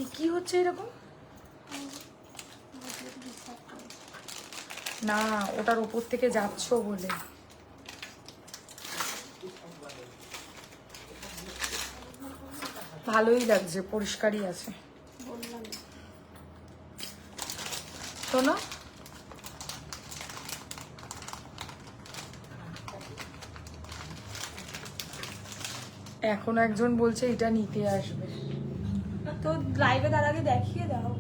এই কি হচ্ছে এরকম? না, ওটার উপর থেকে যাচ্ছ বলে। ভালোই লাগছে, পরিষ্কারই আছে। শোনো, এখন একজন বলছে এটা নিতে আসবে। তো লাইভে দাদাকে দেখিয়ে দাও।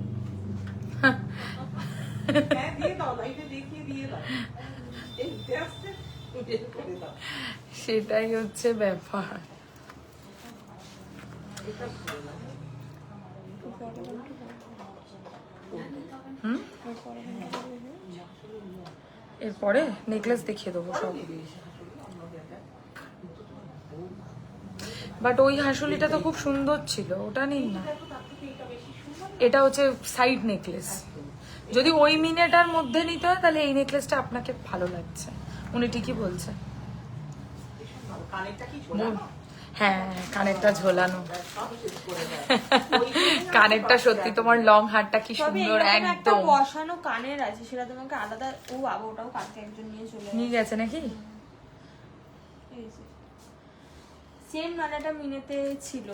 সেটাই হচ্ছে ব্যাপার। এরপরে নেকলেস দেখিয়ে দেবো সব। বাট ওই হাঁসুলিটা তো খুব সুন্দর ছিল, ওটা নিন না। এটা হচ্ছে সাইড নেকলেস। যদি ওই মিনেটার মধ্যে নিতে হয় তাহলে এই নেকলেসটা আপনাকে ভালো লাগছে, উনি ঠিকই বলছে। হ্যাঁ, কানেরটা ঝোলানো। কানেরটা সত্যি, তোমার লং হারটা কি সুন্দর। একদম বসানো কানের আছে, সেটা তোমাকে আলাদা। ও বাবা, ওটাও কালকে একজন নিয়ে গেছে নাকি? সেম নানাটা মিনেতে ছিল।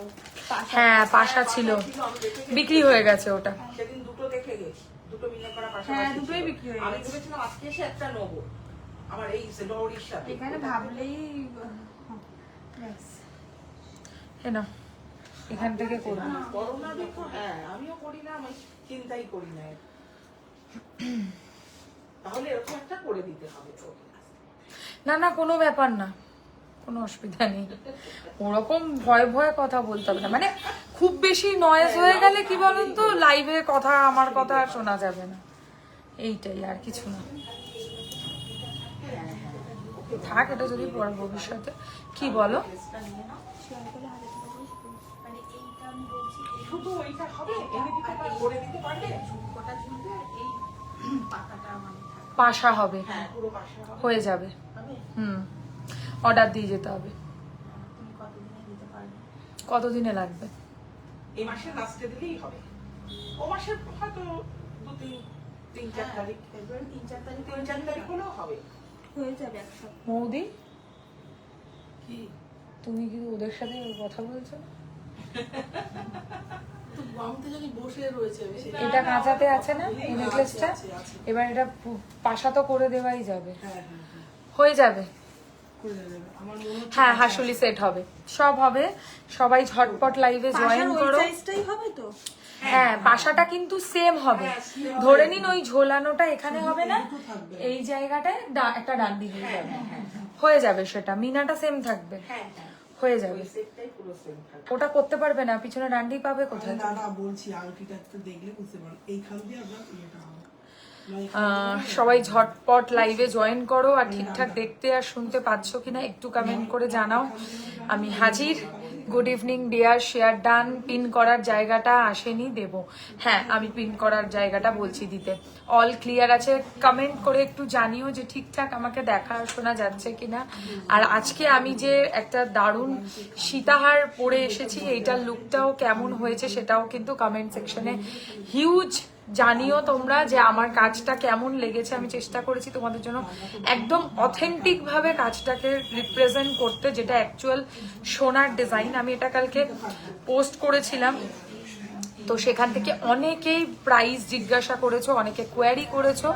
হ্যাঁ, পাশা ছিল, বিক্রি হয়ে গেছে ওটা। সেদিন দুটো দেখে গেছি, দুটো মিলে করা পাশা। হ্যাঁ, দুটোই বিক্রি হয়ে গেছে। আমি ভেবেছিলাম আজকে এসে একটা নেবো, আমার এই লহরির সাথে। এখানে ভাবলেই না, এখান থেকে করবো। করোনা দেখো, হ্যাঁ আমিও করি না, আমি চিন্তাই করি না। তাহলে এরকম একটা করে দিতে হবে। না না, কোনো ব্যাপার না, কোনো অসুবিধা নেই। ওরকম ভয় ভয়ে কথা বলতে হবে না, মানে খুব বেশি নয়েজ হয়ে গেলে কি বলুন তো, লাইভে কথা, আমার কথা শোনা যাবে না, এইটাই, আর কিছু না। থাক, এটা যদি পরে ভবিষ্যতে কি বলো। শুধু ওইটা হবে, এনে দিতে পারবে, করে দিতে পারবে। ঝুমকোটা ঝুলবে, এই পাতাটা মানে পাশা হবে, হ্যাঁ পুরো পাশা হবে, হয়ে যাবে। অর্ডার দিয়ে যেতে হবে। তুমি কতদিনে দিতে পারবে? কতদিনে লাগবে? এই মাসের লাস্টে দিলেই হবে। ও মাসের হয়তো তিন চার তারিখ, ফেব্রুয়ারি 3-4 তারিখ হলেও হবে, হয়ে যাবে এক সপ্তাহ। মৌদি, কি তুমি কি ওদের সাথে কথা বলছো? এটা কাঁচাতে আছে না এই নেকলেসটা? এবার এটা পাশা তো করে দেওয়াই যাবে, হয়ে যাবে। হ্যাঁ, হাসুলি সেট হবে, সব হবে। সবাই ঝটপট লাইভে জয়েন করো। সাইজটাই হবে তো? হ্যাঁ, পাশাটা কিন্তু সেম হবে। ধরে নিন ওই ঝোলানোটা এখানে হবে না, এই জায়গাটায় একটা ডান্ডি দিয়ে যাবে, হয়ে যাবে। সেটা মিনাটা সেম থাকবে, হয়ে যাবে। ওটা করতে পারবে না, পিছনে ডান্ডি পাবে কোথায়? দাদা বলছি, আংটিটা একটু দেখলে বুঝতে পারো, এইখান দিয়ে আমরা ইয়েটা হবে। সবাই ঝটপট লাইভে জয়েন করো, আর ঠিকঠাক দেখতে আর শুনতে পাচ্ছ কিনা একটু কমেন্ট করে জানাও। আমি হাজির। Good evening deer, share done. Pin করার জায়গাটা আসেনি, দেব। হ্যাঁ, আমি পিন করার জায়গাটা বলছি দিতে। অল ক্লিয়ার আছে, কমেন্ট করে একটু জানিও যে ঠিকঠাক আমাকে দেখা শোনা যাচ্ছে কিনা। আর আজকে আমি যে একটা দারুণ সীতাহার পরে এসেছি, এইটার লুকটাও কেমন হয়েছে সেটাও কিন্তু কমেন্ট সেকশনে হিউজ জানিও তোমরা, যে আমার কাজটা কেমন লেগেছে। আমি চেষ্টা করেছি তোমাদের জন্য একদম অথেন্টিক ভাবে কাজটাকে রিপ্রেজেন্ট করতে, যেটা অ্যাকচুয়াল সোনার ডিজাইন। আমি এটা কালকে পোস্ট করেছিলাম, তো সেখান থেকে অনেকেই প্রাইস জিজ্ঞাসা করেছো, অনেকে কোয়ারি করেছো,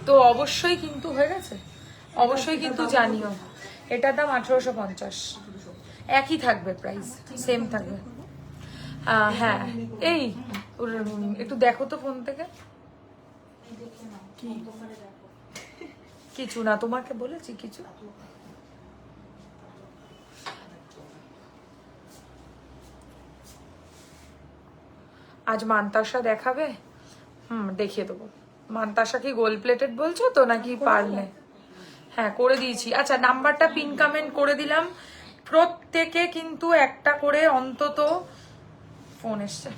তো অবশ্যই কিন্তু হয়ে গেছে, অবশ্যই কিন্তু জানিও। এটার দাম 1850, একই থাকবে, প্রাইস সেম থাকবে। হ্যাঁ, এই একটু দেখো তো ফোন থেকে। কিছু না, তোমাকে বলেছি কিছু। আজ মানতাসা দেখাবে? দেখিয়ে দেবো। মানতাসা কি গোল্ড প্লেটেড বলছো তো, নাকি পারলে? হ্যাঁ, করে দিয়েছি। আচ্ছা, নাম্বারটা পিন কমেন্ট করে দিলাম। প্রত্যেকে কিন্তু একটা করে অন্তত, ফোন এসছে,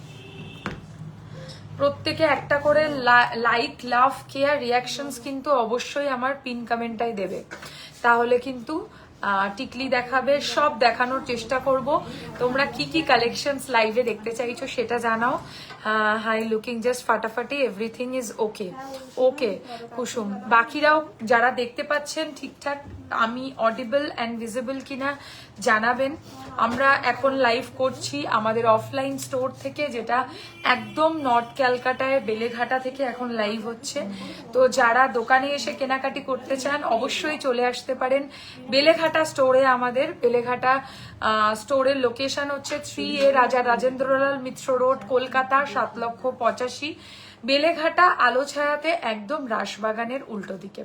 প্রত্যেকে একটা করে লাইক, লাভ, কেয়ার, রিয়াকশনস কিন্তু অবশ্যই আমার পিন কমেন্টটাই দেবে। তাহলে কিন্তু টিকলি দেখাবে, সব দেখানোর চেষ্টা করব। তোমরা কি কি কালেকশনস লাইভে দেখতে চাইছো সেটা জানাও। হাই, লুকিং জাস্ট ফাটাফাটি, এভরিথিং ইজ ওকে। ওকে কুসুম, বাকিরাও যারা দেখতে পাচ্ছেন ঠিকঠাক আমি অডিবল অ্যান্ড ভিজিবল কিনা জানাবেন। আমরা এখন লাইভ করছি আমাদের অফলাইন স্টোর থেকে, যেটা একদম নর্থ ক্যালকাটায় বেলেঘাটা থেকে এখন লাইভ হচ্ছে। তো যারা দোকানে এসে কেনাকাটি করতে চান অবশ্যই চলে আসতে পারেন বেলেঘাটা স্টোরে। আমাদের বেলেঘাটা স্টোরের লোকেশন হচ্ছে 3A রাজা রাজেন্দ্রলাল মিত্র রোড, কলকাতা 7,85,000। বেলেঘাটা আলো ছায়াতে, একদম রাসবাগানের উল্টো দিকে।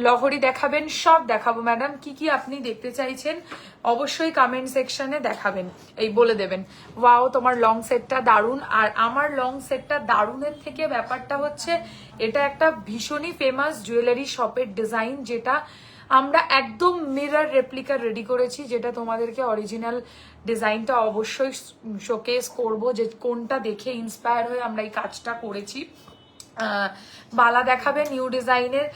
লহরি দেখাবেন, সব দেখাবো ম্যাডাম। কি কি আপনি দেখতে চাইছেন অবশ্যই কমেন্ট সেকশনে দেখাবেন, এই বলে দেবেন। ওয়াও, তোমার লং সেটটা দারুণ। আর আমার লং সেটটা দারুণের থেকে ব্যাপারটা হচ্ছে এটা একটা ভীষণই ফেমাস জুয়েলারি শপের ডিজাইন, যেটা আমরা একদম মিরর রেপ্লিকা রেডি করেছি, যেটা তোমাদেরকে অরিজিনাল ডিজাইনটা অবশ্যই শোকেস করব, যে কোনটা দেখে ইন্সপায়ার হয়ে আমরা এই কাজটা করেছি। বালা দেখাবে নিউ ডিজাইনের।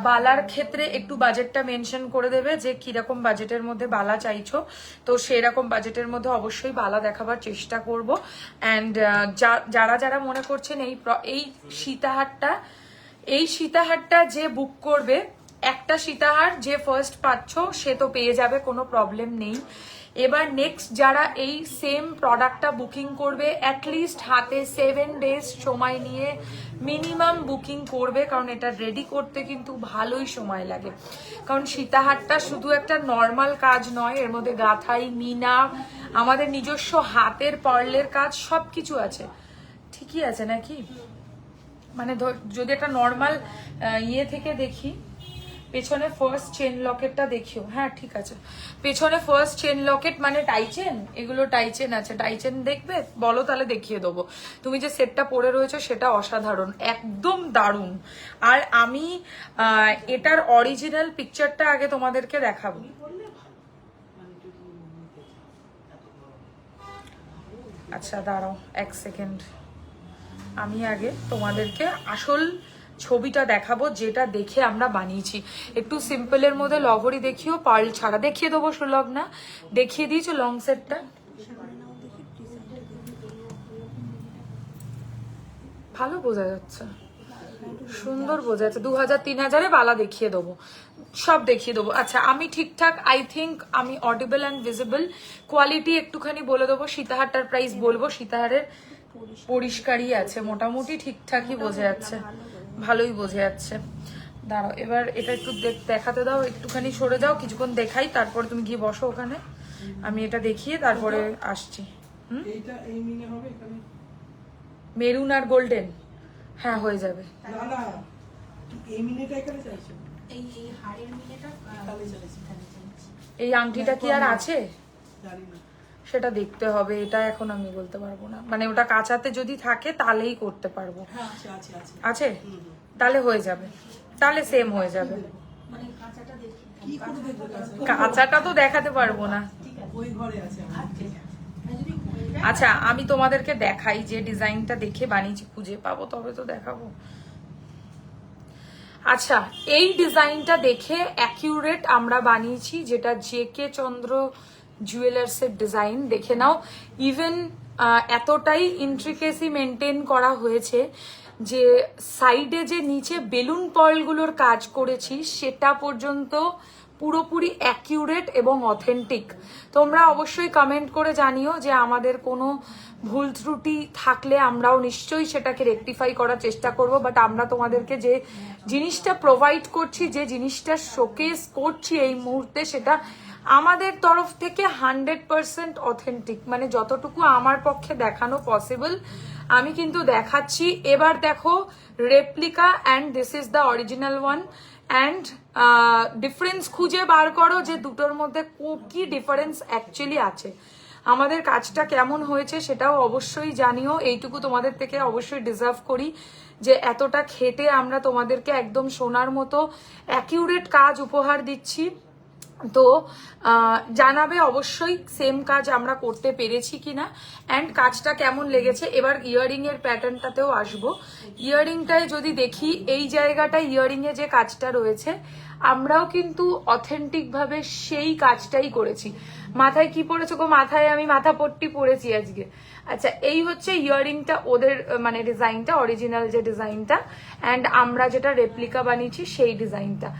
বালার ক্ষেত্রে একটু বাজেটটা মেনশন করে দেবে যে কিরকম বাজেটের মধ্যে বালা চাইছো, তো সেরকম বাজেটের মধ্যে অবশ্যই বালা দেখাবার চেষ্টা করব। অ্যান্ড যারা যারা মনে করছেন এই সীতাহারটা যে বুক করবে, একটা সীতাহার যে ফার্স্ট পাচ্ছ সে তো পেয়ে যাবে, কোনো প্রবলেম নেই। এবার নেক্সট যারা এই সেম প্রোডাক্টটা বুকিং করবে, অ্যাটলিস্ট হাতে 7 ডেজ সময় নিয়ে মিনিমাম বুকিং করবে, কারণ এটা রেডি করতে কিন্তু ভালোই সময় লাগে। কারণ সীতাহারটা শুধু একটা নর্মাল কাজ নয়, এর মধ্যে গাঁথাই, মিনা, আমাদের নিজস্ব হাতের পার্লের কাজ সবকিছু আছে। ঠিকই আছে নাকি? মানে যদি একটা নর্মাল ইয়ে থেকে দেখি, পেছনে ফার্স্ট চেন লকেটটা দেখিও। হ্যাঁ ঠিক আছে, পেছনে ফার্স্ট চেন লকেট মানে টাইচেন, এগুলো টাইচেন আছে। টাইচেন দেখবে বলো, তাহলে দেখিয়ে দেবো। তুমি যে সেটটা পরে রয়েছে সেটা অসাধারণ, একদম দারুণ। আর আমি এটার অরিজিনাল পিকচারটা আগে তোমাদেরকে দেখাবো। আচ্ছা দাঁড়াও 1 সেকেন্ড, আমি আগে তোমাদেরকে আসল ছবিটা দেখাবো, যেটা দেখে আমরা বানিয়েছি। একটু সিম্পলের মধ্যে লহরি দেখিও, পার্ল ছাড়া দেখিয়ে দেবো। সুলগ্না দেখিয়ে দিয়েছো লং সেটটা, ভালো বোঝা যাচ্ছে, সুন্দর বোঝা যাচ্ছে। 2000-3000 বালা দেখিয়ে দেবো, সব দেখিয়ে দেবো। আচ্ছা আমি ঠিকঠাক আই থিঙ্ক আমি অডিবল অ্যান্ড ভিজিবল। কোয়ালিটি একটুখানি বলে দেবো, সীতাহারটার প্রাইস বলবো। সীতাহারের পরিষ্কারই আছে, মোটামুটি ঠিকঠাকই বোঝা যাচ্ছে, ভালোই বোঝা যাচ্ছে। দাঁড়াও এবার এটা একটু দেখাতে দাও, একটুখানি সরে যাও, কিছুক্ষণ দেখাই, তারপর তুমি গিয়ে বসো ওখানে, আমি এটা দেখিয়ে তারপরে আসছি। এইটা এই মিনে হবে এখানে, মেরুন আর গোল্ডেন, হ্যাঁ হয়ে যাবে। না না এই মিনেটা এখানে চাইছো, এই হাড়ের মিলেটা তাহলে চাইছি, এই আংটিটা কি আর আছে জানি না। সেটা দেখতে হবে, এটা এখন আমি বলতে পারবো না। মানে ওটা কাঁচাতে যদি থাকে তাহলেই করতে পারবো। হ্যাঁ আছে আছে আছে আছে, তাহলে হয়ে যাবে, তাহলে সেম হয়ে যাবে। মানে কাঁচাটা দেখি কি করে দেখবে কাঁচাটা তো দেখাতে পারবো না। ওই ঘরে আছে আমার। আচ্ছা আমি তোমাদেরকে দেখাই যে ডিজাইনটা দেখে বানিয়েছি, খুঁজে পাবো তবে তো দেখাবো। আচ্ছা এই ডিজাইনটা দেখে অ্যাকিউরেট আমরা বানিয়েছি, যেটা JK চন্দ্র জুয়েলার্সের ডিজাইন। দেখে নাও, ইভেন এতটাই ইন্ট্রিকেসি মেনটেন করা হয়েছে যে সাইডে যে নিচে বেলুন পার্লগুলোর কাজ করেছি সেটা পর্যন্ত পুরোপুরি অ্যাকিউরেট এবং অথেন্টিক। তোমরা অবশ্যই কমেন্ট করে জানিও যে আমাদের কোনো ভুল ত্রুটি থাকলে আমরাও নিশ্চয়ই সেটাকে রেকটিফাই করার চেষ্টা করব। বাট আমরা তোমাদেরকে যে জিনিসটা প্রোভাইড করছি, যে জিনিসটা শোকেস করছি এই মুহূর্তে, সেটা আমাদের তরফ থেকে 100% অথেন্টিক। মানে যতটুকু আমার পক্ষে দেখানো পসিবল আমি কিন্তু দেখাচ্ছি। এবার দেখো replica and this is the original one. And difference খুঁজে বার করো যে দুটোর মধ্যে কি ডিফারেন্স অ্যাকচুয়ালি আছে। আমাদের কাজটা কেমন হয়েছে সেটাও অবশ্যই জানিও। এইটুকু তোমাদের থেকে অবশ্যই ডিজার্ভ করি যে এতটা খেটে আমরা তোমাদেরকে একদম সোনার মতো অ্যাকিউরেট কাজ উপহার দিচ্ছি। তো জানাবে অবশ্যই সেম কাজ আমরা করতে পেরেছি কিনা অ্যান্ড কাজটা কেমন লেগেছে। এবার ইয়ারিং এর প্যাটার্নটাতেও আসবো। ইয়ারিংটায় যদি দেখি এই জায়গাটায় ইয়ারিং এ যে কাজটা রয়েছে আমরাও কিন্তু অথেন্টিক ভাবে সেই কাজটাই করেছি। মাথায় কি পড়েছো গো? মাথায় আমি মাথা পট্টি পরেছি আজকে। আচ্ছা, এই হচ্ছে ইয়ারিংটা, ওদের মানে ডিজাইনটা, অরিজিনাল যে ডিজাইনটা, অ্যান্ড আমরা যেটা রেপ্লিকা বানিয়েছি সেই ডিজাইনটা।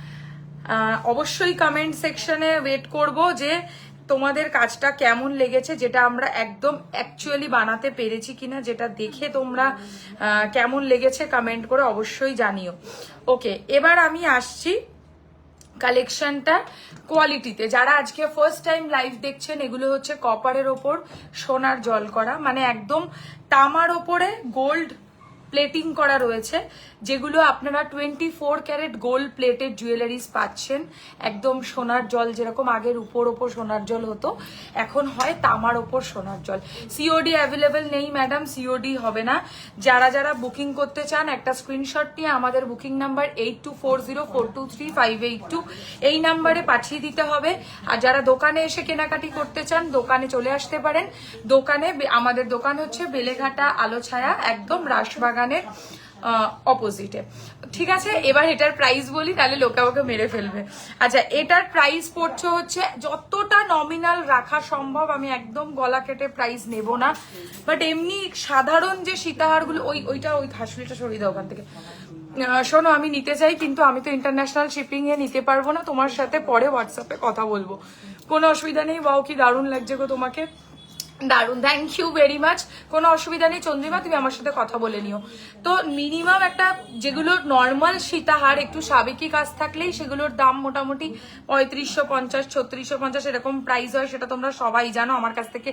অবশ্যই কমেন্ট সেকশনে ওয়েট করব যে তোমাদের কাজটা কেমন লেগেছে, যেটা আমরা একদম অ্যাকচুয়ালি বানাতে পেরেছি কিনা, যেটা দেখে তোমরা কেমন লেগেছে কমেন্ট করে অবশ্যই জানিও। ওকে, এবার আমি আসছি কালেকশনটা কোয়ালিটিতে। যারা আজকে ফার্স্ট টাইম লাইভ দেখছেন, এগুলো হচ্ছে কপারের ওপর সোনার জল করা, মানে একদম তামার ওপরে গোল্ড প্লেটিং করা রয়েছে, যেগুলো আপনারা 24 ক্যারেট গোল্ড প্লেটেড জুয়েলারিস পাচ্ছেন। একদম সোনার জল, যেরকম আগের উপর সোনার জল হতো, এখন হয় তামার ওপর সোনার জল। সিওডি অ্যাভেলেবেল নেই ম্যাডাম, সিওডি হবে না। যারা যারা বুকিং করতে চান একটা স্ক্রিনশট নিয়ে আমাদের বুকিং নাম্বার 8240423582 এই নাম্বারে পাঠিয়ে দিতে হবে। আর যারা দোকানে এসে কেনাকাটি করতে চান দোকানে চলে আসতে পারেন। দোকানে আমাদের দোকান হচ্ছে বেলেঘাটা আলো ছায়া, একদম রাসবাগানের অপোজিটে। ঠিক আছে, এবার এটার প্রাইস বলি, তাহলে লোকে আমাকে মেরে ফেলবে। আচ্ছা, এটার প্রাইস পড়ছে হচ্ছে, যতটা নমিনাল রাখা সম্ভব, আমি একদম গলা কেটে প্রাইস নেব না, বাট এমনি সাধারণ যে সীতাহারগুলো, ওই হাসুলিটা সরিয়ে দাও ওখান থেকে। শোনো, আমি নিতে চাই, কিন্তু আমি তো ইন্টারন্যাশনাল শিপিং এ নিতে পারবো না, তোমার সাথে পরে হোয়াটসঅ্যাপে কথা বলবো, কোনো অসুবিধা নেই। বাও, কি দারুণ লাগছে গো তোমাকে, দারুন, থ্যাংক ইউ ভেরি মাচ। কোনো অসুবিধা নেই চন্দ্রিমা, তুমি আমার সাথে কথা বলে নিও। তো মিনিমাম একটা, যেগুলো নর্মাল সীতাহার একটু সাবেকি কাজ থাকলেই সেগুলোর দাম মোটামুটি 3550 3650 এরকম প্রাইস হয়, সেটা তোমরা সবাই জানো, আমার কাছ থেকে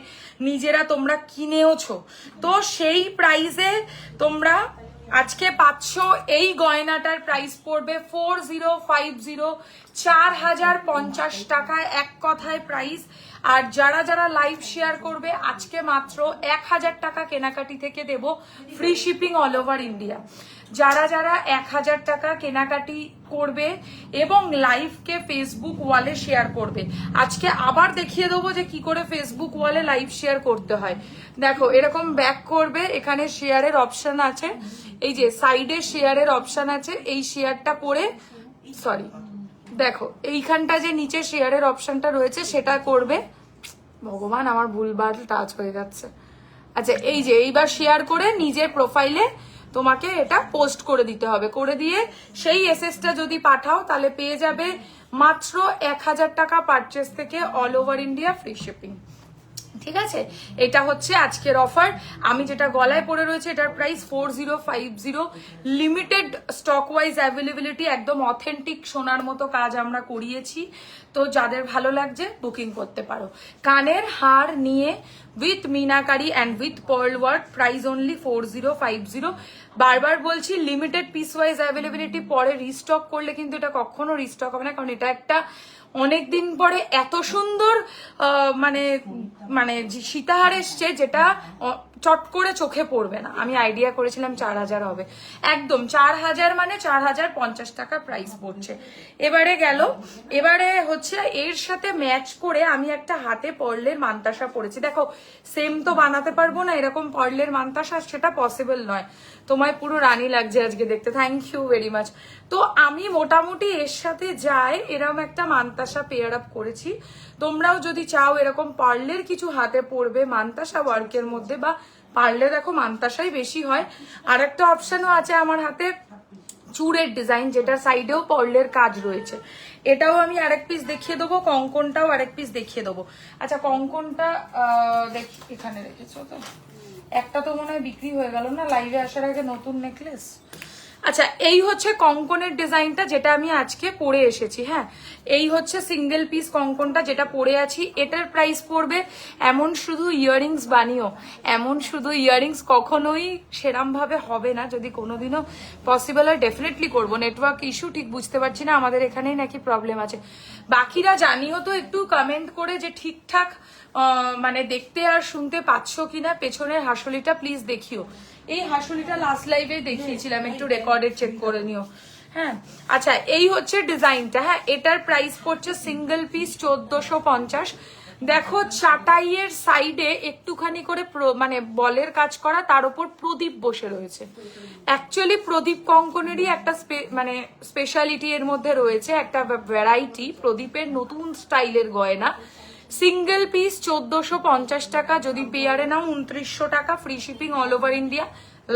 নিজেরা তোমরা কিনেওছো। তো সেই প্রাইসে তোমরা আজকে পাচ্ছ এই গয়নাটার প্রাইস পড়বে 4050, 4050 টাকায়, এক কথায় প্রাইস। আর যারা যারা লাইভ শেয়ার করবে আজকে মাত্র 1000 টাকা কেনাকাটি থেকে দেব free shipping all over India. যারা যারা 1000 টাকা কেনাকাটি করবে এবং লাইভকে ফেসবুক ওয়ালে শেয়ার করবে, আজকে আবার দেখিয়ে দেবো যে কি করে ফেসবুক ওয়ালে লাইভ শেয়ার করতে হয়। দেখো, এরকম ব্যাক করবে, এখানে শেয়ারের অপশন আছে, এই যে সাইডে শেয়ারের অপশন আছে, এই শেয়ারটা করে, সরি দেখো এইখানটা যে নিচে শেয়ারের অপশনটা রয়েছে সেটা করবে। ভগবান, আমার ভুলভাল টাচ হয়ে যাচ্ছে। আচ্ছা, এই যে এইবার শেয়ার করে নিজের প্রোফাইলে তোমাকে এটা পোস্ট করে দিতে হবে। করে দিয়ে সেই এসএসটা যদি পাঠাও তাহলে পেয়ে যাবে মাত্র 1000 টাকা পারচেস থেকে all over India free shipping. ঠিক আছে, এটা হচ্ছে আজকের অফার। আমি যেটা গলায় পরে রয়েছে এটার price 4050, limited stock wise availability, একদম অথেন্টিক সোনার মতো কাজ আমরা করিয়েছি। তো যাদের ভালো লাগছে বুকিং করতে পারো। কানের হার নিয়ে with meenakari and with pearl work, price only 4050। বারবার বলছি, লিমিটেড পিস ওয়াইজ অ্যাভেলেবিলিটি, পরে রিস্টক করলে কিন্তু এটা কখনো রিস্টক হবে না, কারণ এটা একটা অনেকদিন পরে এত সুন্দর মানে সীতাহার এসছে যেটা চট করে চোখে পড়বে না। আমি আইডিয়া করেছিলাম 4000 হবে, একদম 4000 মানে 4050 টাকা প্রাইস পড়ছে। এবারে গেল, এবারে হচ্ছে এর সাথে ম্যাচ করে আমি একটা হাতে পার্লের মান্তাসা পরেছি। দেখো, সেম তো বানাতে পারবো না এরকম পার্লের মান্তাসা, সেটা পসিবল নয়। তোমায় পুরো রানী লাগছে আজকে দেখতে, থ্যাংক ইউ ভেরি মাচ। তো আমি মোটামুটি এর সাথে যাই এরকম একটা মান্তাসা পেয়ার আপ করেছি। তোমরাও যদি চাও এরকম পার্লের কিছু হাতে পরবে মান্তাসা ওয়ার্কের মধ্যে, বা পার্লে দেখো মান্তাসাই বেশি হয়, আর একটা অপশনও আছে আমার হাতে চূড়ের ডিজাইন, যেটার সাইডেও পার্লের কাজ রয়েছে। এটাও আমি আরেক পিস দেখিয়ে দেবো, কঙ্কনটাও আরেক পিস দেখিয়ে দেবো। আচ্ছা, কঙ্কনটা দেখি এখানে রেখেছো তো, একটা তো মনে হয় বিক্রি হয়ে গেল না লাইভে আসার আগে, নতুন নেকলেস। আচ্ছা, এই হচ্ছে কঙ্কনের ডিজাইনটা যেটা আমি আজকে পরে এসেছি। হ্যাঁ, এই হচ্ছে সিঙ্গেল পিস কঙ্কনটা যেটা পরে আছি। এটার প্রাইস পড়বে, এমন শুধু ইয়াররিংস বানিও, এমন শুধু ইয়াররিংস কখনোই সেরাম ভাবে হবে না। যদি কোনোদিনও পসিবল হয় ডেফিনেটলি করবো। নেটওয়ার্ক ইস্যু ঠিক বুঝতে পারছি না, আমাদের এখানেই নাকি প্রবলেম আছে। বাকিরা জানিও তো একটু কমেন্ট করে যে ঠিকঠাক মানে দেখতে আর শুনতে পাচ্ছ কিনা। পেছনের হাসুলিটা প্লিজ দেখিও, এই হাসুলিটা লাস্ট লাইভে দেখিয়েছিলাম, একটু রেকর্ডের চেক করে নিও। হ্যাঁ আচ্ছা, এই হচ্ছে ডিজাইনটা। হ্যাঁ, এটার প্রাইস পড়ছে সিঙ্গেল পিস 1450। দেখো চাটাইয়ের সাইডে একটুখানি করে মানে বলের কাজ করা, তার উপর প্রদীপ বসে রয়েছে। অ্যাকচুয়ালি প্রদীপ কঙ্কনেরই একটা মানে স্পেশালিটি এর মধ্যে রয়েছে, একটা ভ্যারাইটি প্রদীপের নতুন স্টাইলের গয়না। সিঙ্গেল পিস 1450 টাকা, যদি পেয়ারে নাও 2900 টাকা, free shipping all over India,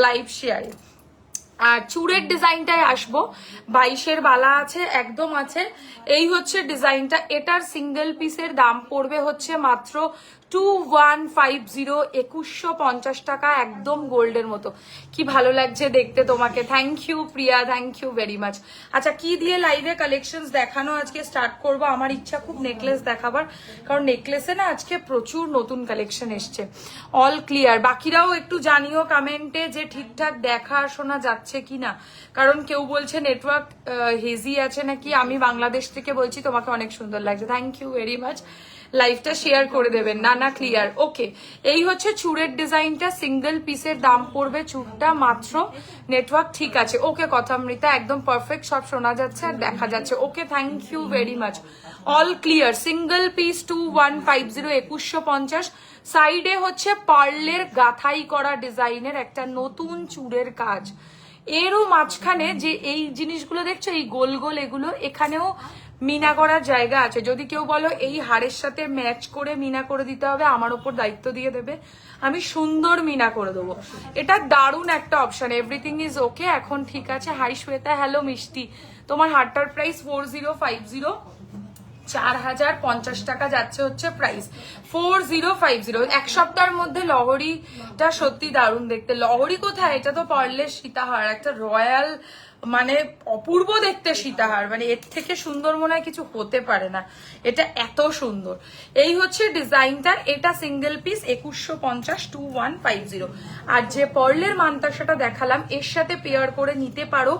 live শেয়ারে। আর চূড়ের ডিজাইনটায় আসবো, 22-এর বালা আছে, একদম আছে। এই হচ্ছে ডিজাইনটা, এটার সিঙ্গেল পিসের দাম পড়বে হচ্ছে মাত্র 2150, 2150 টাকা, একদম গোল্ডের মতো। কি ভালো লাগছে দেখতে তোমাকে, thank you Priya, thank you very much. আচ্ছা, কি দিয়ে লাইভে কালেকশনস দেখানো আজকে স্টার্ট করব? আমার ইচ্ছা খুব নেকলেস দেখাবার, কারণ নেকলেসে না আজকে প্রচুর নতুন কালেকশন এসছে। অল ক্লিয়ার, বাকিরাও একটু জানিও কমেন্টে যে ঠিকঠাক দেখা শোনা যাচ্ছে কিনা, কারণ কেউ বলছে নেটওয়ার্ক হেজি আছে নাকি। আমি বাংলাদেশ থেকে বলছি, তোমাকে অনেক সুন্দর লাগছে, থ্যাংক ইউ ভেরি মাচ। লাইভটা শেয়ার করে দেবেন, না ক্লিয়ার। ওকে, এই হচ্ছে চূড়ের ডিজাইনটা, সিঙ্গেল পিসের দাম পড়বে চূড়টা মাত্র, নেটওয়ার্ক ঠিক আছে। ওকে কথামৃতা, একদম পারফেক্ট, সব শোনা যাচ্ছে আর দেখা যাচ্ছে। Okay, thank you very much. All clear, single piece 2150, 2150। সাইডে হচ্ছে পার্লের গাথাই করা ডিজাইনের একটা নতুন চূড়ের কাজ। এরও মাঝখানে যে এই জিনিসগুলো দেখছো, এই গোল গোল এগুলো, এখানেও মিনা করার জায়গা আছে। যদি কেউ বলো এই হাড়ের সাথে ম্যাচ করে মিনা করে দিতে হবে, আমার ওপর দায়িত্ব দিয়ে দেবে, আমি সুন্দর মিনা করে দেবো। এটা দারুণ একটা অপশন, এভরিথিং ইজ ওকে, এখন ঠিক আছে। হাই শ্বেতা, হ্যালো মিষ্টি, তোমার হারটার প্রাইস 4050, 4050 টাকা যাচ্ছে হচ্ছে প্রাইস, 4050। এক সপ্তাহের মধ্যে লহরিটা সত্যি দারুণ দেখতে। লহরি কোথায়? এটা তো পার্লের সীতাহার, একটা রয়্যাল মানে অপূর্ব দেখতে সীতাহার, মানে এর থেকে সুন্দর মনে হয় কিছু হতে পারে না, এটা এত সুন্দর। এই হচ্ছে ডিজাইনটা, এটা সিঙ্গেল পিস 2150, 2150। আর যে পার্লের মান্তাসাটা দেখালাম এর সাথে পেয়ার করে নিতে পারো,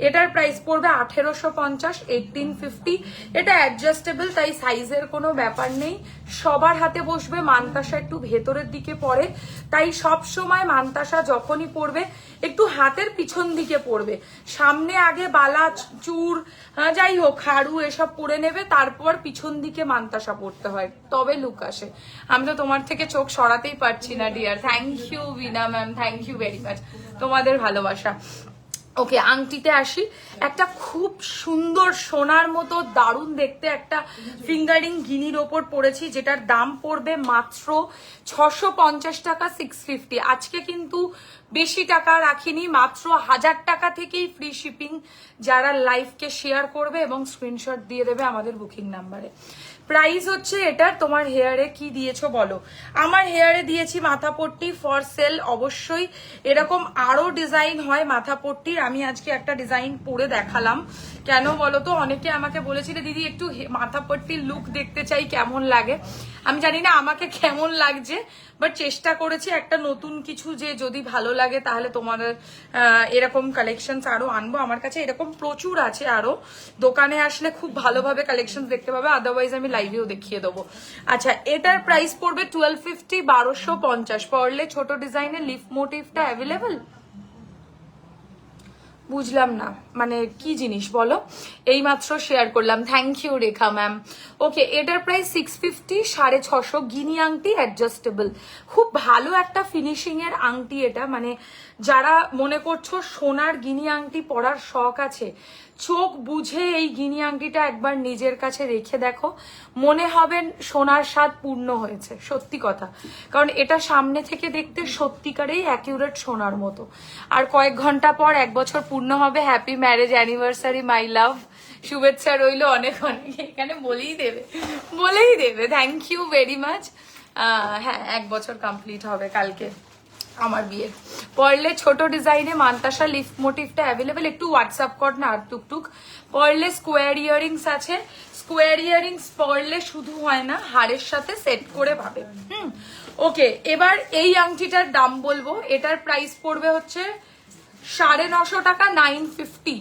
এটার প্রাইস পড়বে 1850, 1850। এটা অ্যাডজাস্টেবল, তাই সাইজের কোনো ব্যাপার নেই, সবার হাতে বসবে। মান্তাসা একটু ভেতরের দিকে পড়ে, তাই সব সময় মান্তাসা যখনই পড়বে একটু হাতের পিছন দিকে পড়বে, সামনে আগে বালা চূড় যাই হোক হাড়ু এসব পরে নেবে, তারপর পিছন দিকে মান্তাসা পড়তে হয়, তবে লুক আসে। আমি তো তোমার থেকে চোখ সরাতেই পারছি না dear, thank you Bina ma'am, thank you very much, তোমাদের ভালোবাসা। ওকে, আংটিতে আসি। একটা খুব সুন্দর সোনার মতো দারুণ দেখতে একটা ফিঙ্গারিং গিনির ওপর পড়েছি, যেটার দাম পড়বে মাত্র 650 টাকা, 650। আজকে কিন্তু বেশি টাকা রাখিনি, মাত্র 1000 টাকা থেকেই ফ্রি শিপিং, যারা লাইভকে শেয়ার করবে এবং স্ক্রিনশট দিয়ে দেবে আমাদের বুকিং নাম্বারে। প্রাইস হচ্ছে এটার, তোমার হেয়ারে কি দিয়েছো বলো? আমার হেয়ারে দিয়েছি মাথা পট্টি ফর সেল। অবশ্যই এরকম আরো ডিজাইন হয় মাথা পট্টির, আমি আজকে একটা ডিজাইন পরে দেখালাম। কেন বলো তো, অনেকে আমাকে বলেছিল দিদি একটু মাথা পট্টির লুক দেখতে চাই, কেমন লাগে। আমি জানি না আমাকে কেমন লাগছে, বাট চেষ্টা করেছি একটা নতুন কিছু, যে যদি ভালো লাগে তাহলে তোমাদের এরকম কালেকশন আরো আনবো। আমার কাছে এরকম প্রচুর আছে, আরো দোকানে আসলে খুব ভালোভাবে কালেকশন দেখতে পাবে, আদারওয়াইজ আমি লাইভেও দেখিয়ে দেবো। আচ্ছা, এটার প্রাইস পড়বে 1250, 1250। পরলে ছোট ডিজাইনের লিফ মোটিভটা অ্যাভেলেবেল, বুঝলাম না মানে কি জিনিস বলো, এই মাত্র শেয়ার করলাম, থ্যাংক ইউ রেখা ম্যাম। ওকে, এটার প্রাইস 650, 650। গিনি আংটি অ্যাডজাস্টেবল, খুব ভালো একটা ফিনিশিং এর আংটি এটা, মানে যারা মনে করছো সোনার গিনি আংটি পরার শখ আছে, চোখ বুঝে এই গিনি আংটিটা একবার নিজের কাছে রেখে দেখো, মনে হবে সোনার স্বাদ পূর্ণ হয়েছে, সত্যি কথা। কারণ এটা সামনে থেকে দেখতে সত্যিকারেই অ্যাকিউরেট সোনার মতো। আর কয়েক ঘন্টা পর 1 বছর পূর্ণ হবে, হ্যাপি ম্যারেজ অ্যানিভার্সারি মাই লাভ, শুভেচ্ছা রইলো অনেক অনেক, এখানে বলেই দেবে, থ্যাংক ইউ ভেরি মাচ। হ্যাঁ, 1 বছর কমপ্লিট হবে কালকে আমার বিয়ের। পরলে ছোট ডিজাইনে মান্তাসা লিফ মোটিভটা অ্যাভেলেবেল, একটু হোয়াটসঅ্যাপ কর না আর টুকটুক। পরলে স্কোয়ার ইয়ারিংস আছে, স্কোয়ার ইয়ারিংস পরলে শুধু হয় না, হাড়ের সাথে সেট করে পাবে। ওকে, এবার এই আংটিটার দাম বলবো, এটার প্রাইস পড়বে হচ্ছে 950 টাকা, 950,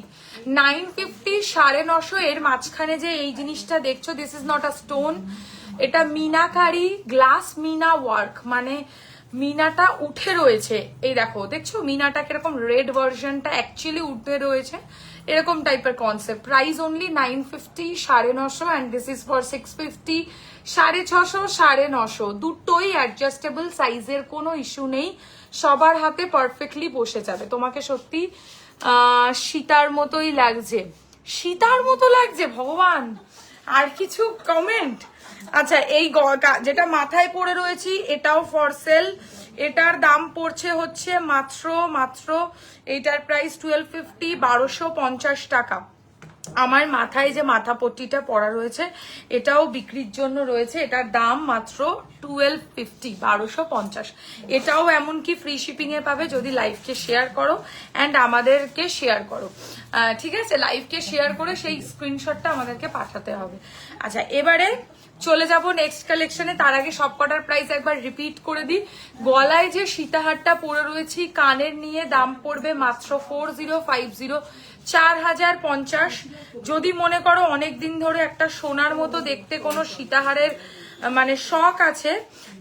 950, 950। এর মাঝখানে যে এই জিনিসটা দেখছো, this is not a stone, এটা মিনাকারি গ্লাস মিনা ওয়ার্ক, মানে মিনাটা উঠে রয়েছে। এই দেখো, দেখছো মিনাটা কিরকম, রেড ভার্সনটা অ্যাকচুয়ালি উঠে রয়েছে এরকম টাইপের concept. Price only 950, 950 and this is for 650, 650, 950 দুটোই অ্যাডজাস্টেবল সাইজের, কোনো ইস্যু নেই, সবার হাতে পারফেক্টলি বসে যাবে। তোমাকে সত্যি সীতার মতোই লাগছে, সীতার মতো লাগছে ভগবান। আর কিছু কমেন্ট? আচ্ছা, এই যেটা মাথায় পরে রয়েছি এটাও ফর সেল, এটার দাম পড়ছে হচ্ছে মাত্র এইটার প্রাইস 1250, 1250 টাকা। আমার মাথায় যে মাথা পট্টিটা পরা রয়েছে এটাও বিক্রির জন্য রয়েছে, এটার দাম মাত্র 1250, 1250। এটাও এমনকি ফ্রি শিপিং এ পাবে যদি লাইভকে শেয়ার করো অ্যান্ড আমাদেরকে শেয়ার করো। ঠিক আছে, লাইভকে শেয়ার করে সেই স্ক্রিনশটটা আমাদেরকে পাঠাতে হবে। আচ্ছা, এবারে চলে যাব নেক্সট কালেকশনে। তার আগে সবকটার প্রাইস একবার রিপিট করে দিই। গলায় যে সীতাহারটা পরে রয়েছি কানের নিয়ে দাম পড়বে মাত্র 4050, 4050। যদি মনে করো অনেকদিন ধরে একটা সোনার মতো দেখতে কোনো সীতাহারের মানে শখ আছে,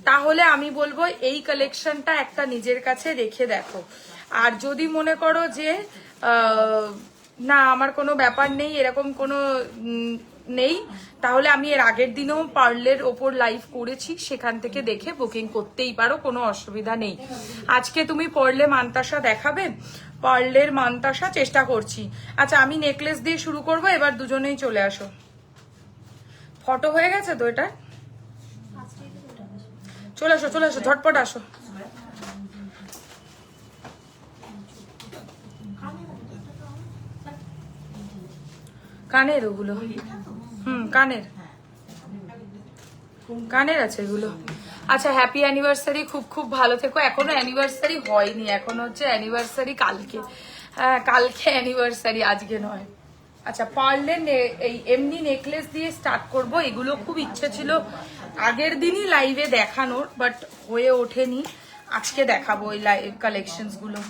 তাহলে আমি বলবো এই কালেকশনটা একটা নিজের কাছে রেখে দেখো। আর যদি মনে করো যে না আমার কোনো ব্যাপার নেই, এরকম কোনো নেই, তাহলে আমি এর আগের দিনেও পার্লের ওপর লাইভ করেছি, সেখান থেকে দেখে বুকিং করতেই পারো, কোনো অসুবিধা নেই। আজকে তুমি পার্লে মানতাসা দেখাবে? পার্লের মানতাসা চেষ্টা করছি। আচ্ছা, আমি নেকলেস দিয়ে শুরু করব, এবার দুজনেই চলে আসো। ফটো হয়ে গেছে তো এটা? চলে আসো চলে আসো, ঝটপট আসো। কানের ওগুলো, কানের কানের আছে এগুলো। আচ্ছা, হ্যাপি অ্যানিভার্সারি, খুব খুব ভালো থেকো। এখনো অ্যানিভার্সারি হয়নি, এখন হচ্ছে অ্যানিভার্সারি কালকে। হ্যাঁ, কালকে অ্যানিভার্সারি, আজকে নয়। আচ্ছা, পার্লের এই এমনি নেকলেস দিয়ে স্টার্ট করব। এগুলো খুব ইচ্ছে ছিল আগের দিনই লাইভে দেখানোর, বাট হয়ে ওঠেনি। আজকে দেখাবো এই লাইভ কালেকশনস গুলো।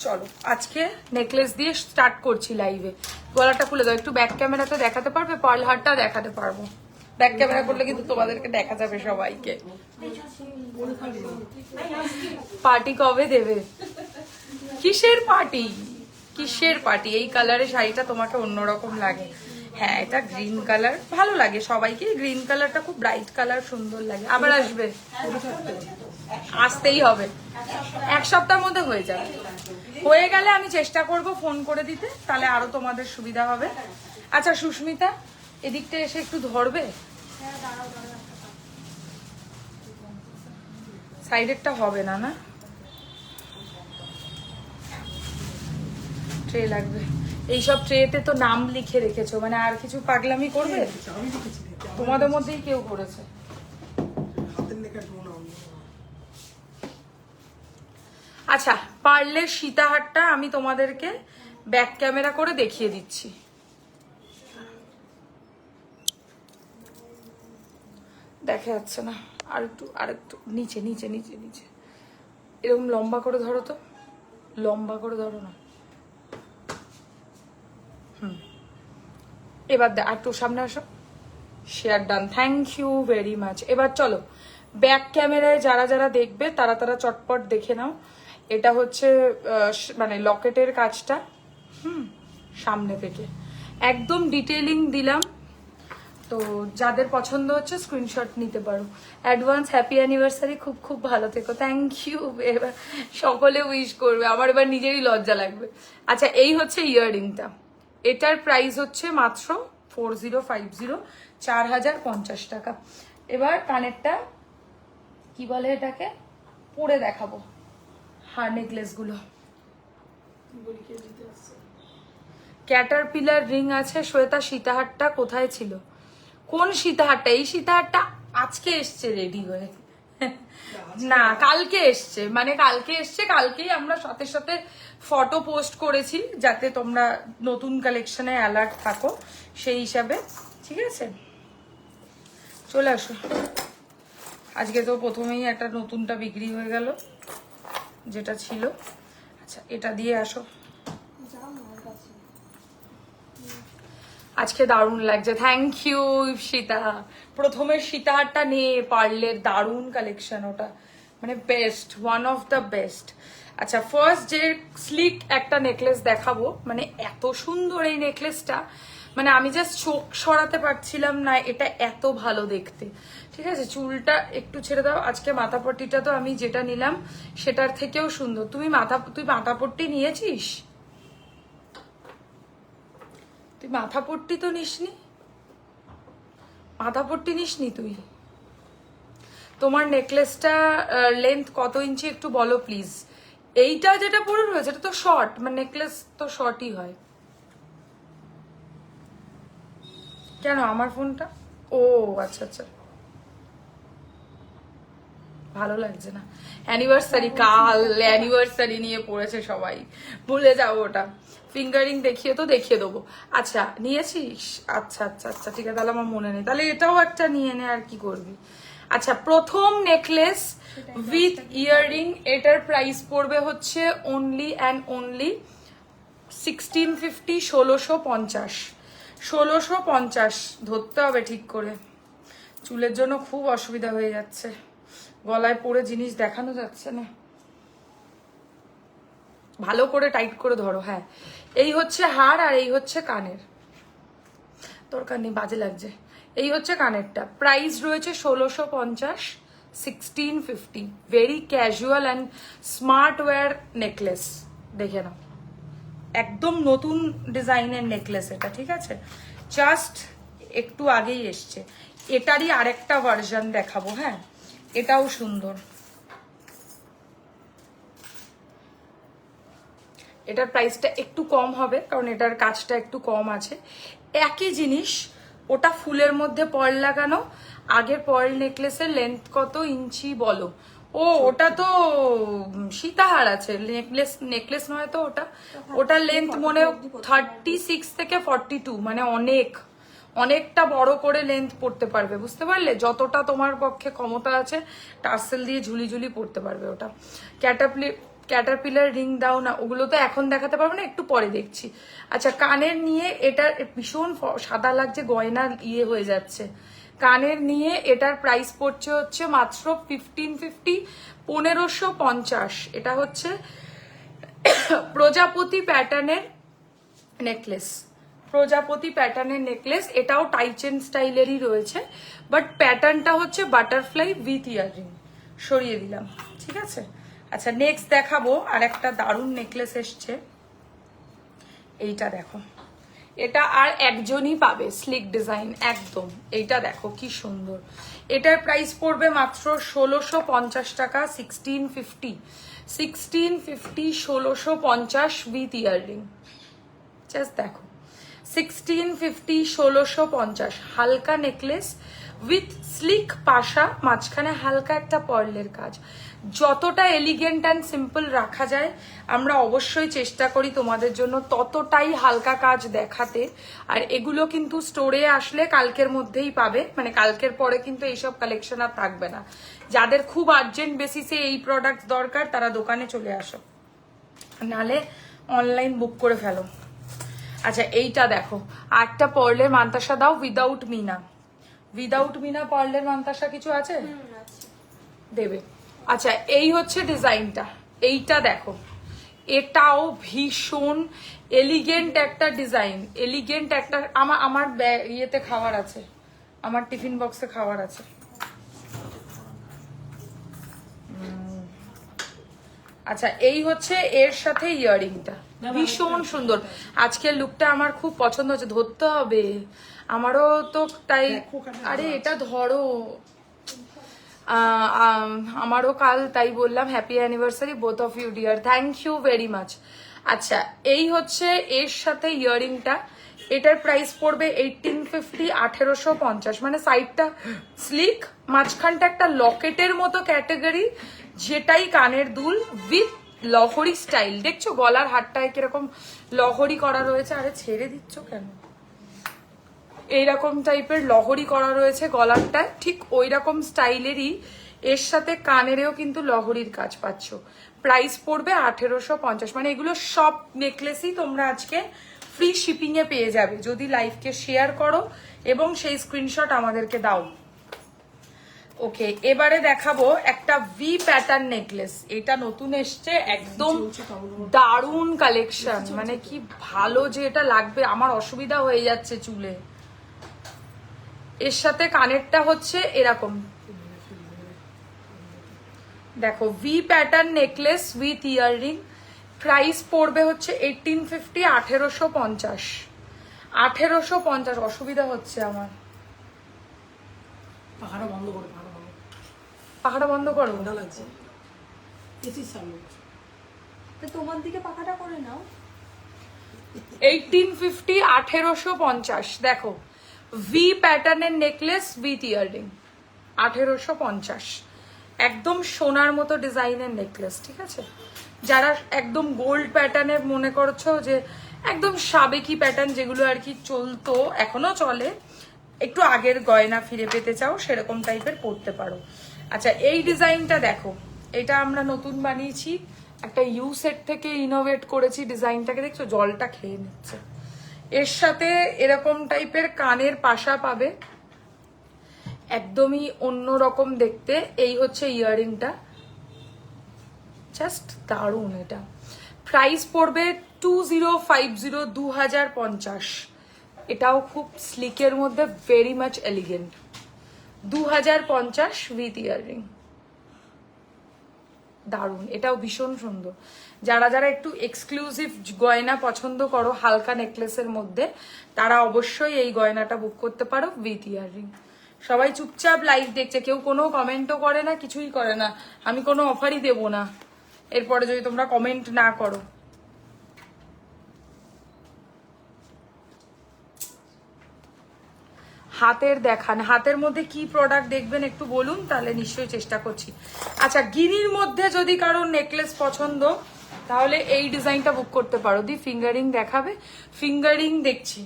চলো, আজকে নেকলেস দিয়ে স্টার্ট করছি লাইভে। গলাটা খুলে দাও, একটু ব্যাক ক্যামেরাতে দেখাতে পারবে? পার্ল হারটা দেখাতে পারবো, ব্যাক ক্যামেরা করলে কিন্তু তোমাদেরকে দেখা যাবে সবাইকে। পার্টি কবে দেবে? কিসের পার্টি, কিসের পার্টি? এই কালারের শাড়িটা তোমাকে অন্যরকম লাগে। হ্যাঁ, এটা গ্রিন কালার ভালো লাগে সবাইকে, গ্রিন কালারটা খুব ব্রাইট কালার, সুন্দর লাগে। আবার আসবে? আসতেই হবে, এক সপ্তাহের মধ্যে হয়ে যাবে। হয়ে গেলে আমি চেষ্টা করব ফোন করে দিতে, তাহলে আরো তোমাদের সুবিধা হবে। আচ্ছা সুস্মিতা, এদিকটা এসে একটু ধরবে, সাইডেরটা হবে না, না ট্রে লাগবে। এইসব ট্রেতে তো নাম লিখে রেখেছো, মানে আর কিছু পাগলামি করবে? তোমাদের মধ্যেই কেউ করেছে। আচ্ছা, পার্লের সীতাহারটা আমি তোমাদেরকে ব্যাক ক্যামেরা করে দেখিয়ে দিচ্ছি। দেখা যাচ্ছে না, আরেকটু নিচে নিচে নিচে নিচে, এরকম লম্বা করে ধরো তো, লম্বা করে ধরো না। এবার আর একটু সামনে আসো। Share done, thank you very much. এবার চলো ব্যাক ক্যামেরায় যারা যারা দেখবে তারা তারা চটপট দেখে নাও। এটা হচ্ছে মানে লকেটের কাজটা, সামনে থেকে একদম ডিটেইলিং দিলাম। তো যাদের পছন্দ হচ্ছে স্ক্রিনশট নিতে পারো। অ্যাডভান্স হ্যাপি অ্যানিভার্সারি, খুব খুব ভালো থেকো। Thank you. এবার সকলে উইশ করবে, আমার এবার নিজেরই লজ্জা লাগবে। আচ্ছা, এই হচ্ছে ইয়াররিংটা, এটার প্রাইস হচ্ছে মাত্র 4050, 4050 টাকা। এবার কানেরটা কি বলে এটাকে পরে দেখাবো, হার নেকলেস গুলো। ক্যাটারপিলার রিং আছে। শ্বেতা, সীতাহারটা কোথায় ছিল? কোন সীতাহারটা? এই সীতাহারটা আজকে এসছে রেডি হয়ে, না কালকে এসছে, মানে কালকে এসছে। কালকেই আমরা সাথে সাথে ফটো পোস্ট করেছি যাতে তোমরা নতুন কালেকশনে অ্যালার্ট থাকো সেই হিসাবে। ঠিক আছে, চলে আসো। আজকে তো প্রথমেই একটা নতুনটা বিক্রি হয়ে গেল যেটা ছিল। আচ্ছা, এটা দিয়ে আসো। আজকে দারুণ লাগছে, থ্যাংক ইউ সীতা। প্রথমে সীতাহারটা নে, পার্লের দারুণ কালেকশন ওটা, মানে best, one of the best. আচ্ছা, ফার্স্ট যে স্লিক একটা নেকলেস দেখাবো, মানে এত সুন্দর এই নেকলেসটা, মানে আমি জাস্ট চোখ সরাতে পারছিলাম না, এটা এত ভালো দেখতে। ঠিক আছে, চুলটা একটু ছেড়ে দাও। আজকে মাথাপট্টিটা তো আমি যেটা নিলাম সেটার থেকেও সুন্দর। তুই মাথাপট্টি নিয়েছিস? তুই মাথাপট্টি তো নিসনি, মাথাপট্টি নিসনি তুই? তোমার নেকলেসটা লেন্থ কত ইঞ্চি একটু বলো প্লিজ। এইটা যেটা পরে রয়েছে এটা তো শর্ট, মানে নেকলেস তো শর্টই হয়। কেন আমার ফোনটা? ও আচ্ছা আচ্ছা, ভালো লাগছে না। অ্যানিভার্সারি, কাল অ্যানিভার্সারি নিয়ে পড়েছে সবাই, ভুলে যাবো ওটা। ফিঙ্গারিং দেখিয়ে দেবো। আচ্ছা নিয়েছিস? আচ্ছা আচ্ছা আচ্ছা, ঠিক আছে, তাহলে আমার মনে নেই, তাহলে এটাও একটা নিয়ে নে, আর কি করবি। আচ্ছা, প্রথম নেকলেস উইথ ইয়াররিং, এটার প্রাইস পড়বে হচ্ছে অনলি অ্যান্ড অনলি 1650, 1650। 1650 ধরতে হবে ঠিক করে, চুলের জন্য খুব অসুবিধা হয়ে যাচ্ছে, গলায় পরে জিনিস দেখানো যাচ্ছে না। ভালো করে টাইট করে ধরো। হ্যাঁ, এই হচ্ছে হার আর এই হচ্ছে কানের, দরকার নেই, বাজে লাগছে। এই হচ্ছে কানেরটা, প্রাইস রয়েছে 1650, 1650। Very casual and smart wear necklace, দেখে নাও, একদম নতুন ডিজাইনের নেকলেস এটা। ঠিক আছে, জাস্ট একটু আগেই এসছে। এটারই আরেকটা ভার্সন দেখাবো। হ্যাঁ, এটাও সুন্দর, এটার প্রাইসটা একটু কম হবে কারণ এটার কাজটা একটু কম আছে। একই জিনিস, ওটা ফুলের মধ্যে পার্ল লাগানো। আগের পার্ল নেকলেসের লেন্থ কত ইঞ্চি বলো? ও ওটা তো সীতাহার আছে, নেকলেস নয় তো ওটার লেন্থ মনে 36 থেকে 42, মানে অনেকটা বড় করে লেন্থ পড়তে পারবে, বুঝতে পারলে? যতটা তোমার পক্ষে ক্ষমতা আছে টার্সেল দিয়ে ঝুলি ঝুলি পড়তে পারবে ওটা। ক্যাটারপিলার রিং দাও না, ওগুলো তো এখন দেখাতে পারবো না, একটু পরে দেখছি। আচ্ছা, কানের নিয়ে এটা ভীষণ সাদা লাগছে, গয়না ইয়ে হয়ে যাচ্ছে। কানের নিয়ে এটার প্রাইস পড়ছে হচ্ছে মাত্র 1550, 1550। এটা হচ্ছে প্রজাপতি প্যাটার্নের নেকলেস, প্রজাপতি প্যাটার্নের নেকলেস। এটাও টাইচেন স্টাইলেরই রয়েছে, বাট প্যাটার্নটা হচ্ছে বাটারফ্লাই উইথ ইয়াররিং। সরিয়ে দিলাম, ঠিক আছে। আচ্ছা, নেক্সট দেখাবো আর একটা দারুণ নেকলেস এসছে, এইটা দেখো, এটা আর একজনই পাবে, স্লিক ডিজাইন একদম। এইটা দেখো কি সুন্দর, এটার প্রাইস পড়বে মাত্র 1650 টাকা, 1650, 1650, 1650 উইথ ইয়াররিং। জাস্ট দেখো, 1650, 1650, হালকা নেকলেস উইথ স্লিক পাশা, মাঝখানে হালকা একটা পার্লের কাজ। যতটা এলিগেন্ট অ্যান্ড সিম্পল রাখা যায় আমরা অবশ্যই চেষ্টা করি তোমাদের জন্য ততটাই হালকা কাজ দেখাতে। আর এগুলো কিন্তু স্টোরে আসলে কালকের মধ্যেই পাবে, মানে কালকের পরে কিন্তু এইসব কালেকশন আর থাকবে না। যাদের খুব আর্জেন্ট বেসিসে এই প্রোডাক্ট দরকার তারা দোকানে চলে আসো, নালে অনলাইন বুক করে ফেলো। আচ্ছা, এইটা দেখো, আটটা পার্লের মান্তাসা দাও উইদাউট মিনা। উইদাউট মিনা পার্লের মান্তাসা কিছু আছে? দেবে। আচ্ছা, এই হচ্ছে ডিজাইনটা, এইটা দেখো, এটাও ভীষণ এলিগেন্ট একটা ডিজাইন, এলিগেন্ট একটা। আমার ইয়েতে খাবার আছে, আমার টিফিন বক্সে খাবার আছে। আচ্ছা, এই হচ্ছে এর সাথে ইয়াররিংটা, ভীষণ সুন্দর। আজকের লুকটা আমার খুব পছন্দ হচ্ছে, ধরতে হবে আমারও তো তাই। আরে এটা ধরো, আমারও কাল তাই বললাম happy anniversary both of you dear, thank you very much. আচ্ছা, এই হচ্ছে এর সাথে ইয়াররিংটা, এটার প্রাইস পড়বে 1850, 1850, মানে সাইডটা স্লিক, মাঝখানটা একটা লকেটের মতো ক্যাটাগরি, যেটাই কানের দুল উইথ লহরি স্টাইল। দেখছো গলার হারটায় কিরকম লহরি করা রয়েছে? আরে ছেড়ে দিচ্ছ কেন? এইরকম টাইপের লহরি করা রয়েছে গলারটা, ঠিক ওই রকম স্টাইলেরই এর সাথে কানেরেও কিন্তু লহরির কাজ পাচ্ছ। প্রাইস পড়বে 1850, মানে এগুলো সব নেকলেসই তোমরা আজকে ফ্রি শিপিং এ পেয়ে যাবে যদি লাইভকে শেয়ার করো এবং সেই স্ক্রিনশট আমাদেরকে দাও। ওকে, এবারে দেখাবো একটা ভি প্যাটার্ন নেকলেস। এটা নতুন এসছে, একদম দারুণ কালেকশন, মানে কি ভালো যে এটা লাগবে, আমার অসুবিধা হয়ে যাচ্ছে চুলে। এর সাথে কানেরটা হচ্ছে এরকম, দেখো V pattern necklace with earring. Price পড়বে হচ্ছে 1850, 1850। 1850, অসুবিধা হচ্ছে আমার। পাহাড়া বন্ধ করে, পাহাড়া বন্ধ, পাখাটা বন্ধ করো। ঠান্ডা লাগছে এসির সামনে। তো তোমার দিকে পাখাটা করে নাও। 1850, 1850। দেখো ভি প্যাটার্নের নেকলেস উইথ ইয়াররিং, 1850। একদম সোনার মতো ডিজাইনের নেকলেস, ঠিক আছে? যারা একদম গোল্ড প্যাটার্নের মনে করছো, যে একদম সাবেকি প্যাটার্ন যেগুলো আর কি চলতো, এখনো চলে, একটু আগের গয়না ফিরে পেতে চাও, সেরকম টাইপের পড়তে পারো। আচ্ছা, এই ডিজাইনটা দেখো, এটা আমরা নতুন বানিয়েছি, একটা ইউ সেট থেকে ইনোভেট করেছি ডিজাইনটাকে, দেখছো জলটা খেয়ে নিচ্ছে। এর সাথে এরকম টাইপের কানের পাশা পাবে, একদমই অন্যরকম দেখতে। এই হচ্ছে ইয়াররিংটা, জাস্ট দারুণ। এটা প্রাইস পড়বে 2050, 2050। এটাও খুব স্লিকের মধ্যে, very much elegant. 2050 with earring, দারুণ। এটাও ভীষণ সুন্দর। যারা যারা একটু এক্সক্লুসিভ গয়না পছন্দ করো হালকা নেকলেসের মধ্যে, তারা অবশ্যই এই গয়নাটা বুক করতে পারো উইথ ইয়াররিং। সবাই চুপচাপ লাইভ দেখছে, কেউ কোনো কমেন্টও করে না, কিছুই করে না। আমি কোনো অফারই দেবো না এরপরে যদি তোমরা কমেন্ট না করো। হাতের দেখান, হাতের মধ্যে কি প্রোডাক্ট দেখবেন একটু বলুন, তাহলে নিশ্চয়ই চেষ্টা করছি। আচ্ছা, গিনির মধ্যে যদি কারোর নেকলেস পছন্দ, তাহলে এই ডিজাইনটা বুক করতে পারো। দি ফিঙ্গারিং দেখাবে? ফিঙ্গারিং দেখছি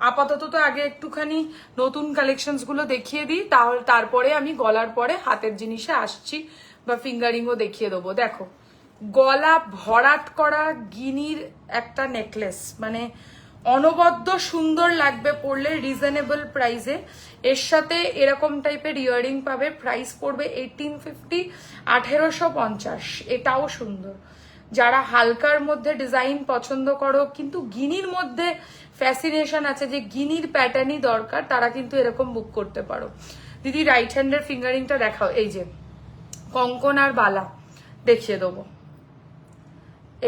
আপাতত, তো আগে একটুখানি নতুন কালেকশনস গুলো দেখিয়ে দিই, তাহলে তারপরে আমি গলার পরে হাতের জিনিসে আসছি, বা ফিঙ্গারিংও দেখিয়ে দেবো। দেখো, গলা ভরাট করা গিনির একটা নেকলেস, মানে অনবদ্য সুন্দর লাগবে পরলে, রিজনেবল প্রাইসে। এর সাথে এরকম টাইপের ইয়াররিং পাবে। প্রাইস পড়বে 1850, 1850। এটাও সুন্দর। যারা হালকার মধ্যে ডিজাইন পছন্দ করো, কিন্তু গিনির মধ্যে ফ্যাসিনেশন আছে, যে গিনির প্যাটার্নই দরকার, তারা কিন্তু এরকম বুক করতে পারো। দিদি রাইট হ্যান্ডের ফিঙ্গারিংটা দেখাও। এই যে কঙ্কন আর বালা দেখিয়ে দেবো।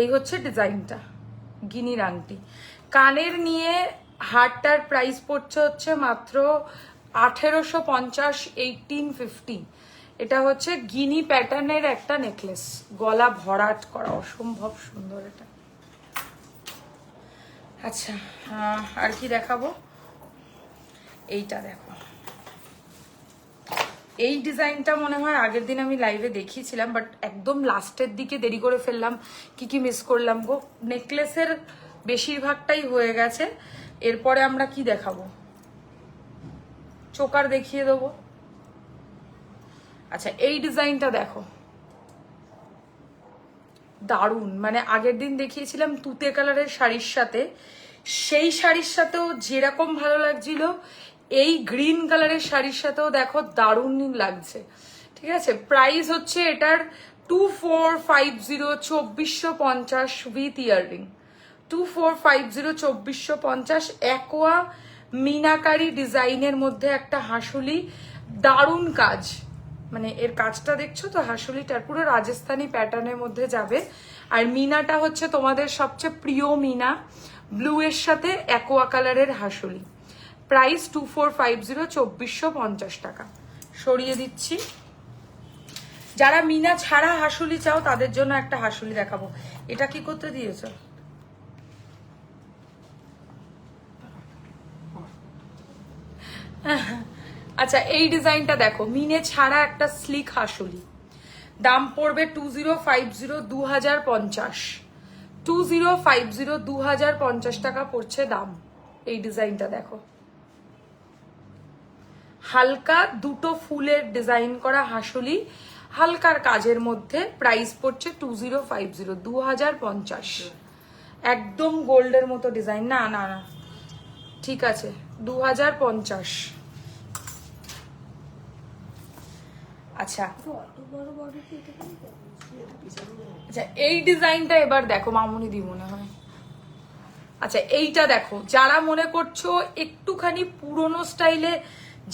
এই হচ্ছে ডিজাইনটা, গিনির আংটি। কানের নিয়ে হারটার প্রাইস পড়ছে হচ্ছে মাত্র 1850, 1850। এটা হচ্ছে গিনি প্যাটার্নের একটা নেকলেস, গলা ভরাট করা, অসম্ভব সুন্দর এটা। আচ্ছা, আর কি দেখাবো? এইটা দেখো, এই ডিজাইনটা মনে হয় আগের দিন আমি লাইভে দেখিয়েছিলাম, বাট একদম লাস্টের দিকে দেরি করে ফেললাম, কি মিস করলাম গো। নেকলেসের বেশিরভাগটাই হয়ে গেছে। এরপরে আমরা কি দেখাবো? চোকার দেখিয়ে দেবো। আচ্ছা, এই ডিজাইনটা দেখো, দারুণ। মানে আগের দিন দেখিয়েছিলাম তুতে কালারের শাড়ির সাথে, সেই শাড়ির সাথেও যেরকম ভালো লাগছিল, এই গ্রিন কালারের শাড়ির সাথেও দেখো দারুণ লাগছে, ঠিক আছে? প্রাইস হচ্ছে এটার 2450, 2450 উইথ ইয়াররিং। 2450, 2450। অ্যাকোয়া মিনাকারি ডিজাইনের মধ্যে একটা হাসুলি, দারুণ কাজ। মানে এর কাজটা দেখছো তো, হাসুলিটার পুরো রাজস্থানি প্যাটার্নের মধ্যে যাবে। আর মিনাটা হচ্ছে তোমাদের সবচেয়ে প্রিয় মিনা, ব্লু এর সাথে অ্যাকোয়া কালারের হাসুলি। প্রাইস 2450, 2450 টাকা। সরিয়ে দিচ্ছি। যারা মিনা ছাড়া হাসুলি চাও, তাদের জন্য একটা হাসুলি দেখাবো। এটা কি করতে দিয়েছ? আচ্ছা, এই ডিজাইনটা দেখো, মিনে ছাড়া একটা স্লিক হাসুলি। দাম পড়বে 2050, 2050। 2050, 2050 টাকা পড়ছে দাম। এই ডিজাইনটা দেখো, হালকা দুটো ফুলের ডিজাইন করা হাসুলি, হালকার কাজের মধ্যে। প্রাইস পড়ছে 2050, 2050। একদম গোল্ডের মতো ডিজাইন। না না না ঠিক আছে, 2050। আচ্ছা আচ্ছা এই ডিজাইনটা এবার দেখো মামুনি দি মনে হয়। আচ্ছা এইটা দেখো, যারা মনে করছো একটুখানি পুরনো স্টাইলে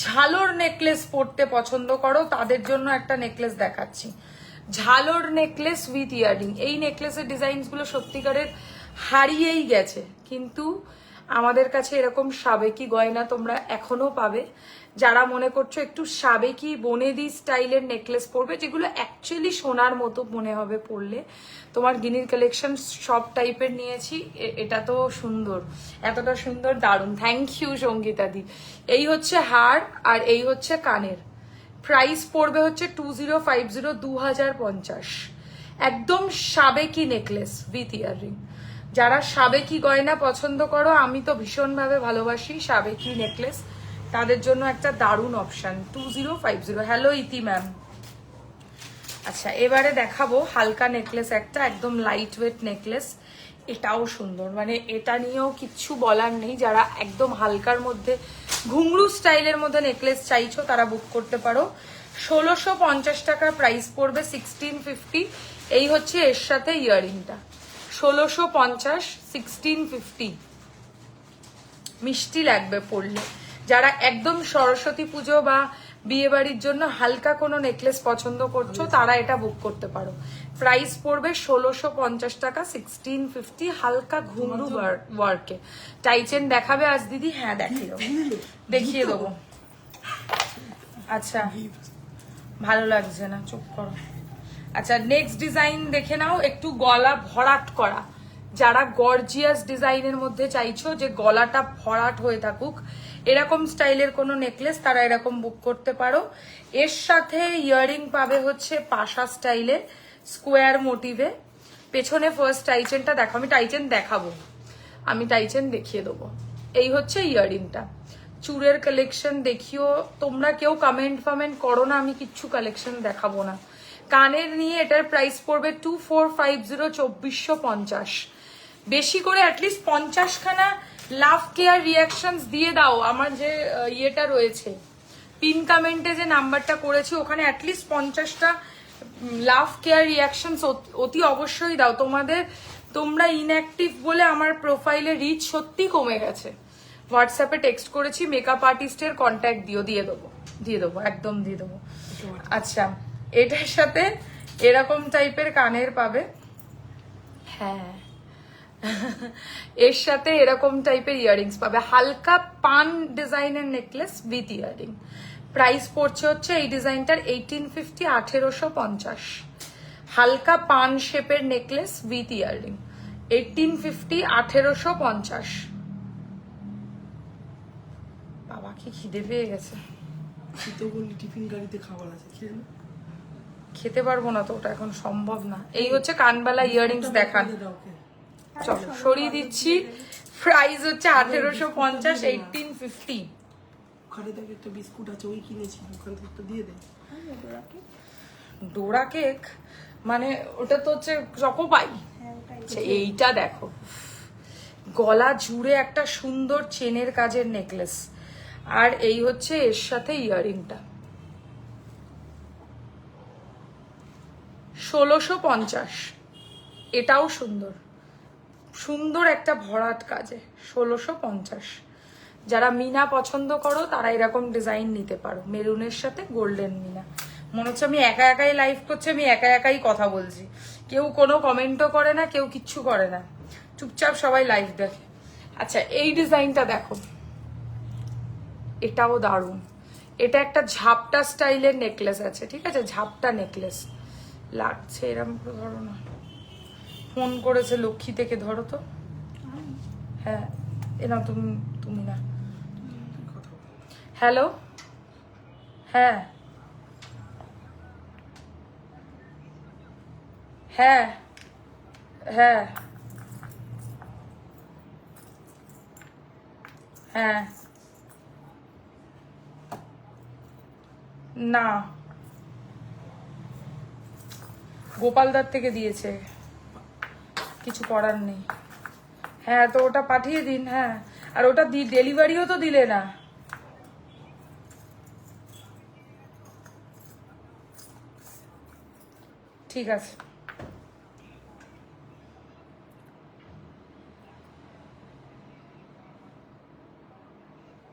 ঝালর নেকলেস পরতে পছন্দ করো তাদের জন্য একটা নেকলেস দেখাচ্ছি, ঝালর নেকলেস উইথ ইয়াররিং। এই নেকলেসের ডিজাইনসগুলো সত্যিকারের হারিয়েই গেছে, কিন্তু আমাদের কাছে এরকম সাবেকি গয়না তোমরা এখনো পাবে। যারা মনে করছো একটু সাবেকি বনেদি স্টাইলের নেকলেস পরবে, যেগুলো অ্যাকচুয়ালি সোনার মতো মনে হবে পরলে, তোমার গিনির কালেকশন সব টাইপের নিয়েছি। এটা তো সুন্দর, এতটা সুন্দর, দারুণ, থ্যাংক ইউ সঙ্গীতা দি। এই হচ্ছে হার আর এই হচ্ছে কানের। প্রাইস পড়বে হচ্ছে 2050, 2050। একদম সাবেকি নেকলেস উইথ ইয়াররিং। যারা সাবেকি গয়না পছন্দ করো, আমি তো ভীষণভাবে ভালোবাসি সাবেকি নেকলেস, তাদের জন্য একটা দারুণ অপশন 2050। হ্যালো ইতি ম্যাম। আচ্ছা এবারে দেখাবো হালকা নেকলেস, একটা একদম লাইট ওয়েট নেকলেস। এটাও সুন্দর, মানে এটা নিয়েও কিচ্ছু বলার নেই। যারা একদম হালকার মধ্যে ঘুংরু স্টাইলের মধ্যে নেকলেস চাইছো তারা বুক করতে পারো। 1650 টাকার প্রাইস পড়বে, 1650। এই হচ্ছে এর সাথে ইয়াররিংটা, 1650, 1650। মিষ্টি লাগবে পরলে। যারা একদম সরস্বতী পুজো বা বিয়ে বাড়ির জন্য হালকা কোনো নেকলেস পছন্দ করছো তারা এটা বুক করতে পারো। প্রাইস পড়বে 1650 টাকা, 1650। হালকা ঘুংরু ওয়ার্কে। টাইচেন দেখাবে আজ দিদি? হ্যাঁ দেখিয়ে দেবো। আচ্ছা ভালো লাগছে না, চুপ করো। আচ্ছা নেক্সট ডিজাইন দেখে নাও, একটু গলা ভরাট করা। যারা গর্জিয়াস ডিজাইনের মধ্যে চাইছো যে গলাটা ভরাট হয়ে থাকুক, এরকম স্টাইলের কোনো নেকলেস তারা এরকম বুক করতে পারো। এর সাথে ইয়াররিং পাবে হচ্ছে পাশা স্টাইলে স্কোয়ার মোটিভে। পেছনে ফার্স্ট টাইচেনটা দেখো, আমি টাইচেন দেখাবো, আমি টাইচেন দেখিয়ে দেবো। এই হচ্ছে ইয়াররিংটা। চুড়ের কালেকশন দেখিও তোমরা, কেউ কমেন্ট ফমেন্ট করো না, আমি কিচ্ছু কালেকশন দেখাবো না। কানের নিয়ে এটার প্রাইস পড়বে 2450, 2450। বেশি করে অ্যাটলিস্ট 50 খানা লাভ কেয়ার রিয়াকশনস দিয়ে দাও। আমার যে ইয়েটা রয়েছে পিন কমেন্টে যে নাম্বারটা করেছি ওখানে অ্যাটলিস্ট 50টা লাভ কেয়ার রিয়াকশনস অতি অবশ্যই দাও। তোমরা ইনঅ্যাক্টিভ বলে আমার প্রোফাইলে রিচ সত্যি কমে গেছে। হোয়াটসঅ্যাপে টেক্সট করেছি, মেকআপ আর্টিস্টের কন্ট্যাক্ট দিয়ে দেবো একদম দিয়ে দেবো। আচ্ছা এটার সাথে এরকম টাইপের কানের পাবে, হ্যাঁ এর সাথে এরকম টাইপের ইয়াররিংস পাবে। হালকা পান ডিজাইনের নেকলেস উইথ ইয়াররিং। প্রাইস পড়ছে হচ্ছে এই ডিজাইনটার 1850, 1850। হালকা পান শেপের নেকলেস উইথ ইয়াররিং, 1850, 1850। বাবা কি খিদে পেয়ে গেছে। টিফিন গাড়িতে খাবার আছে, খেতে পারবো না তো, ওটা এখন সম্ভব না। এই হচ্ছে কানবালা ইয়াররিংস দেখান, চলো সরিয়ে দিচ্ছি। প্রাইস হচ্ছে 1850, 1850। ওখানে দেখ একটা বিস্কুট আছে, ওই কিনেছি, ওখান থেকে দিয়ে দে। ডোরা কেক মানে ওটা তো হচ্ছে চকোপাই। আচ্ছা এইটা দেখো, গলা জুড়ে একটা সুন্দর চেনের কাজের নেকলেস, আর এই হচ্ছে এর সাথে ইয়াররিংটা। 1650। এটাও সুন্দর একটা ভরাট কাজে, 1650। যারা মিনা পছন্দ করো তারা এরকম ডিজাইন নিতে পারো, মেরুনের সাথে গোল্ডেন মিনা। মনে হচ্ছে আমি একা একাই লাইভ করছি, আমি একা একাই কথা বলছি, কেউ কোনো কমেন্টও করে না, কেউ কিচ্ছু করে না, চুপচাপ সবাই লাইভ দেখে। আচ্ছা এই ডিজাইনটা দেখো, এটাও দারুণ। এটা একটা ঝাপটা স্টাইলের নেকলেস আছে, ঠিক আছে, ঝাপটা নেকলেস লাগছে এরকম করে। ধরো না, ফোন করেছে লক্ষ্মী থেকে, ধরো তো। হ্যাঁ এরকম তুমি না। হ্যালো, হ্যাঁ হ্যাঁ হ্যাঁ হ্যাঁ না, গোপালদার থেকে দিয়েছে, কিছু করার নেই। হ্যাঁ তো ওটা পাঠিয়ে দিন। হ্যাঁ আর ওটা ডেলিভারিও তো দিলে না। ঠিক আছে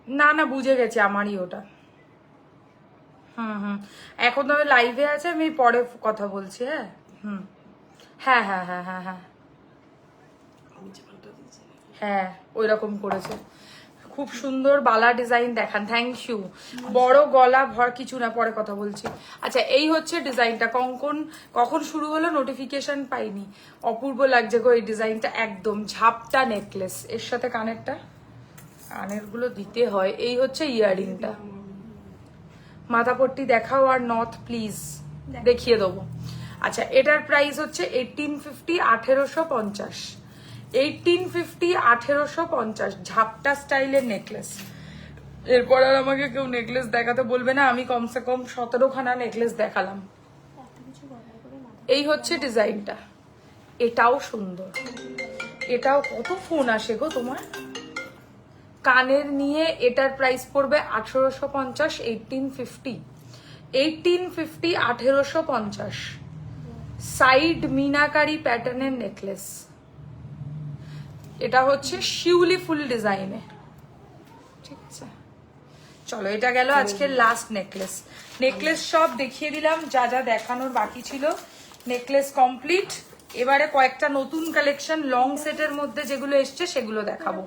না না বুঝে গেছি, আমারই ওটা। হুম, এখন তো লাইভে আছে, আমি পরে কথা বলছি। হ্যাঁ হ্যাঁ হ্যাঁ হ্যাঁ হ্যাঁ হ্যাঁ আমি যে পাল্টা দিয়েছি। হ্যাঁ ওই রকম করেছে। খুব সুন্দর বালা ডিজাইন দেখান, থ্যাংক ইউ। বড় গলা ভর কিছু না, পরে কথা বলছি। আচ্ছা এই হচ্ছে ডিজাইনটা। কখন শুরু হলো নোটিফিকেশন পাইনি। অপূর্ব লাগছে গো এই ডিজাইনটা, একদম ঝাপটা নেকলেস, এর সাথে কানের গুলো দিতে হয়। এই হচ্ছে ইয়াররিংটা। মাথাপট্টি দেখাও আর নথ প্লিজ, দেখিয়ে দেবো। আচ্ছা এটার প্রাইস হচ্ছে 1850, 1850। 1850, 1850 ঝাপটা স্টাইলের নেকলেস। এরপর আর আমাকে কেউ নেকলেস দেখাতে বলবে না, আমি কমসে কম 17খানা নেকলেস দেখালাম। এই হচ্ছে ডিজাইনটা, এটাও সুন্দর। এটাও কত ফোন আসে গো তোমার। কানের নিয়ে এটার প্রাইস পড়বে 1850, 1850, 1850, 1850। সাইড মিনাকারি প্যাটার্নের নেকলেস। এটা হচ্ছে শিউলি ফুল ডিজাইনে। ঠিক আছে চলো, এটা গেল আজকের লাস্ট নেকলেস। নেকলেস সব দেখিয়ে দিলাম, যা যা দেখানোর বাকি ছিল নেকলেস কমপ্লিট। এবারে কয়েকটা নতুন কালেকশন লং সেটের মধ্যে যেগুলো এসছে সেগুলো দেখাবো।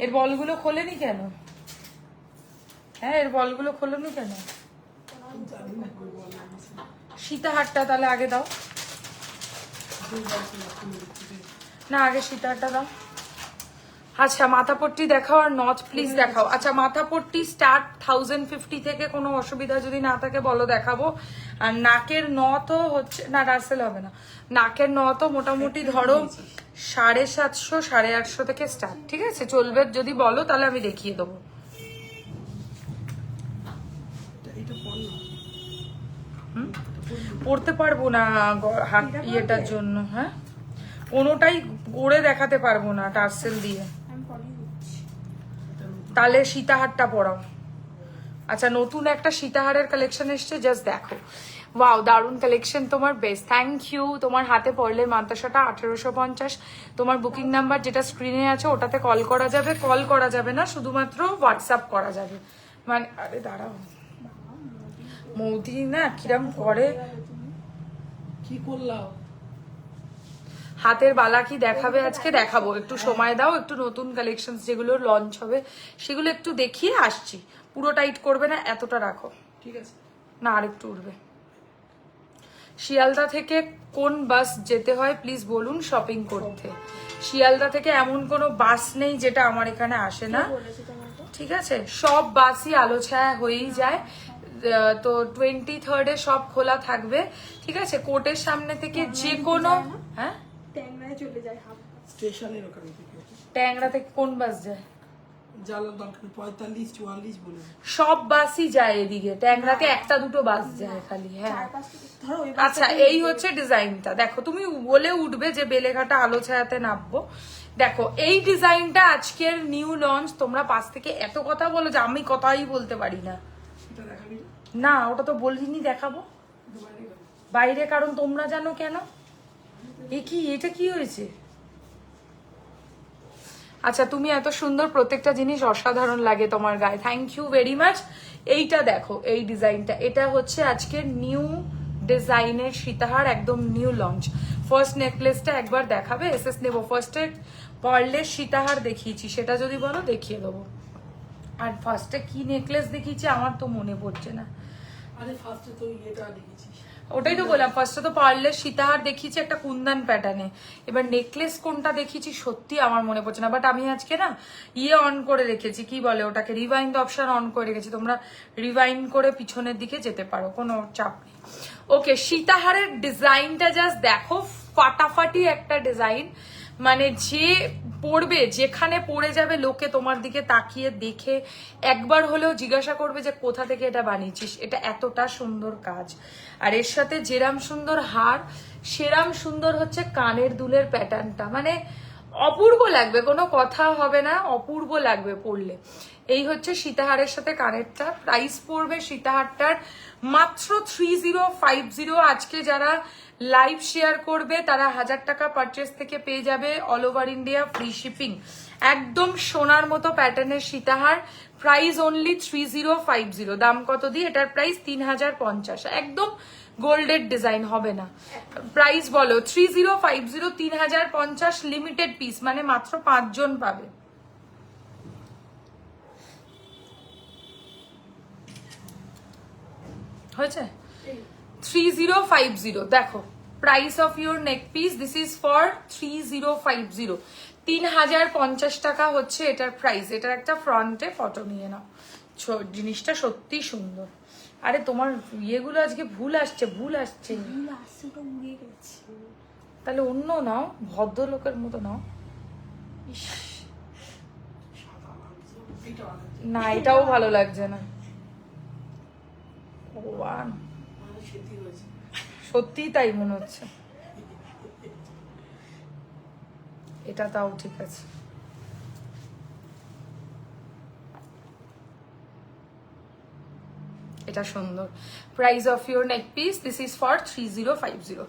এর বলগুলো খোলেনি কেন? হ্যাঁ এর বলগুলো খোলেনি কেন? সীতাহারটা তাহলে আগে দাও না, আগে সীতাহারটা দাও। আচ্ছা মাথাপট্টি দেখাও আর নথ প্লিজ দেখাও। আচ্ছা মাথাপট্টি স্টার্ট 1050 থেকে, কোনো অসুবিধা যদি না থাকে বলো দেখাবো। আর নাকের নথও হচ্ছে না, টার্সেল হবে না। নাকের নথও মোটামুটি ধরো 750, 850 থেকে স্টার্ট। ঠিক আছে চলবে, যদি বলো তাহলে আমি দেখিয়ে দেবো। এটা পড়লো পড়তে পারবো না হাত ইয়েটার জন্য। হ্যাঁ কোনোটাই করে দেখাতে পারবো না টার্সেল দিয়ে। তাহলে সীতাহারটা পরাও। আচ্ছা নতুন একটা সীতাহারের কালেকশন এসছে, জাস্ট দেখো। ওয়াও দারুন কালেকশন তোমার, বেস্ট, থ্যাংক ইউ। তোমার হাতে পড়লে মান্তাসাটা 1850। তোমার বুকিং নাম্বার যেটা স্ক্রিনে আছে ওটাতে কল করা যাবে। কল করা যাবে না, শুধুমাত্র হোয়াটসঅ্যাপ করা যাবে। মানে আরে দাঁড়াও, মৌদি না কিরম করে। কি করলাম? হাতের বালা কি দেখাবে আজকে? দেখাবো, একটু সময় দাও। একটু নতুন কালেকশন যেগুলো লঞ্চ হবে সেগুলো একটু দেখিয়ে আসছি। পুরো টাইট করবে না, এতটা রাখো। ঠিক আছে না আর একটু উঠবে। শিয়ালদা থেকে কোন বাস যেতে হয় প্লিজ বলুন শপিং করতে। শিয়ালদা থেকে এমন কোনো বাস নেই যেটা আমার এখানে আসে না। ঠিক আছে সব বাসই আলো ছায়া হয়েই যায়। তো 23rd সব খোলা থাকবে। ঠিক আছে কোর্টের সামনে থেকে যে কোনো, হ্যাঁ ট্যাংরায় চলে যায় হাফ। স্টেশনের ওখান থেকে ট্যাংরা থেকে কোন বাস যায়? জ্বালার দরকার 45, 44 বলে। সব বাসই যায় এদিকে, ট্যাংরাতে একটা দুটো বাস যায় খালি। হ্যাঁ ধরো ওই আচ্ছা এই হচ্ছে ডিজাইনটা। দেখো তুমি বলে উঠবে যে বেলেঘাটা আলো ছায়াতে নামবো। দেখো এই ডিজাইনটা আজকের নিউ লঞ্চ। তোমরা পাশ থেকে এত কথা বলো যে আমি কথাই বলতে পারি না। এটা দেখাবি না ওটা তো বলিনি দেখাবো বাইরে, কারণ তোমরা জানো কেন। এটা কি হয়েছে? আচ্ছা তুমি এত সুন্দর, প্রত্যেকটা জিনিস অসাধারণ লাগে তোমার গায়ে, থ্যাংক ইউ ভেরি মাচ। এইটা দেখো এই ডিজাইনটা, এটা হচ্ছে আজকের নিউ ডিজাইনের সীতাহার, একদম নিউ লঞ্চ। ফার্স্ট নেকলেসটা একবার দেখাবে? এসএস নেবো। ফার্স্টে পার্লের সীতাহার দেখিয়েছি, সেটা যদি বলো দেখিয়ে দেবো। আর ফার্স্টে কি নেকলেস দেখিয়েছি আমার তো মনে পড়ছে না। আরে ফার্স্টে তো এটা দেখেছিস। ওটাই তো বললাম, ফার্স্টে তো পার্লের সীতাহার দেখিয়েছি একটা কুন্দন প্যাটার্নে। এবার নেকলেস কোনটা দেখিয়েছি সত্যি আমার মনে পড়ছে না। বাট আমি আজকে না অন করে রেখেছি, কি বলে ওটাকে, রিভাইন্ড অপশন অন করে রেখেছি। তোমরা রিভাইন্ড করে পিছনের দিকে যেতে পারো, কোনো চাপ নেই। ওকে সীতাহারের ডিজাইনটা জাস্ট দেখো, ফাটাফাটি একটা ডিজাইন। মানে যে পরবে, যেখানে পরে যাবে লোকে তোমার দিকে তাকিয়ে দেখে একবার হলেও জিজ্ঞাসা করবে যে কোথা থেকে এটা বানিয়েছিস। এটা এতটা সুন্দর কাজ। আর এর সাথে যেরাম সুন্দর হার, সেরাম সুন্দর হচ্ছে কানের দুলের প্যাটার্নটা, মানে অপূর্ব লাগবে, কোনো কথা হবে না, অপূর্ব লাগবে পরলে। এই হচ্ছে সীতাহারের সাথে কানেরটা। প্রাইস পড়বে সীতাহারটার মাত্র 3050। আজকে যারা লাইভ শেয়ার করবে তারা 1000 টাকা পারচেস থেকে পেয়ে যাবে all over India free shipping. একদম সোনার মতো প্যাটার্নের সীতাহার, প্রাইস অনলি 3050। দাম কত দিয়ে? এটার প্রাইস 3050। একদম গোল্ডের ডিজাইন হবে না। প্রাইস বলো 3050, 3050, লিমিটেড পিস, মানে মাত্র 5 জন পাবে। হয়েছে 3050। দেখো price of your neck piece, this is for 3050। 3050 টাকা হচ্ছে এটার প্রাইস। এটার একটা ফ্রন্টে ফটো নিয়ে নাও, জিনিসটা সত্যি সুন্দর। আরে তোমার ইয়েগুলো আজকে ভুল আসছে। তাহলে অন্য নাও, ভদ্রলোকের মতো নাও। না এটাও ভালো লাগছে না। ভগবান, সত্যি তাই মনে হচ্ছে। এটা তাও ঠিক আছে। এটা সুন্দর। Price of your neck piece, this is for 3050।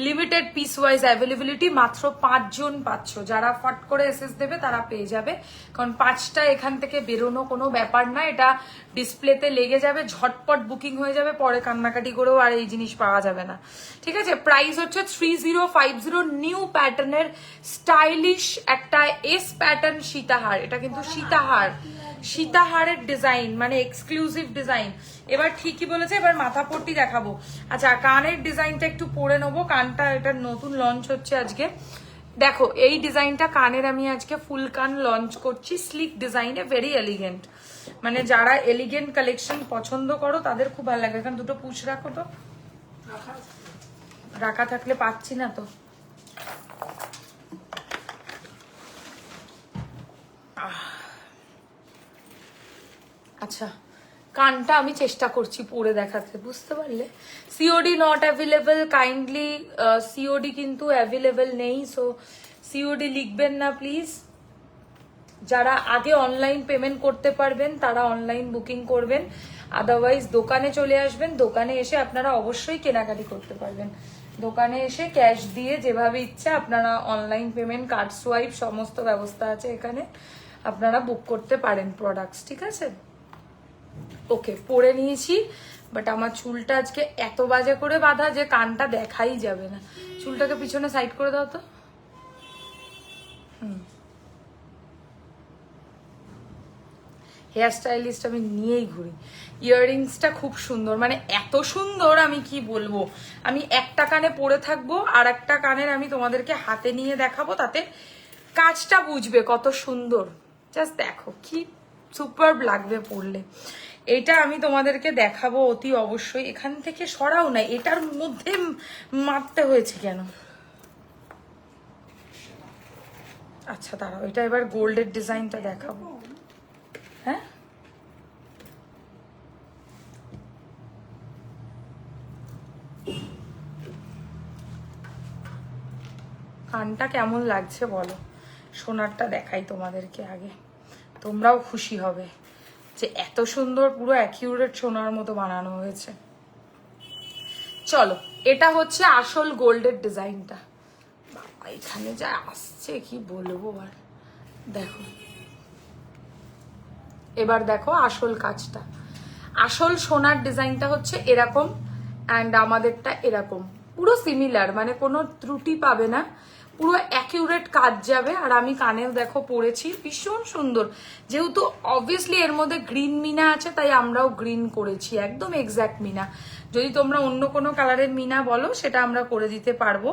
Limited piece wise availability, মাত্র 5 জন পাচ্ছ। যারা ফট করে এসএস দেবে তারা পেয়ে যাবে, কারণ 5টা এখান থেকে বেরোনো কোনো ব্যাপার না। এটা ডিসপ্লেতে লেগে যাবে, ঝটপট বুকিং হয়ে যাবে, পরে কান্নাকাটি করেও আর এই জিনিস পাওয়া যাবে না। ঠিক আছে, প্রাইস হচ্ছে 3050। নিউ প্যাটার্নের স্টাইলিশ একটা এস প্যাটার্ন সীতাহার। এটা কিন্তু সীতাহারের ডিজাইন, মানে এক্সক্লুসিভ ডিজাইন। এবার ঠিকই বলেছে, এবার মাথা পট্টি দেখাবো। আচ্ছা, কানের ডিজাইনটা একটু পরে নেবো। কানটা এটা নতুন লঞ্চ হচ্ছে আজকে। দেখো এই ডিজাইনটা কানের আমি আজকে ফুল কান লঞ্চ করছি, স্লিক ডিজাইনে, ভেরি এলিগেন্ট। মানে যারা এলিগেন্ট কালেকশন পছন্দ করো তাদের খুব ভালো লাগে। এখন দুটো পুশ রাখো তো, রাখা থাকলে পাচ্ছি না তো। আচ্ছা, কানটা আমি চেষ্টা করছি পরে দেখাতে, বুঝতে পারলে। COD not available, kindly COD কিন্তু অ্যাভেলেবল নেই, সো সিওডি লিখবেন না প্লিজ। যারা আগে অনলাইন পেমেন্ট করতে পারবেন তারা অনলাইন বুকিং করবেন, আদারওয়াইজ দোকানে চলে আসবেন। দোকানে এসে আপনারা অবশ্যই কেনাকাটি করতে পারবেন। দোকানে এসে ক্যাশ দিয়ে যেভাবে ইচ্ছা আপনারা অনলাইন পেমেন্ট, কার্ড সোয়াইপ, সমস্ত ব্যবস্থা আছে এখানে, আপনারা বুক করতে পারেন প্রোডাক্টস। ঠিক আছে, ওকে পরে নিয়েছি। বাট আমার চুলটা আজকে এত বাজে করে বাঁধা যে কানটা দেখাই যাবে না। চুলটাকে পিছনে সাইড করে দাও তো। হেয়ার স্টাইলিস্ট আমি নিয়েই ঘুরি। ইয়াররিংসটা খুব সুন্দর, মানে এত সুন্দর আমি কি বলবো। আমি একটা কানে পরে থাকবো, আর একটা কানের আমি তোমাদেরকে হাতে নিয়ে দেখাবো, তাতে কাজটা বুঝবে কত সুন্দর। জাস্ট দেখো কি সুপারব লাগবে পরলে। এটা আমি তোমাদেরকে দেখাবো অতি অবশ্যই। এখান থেকে সরাও না, এটার মধ্যে মারতে হয়েছে কেন? আচ্ছা দাঁড়াও, এটা এবার গোল্ডের ডিজাইনটা দেখাবো। হ্যাঁ, কানটা কেমন লাগছে বলো। সোনারটা দেখাই তোমাদেরকে আগে, তোমরাও খুশি হবে যে এত সুন্দর পুরো অ্যাকিউরেট সোনার মতো বানানো হয়েছে। চলো, এটা হচ্ছে আসল গোল্ডের ডিজাইনটা। বাবা এখানে যা আসছে কি বলবো। আর দেখো, এবার দেখো আসল কাজটা। আসল সোনার ডিজাইনটা হচ্ছে এরকম, অ্যান্ড আমাদেরটা এরকম, পুরো সিমিলার, মানে কোনো ত্রুটি পাবে না, পুরো অ্যাকিউরেট কাজ যাবে। আর আমি কানেও দেখো পরেছি, ভীষণ সুন্দর। যেহেতু অবভিয়াসলি এর মধ্যে গ্রিন মিনা আছে, তাই আমরাও গ্রিন করেছি, একদম এক্স্যাক্ট মিনা। যদি তোমরা অন্য কোনো কালারের মিনা বলো সেটা আমরা করে দিতে পারবো।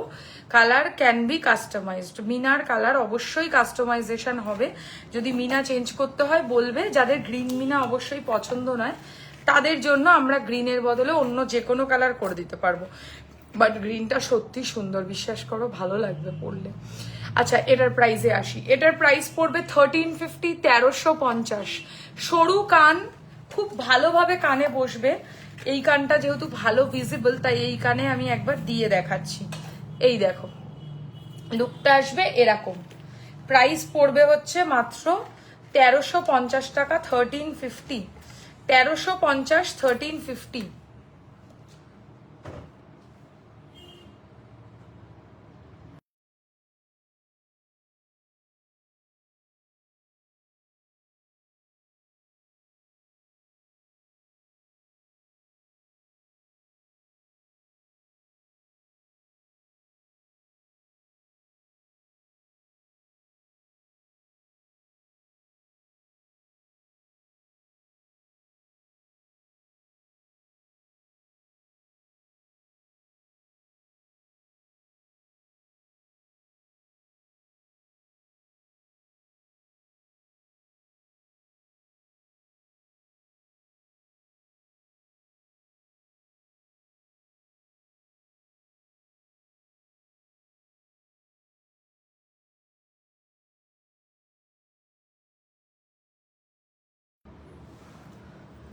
কালার ক্যান বি কাস্টমাইজড, মিনার কালার অবশ্যই কাস্টমাইজেশন হবে। যদি মিনা চেঞ্জ করতে হয় বলবে। যাদের গ্রিন মিনা অবশ্যই পছন্দ নয় তাদের জন্য আমরা গ্রিনের বদলে অন্য যে কোনো কালার করে দিতে পারবো। বাট গ্রিনটা সত্যি সুন্দর, বিশ্বাস করো ভালো লাগবে পরলে। আচ্ছা এটার প্রাইসে আসি, এটার প্রাইস পড়বে 1350, 1350। সরু কান, খুব ভালোভাবে কানে বসবে। এই কানটা যেহেতু ভালো ভিজিবল, তাই এই কানে আমি একবার দিয়ে দেখাচ্ছি। এই দেখো লুকটা আসবে এরকম। প্রাইস পড়বে হচ্ছে মাত্র 1350 টাকা, 1350, 1350, 1350।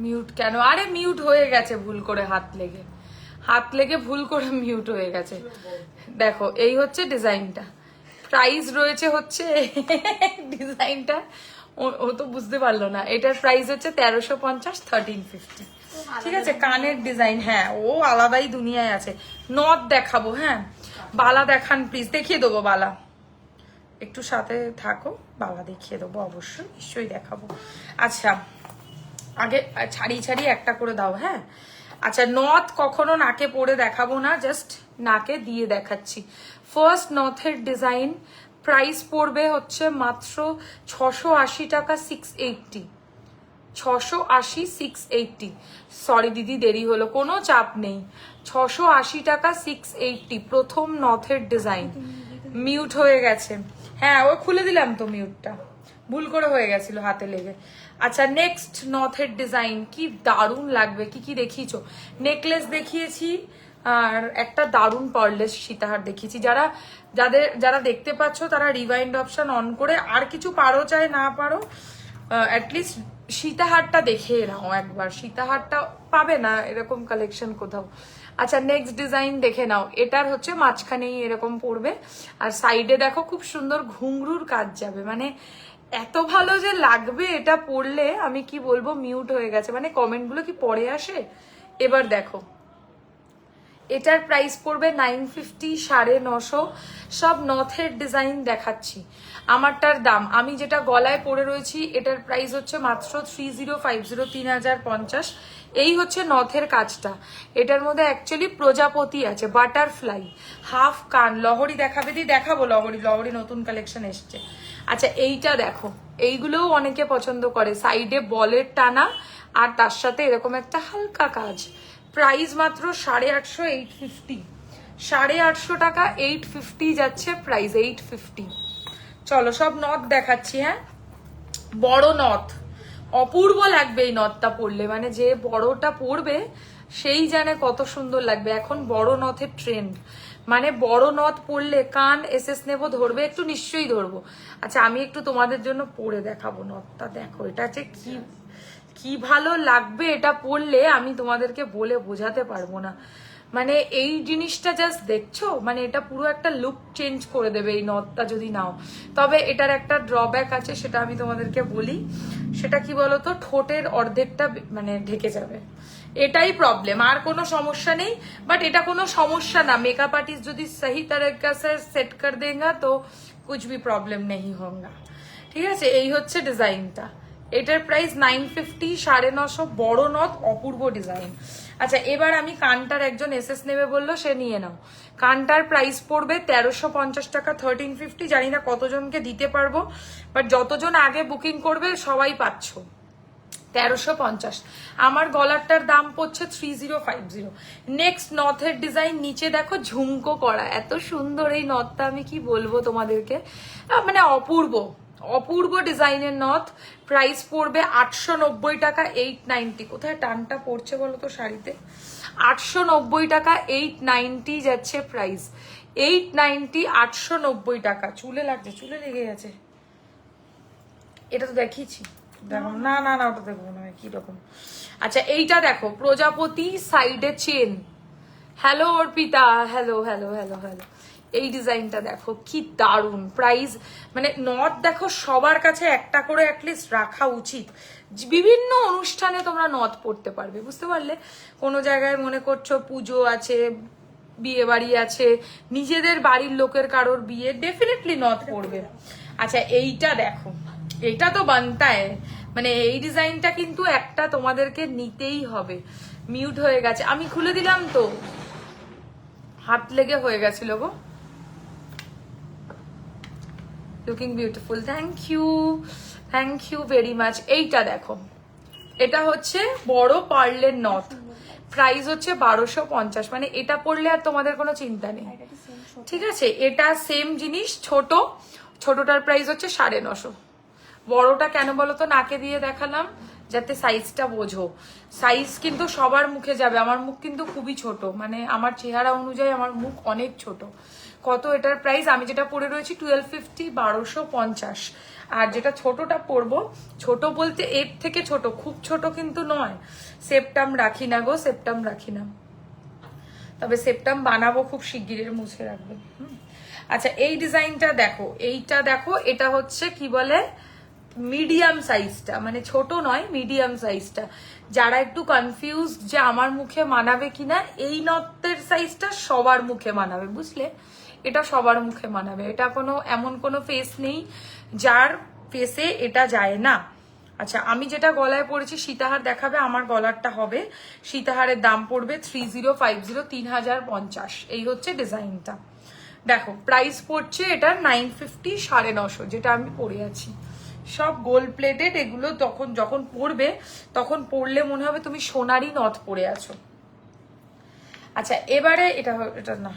মিউট কেন? আরে মিউট হয়ে গেছে ভুল করে, হাত লেগে ভুল করে মিউট হয়ে গেছে। দেখো এই হচ্ছে ডিজাইনটা, প্রাইস রয়েছে হচ্ছে ডিজাইনটা ও তো বুঝতে পারলো না। এটার প্রাইস হচ্ছে 1350, 1350। ঠিক আছে, কানের ডিজাইন, হ্যাঁ ও আলাদাই দুনিয়ায় আছে। নথ দেখাবো, হ্যাঁ বালা দেখান প্লিজ, দেখিয়ে দেবো বালা, একটু সাথে থাকো, বালা দেখিয়ে দেবো অবশ্যই, নিশ্চয়ই দেখাবো। আচ্ছা আগে ছাড়ি একটা করে দাও, হ্যাঁ। আচ্ছা নথ কখনো নাকে পরে দেখাবো না, জাস্ট নাকে দিয়ে দেখাচ্ছি। ফার্স্ট নথের ডিজাইন, প্রাইস পড়বে হচ্ছে মাত্র 680 টাকা, 680, 680, 680। সরি দিদি দেরি হলো, কোনো চাপ নেই। 680 টাকা, 680। প্রথম নথের ডিজাইন। মিউট হয়ে গেছে, হ্যাঁ ও খুলে দিলাম তো মিউটটা, ভুল করে হয়ে গেছিল হাতে লেগে। আচ্ছা নেক্সট নথের ডিজাইন, কি দারুণ লাগবে। কি কি দেখিয়েছো? নেকলেস দেখিয়েছি, আর একটা দারুণ পার্লেস সীতাহার দেখিয়েছি। যারা দেখতে পাচ্ছ তারা রিভাইন্ড অপশন অন করে, আর কিছু পারো চাই না পারো, অ্যাটলিস্ট সীতাহারটা দেখে নাও একবার। সীতাহারটা পাবে না এরকম কালেকশন কোথাও। আচ্ছা নেক্সট ডিজাইন দেখে নাও, এটার হচ্ছে মাঝখানেই এরকম পড়বে, আর সাইডে দেখো খুব সুন্দর ঘুংরুর কাজ যাবে, মানে এত ভালো যে লাগবে এটা পরলে, আমি কি বলবো, মিউট হয়ে গেছে, মানে কমেন্টগুলো কি পরে আসে। এবার দেখো এটার প্রাইস পড়বে 950, 950। সব নথের ডিজাইন দেখাচ্ছি। আমারটার দাম, আমি যেটা গলায় পরে রয়েছি এটার প্রাইস হচ্ছে মাত্র 3050, 3050। এই হচ্ছে নথের কাজটা। এটার মধ্যে অ্যাকচুয়ালি প্রজাপতি আছে, বাটারফ্লাই, হাফ কান। লহরি দেখাবে দি, দেখাবো লহরি নতুন কালেকশন এসছে। আচ্ছা এইটা দেখো, এইগুলোও অনেকে পছন্দ করে, সাইডে বলের টানা আর তার সাথে এরকম একটা হালকা কাজ। প্রাইস মাত্র 850, 850, 850 টাকা, 850 যাচ্ছে প্রাইস, 850। চলো সব নথ দেখাচ্ছি, হ্যাঁ। বড় নথ, অপূর্ব লাগবে এই নথটা পরলে, মানে যে বড়টা পরবে সেই জানে কত সুন্দর লাগবে। এখন বড় নথের ট্রেন্ড, মানে বড় নথ পরলে কান এসএস নেব, ধরবে একটু, নিশ্চয়ই ধরবো। আচ্ছা আমি একটু তোমাদের জন্য পরে দেখাবো নথটা, দেখো এটা যে কি ভালো লাগবে এটা পরলে, আমি তোমাদেরকে বলে বোঝাতে পারবো না। মানে এই জিনিসটা জাস্ট দেখছো, মানে এটা পুরো একটা লুক চেঞ্জ করে দেবে এই নথটা যদি নাও। তবে এটার একটা ড্রব্যাক আছে, সেটা আমি তোমাদেরকে বলি। সেটা কি বলতো, ঠোঁটের অর্ধেকটা মানে ঢেকে যাবে, এটাই প্রবলেম, আর কোনো সমস্যা নেই। বাট এটা কোনো সমস্যা না, মেকআপ আর্টিস্ট যদি সহি তরিকা সে সেট কর দেগা তো কুছ ভি প্রবলেম নেই হোগা। ঠিক আছে, এই হচ্ছে ডিজাইনটা। এটার প্রাইস 950, 950, বড় নথ, অপূর্ব ডিজাইন। আচ্ছা এবার আমি কানটার, একজন এসএস নেবে বললো, সে নিয়ে নাও। কানটার প্রাইস পড়বে 1350 টাকা, 1350। জানি না কতজনকে দিতে পারবো, বাট যতজন আগে বুকিং করবে সবাই পাচ্ছ 1350। আমার গলারটার দাম পড়ছে 3050। নেক্সট নথের ডিজাইন, নিচে দেখো ঝুমকো করা, এত সুন্দর এই নথটা, আমি কি বলবো তোমাদেরকে, মানে অপূর্ব ডিজাইনের নথ। প্রাইস পড়বে 890 টাকা, 890। কোথায় টানটা পড়ছে বলো তো শাড়িতে, 890 টাকা, 890 যাচ্ছে প্রাইস। 890, 890 টাকা। চুলে লাগছে, চুলে লেগে গেছে। এটা তো দেখিয়েছি, দেখো না না না, ওটা দেখবো না কি রকম। আচ্ছা এইটা দেখো, প্রজাপতি সাইডে chain. Hello Arpita, hello hello hello hello. এই ডিজাইনটা দেখো কি দারুণ। প্রাইস মানে নথ দেখো সবার কাছে একটা করে অ্যাটলিস্ট রাখা উচিত। বিভিন্ন অনুষ্ঠানে তোমরা নথ পড়তে পারবে, বুঝতে পারলে? কোনো জায়গায় মনে করছো পুজো আছে, বিয়ে বাড়ি আছে, নিজেদের বাড়ির লোকের কারোর বিয়ে, ডেফিনেটলি নথ পড়বে। আচ্ছা এইটা দেখো, এইটা তো বানতায়, মানে এই ডিজাইনটা কিন্তু একটা তোমাদেরকে নিতেই হবে। মিউট হয়ে গেছে, আমি খুলে দিলাম তো, হাত লেগে হয়ে গেছিল গো। Looking beautiful, thank you very much. এইটা দেখো, এটা হচ্ছে বড় পার্লের নথ, প্রাইস হচ্ছে 1250। মানে এটা পড়লে আর তোমাদের কোনো চিন্তা নেই, ঠিক আছে? এটা সেম জিনিস, ছোটটার প্রাইস হচ্ছে 950। বড়টা কেন বলো তো নাকে দিয়ে দেখালাম, যাতে সাইজটা বোঝো। সাইজ কিন্তু সবার মুখে যাবে, আমার মুখ কিন্তু খুবই ছোট, মানে আমার চেহারা অনুযায়ী আমার মুখ অনেক ছোট। কত এটার প্রাইস? আমি যেটা পরে রয়েছি 1250, 1250। আর যেটা ছোটটা পরবো, ছোট বলতে এর থেকে ছোট, খুব ছোট কিন্তু নয়। সেপ্টাম রাখি না গো, সেপ্টাম রাখি না, তবে সেপ্টাম বানাবো খুব শিগগিরের, মুছে রাখবে। আচ্ছা এই ডিজাইনটা দেখো, এইটা দেখো, এটা হচ্ছে কি বলে মিডিয়াম সাইজটা, মানে ছোট নয়, মিডিয়াম সাইজটা। যারা একটু কনফিউজ যে আমার মুখে মানাবে কিনা, এই নথের সাইজটা সবার মুখে মানাবে, বুঝলে? এটা সবার মুখে মানাবে, এটা কোনো এমন কোনো ফেস নেই যার ফেসে এটা যায় না। আচ্ছা আমি যেটা গলায় পরেছি, সীতাহার দেখাবে, আমার গলারটা হবে, সীতাহারের দাম পড়বে 3050, 3050। এই হচ্ছে ডিজাইনটা। দেখো প্রাইস পড়ছে এটা 950, 950, যেটা আমি পরে আছি। সব গোল্ড প্লেটেড, এগুলো তখন যখন পরবে তখন পরলে মনে হবে তুমি সোনারই নথ পরে আছো। আচ্ছা এবারে এটা না,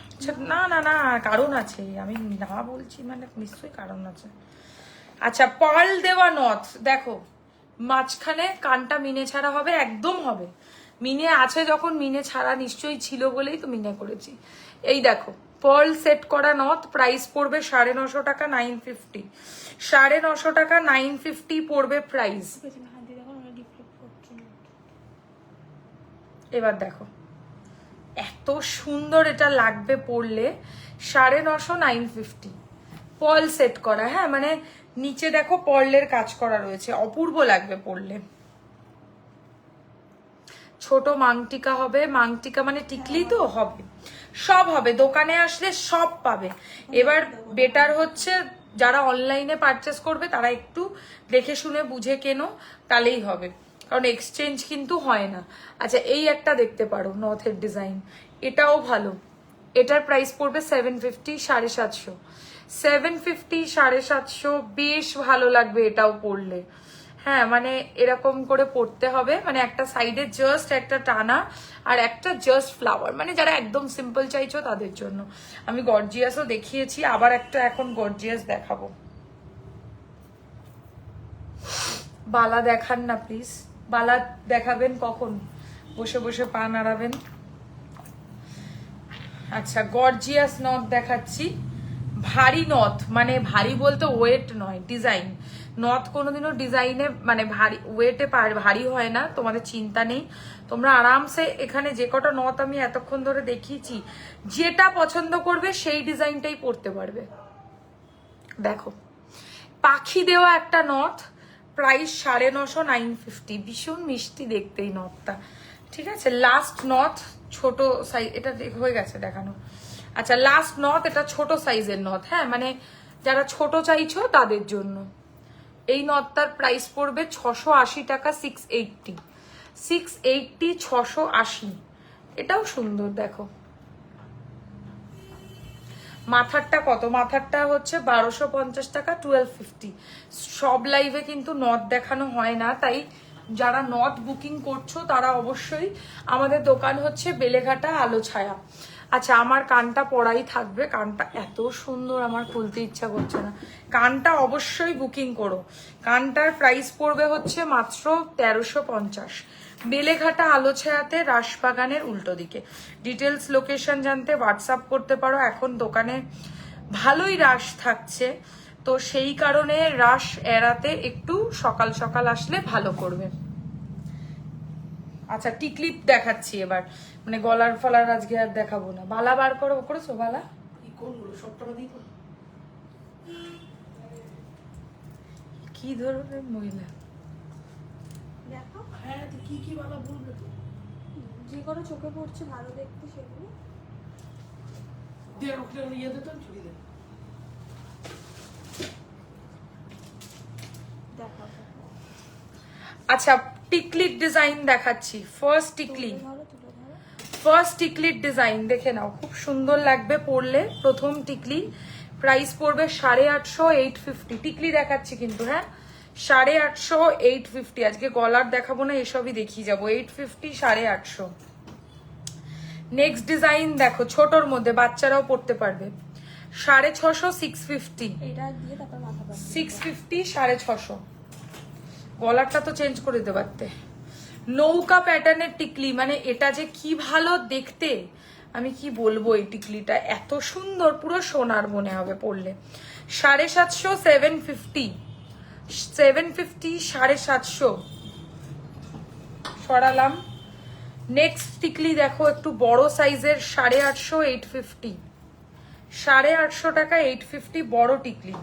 না না না, কারণ আছে, আমি না বলছি মানে নিশ্চয়ই কারণ আছে। আচ্ছা পার্ল দেওয়া নথ দেখো, মাঝখানে কানটা মিনে ছাড়া হবে, একদম হবে। মিনে আছে যখন, মিনে ছাড়া নিশ্চয়ই ছিল বলেই তো মিনে করেছি। এই দেখো পার্ল সেট করা নথ, প্রাইস পড়বে 950 টাকা, 950, 950 টাকা, 950 পড়বে প্রাইস। এবার দেখো এত সুন্দর এটা লাগবে পরলে, 950, 950, পার্ল সেট করা। হ্যাঁ মানে নিচে দেখো পার্লের কাজ করা রয়েছে, অপূর্ব লাগবে পরলে। ছোট মাংটিকা হবে, মাংটিকা মানে টিকলি তো হবে, সব হবে, দোকানে আসলে সব পাবে। এবার বেটার হচ্ছে যারা অনলাইনে পারচেস করবে তারা একটু দেখে শুনে বুঝে কেনো, তাহলেই হবে, কারণ এক্সচেঞ্জ কিন্তু হয় না। আচ্ছা এই একটা দেখতে পারো নথের ডিজাইন, এটাও ভালো। এটার প্রাইস পড়বে 750, 750, 750, 750, বেশ ভালো লাগবে এটাও পরলে। হ্যাঁ মানে এরকম করে পড়তে হবে, মানে একটা সাইডে জাস্ট একটা টানা আর একটা জাস্ট ফ্লাওয়ার, মানে যারা একদম সিম্পল চাইছো তাদের জন্য। আমি গর্জিয়াসও দেখিয়েছি, আবার একটা এখন গর্জিয়াস দেখাবো। বালা দেখান না প্লিজ, বালা দেখাবেন কখন? বসে বসে পা নাড়াবেন। আচ্ছা গর্জিয়াস নথ দেখাচ্ছি, ভারী নথ, মানে ভারী বলতে ওয়েট নয়, ডিজাইন। নথ কোনোদিনও ডিজাইনে মানে ভারী ওয়েটে ভারী হয় না, তোমাদের চিন্তা নেই। তোমরা আরামসে এখানে যে কটা নথ আমি এতক্ষণ ধরে দেখিয়েছি, যেটা পছন্দ করবে সেই ডিজাইনটাই পরতে পারবে। দেখো পাখি দেওয়া একটা নথ, প্রাইস 950, 950, ভীষণ মিষ্টি দেখতে এই নথটা, ঠিক আছে? লাস্ট নথ, ছোট সাইজ, এটা হয়ে গেছে দেখানো। আচ্ছা লাস্ট নথ, এটা ছোট সাইজের নথ, হ্যাঁ মানে যারা ছোট চাইছো তাদের জন্য। এই নথটার প্রাইস পড়বে 680 টাকা, 680, 680, 680। এটাও সুন্দর দেখো। মাথারটা কত? মাথারটা হচ্ছে 1250 টাকা, 1250। সব লাইভে কিন্তু নথ দেখানো হয় না, তাই যারা নথ বুকিং করছো তারা অবশ্যই, আমাদের দোকান হচ্ছে বেলেঘাটা আলো ছায়া, আচ্ছা আমার কানটা পরাই থাকবে, কানটা এত সুন্দর আমার খুলতে ইচ্ছা করছে না। কানটা অবশ্যই বুকিং করো। কানটার প্রাইস পড়বে হচ্ছে মাত্র 1350। বেলেঘাটা আলোছায়াতে রাসবাগানের উল্টো দিকে। ডিটেলস লোকেশন জানতে হোয়াটসঅ্যাপ করতে পারো। এখন দোকানে ভালোই রাশ থাকছে, তো সেই কারণে রাশ এড়াতে একটু সকাল সকাল আসলে ভালো করবে। আচ্ছা টিকলিপ দেখাচ্ছি এবার, মানে গলার ফলার আজকে আর দেখাবো না। বালা বার করো, করেছো বালা? কি কোনগুলো সবটা বাদেই তো? কি ধরনের মহিলা! দেখো হ্যাঁ তো কি কি বালা বলবে তো? যে কোনো চোখে পড়ছে ভালো দেখতে সেগুলো। দিয়ে ওখানে ইয়ে দিত ছুরি দে। দেখো আচ্ছা টিকলির ডিজাইন দেখাচ্ছি। ফার্স্ট টিকলি, তুলে ধরো। ফার্স্ট টিকলির ডিজাইন দেখে নাও, খুব সুন্দর লাগবে পরলে। প্রথম টিকলি, প্রাইস পড়বে 850, 850। টিকলি দেখাচ্ছি কিন্তু, হ্যাঁ 850, 850। আজকে গলার দেখাবো না, এসবই দেখিয়ে যাবো। 850, 850। নেক্সট ডিজাইন দেখো, ছোটর মধ্যে বাচ্চারাও পড়তে পারবে। 650, 650। এটা দিয়ে তারপর মাথা পাতি 650, 650। গলারটা তো চেঞ্জ করে দিতে পারতে। নৌকা প্যাটার্নের টিকলি, মানে এটা যে কি ভালো দেখতে, আমি কি বলবো। এই টিকলিটা এত সুন্দর, পুরো সোনার মনে হবে পরলে। 750, 750, 750, 750 সরালাম। নেক্সট টিকলি দেখো একটু বড় সাইজের, 850, 850। 850 টাকা 850 বড় টিকলি।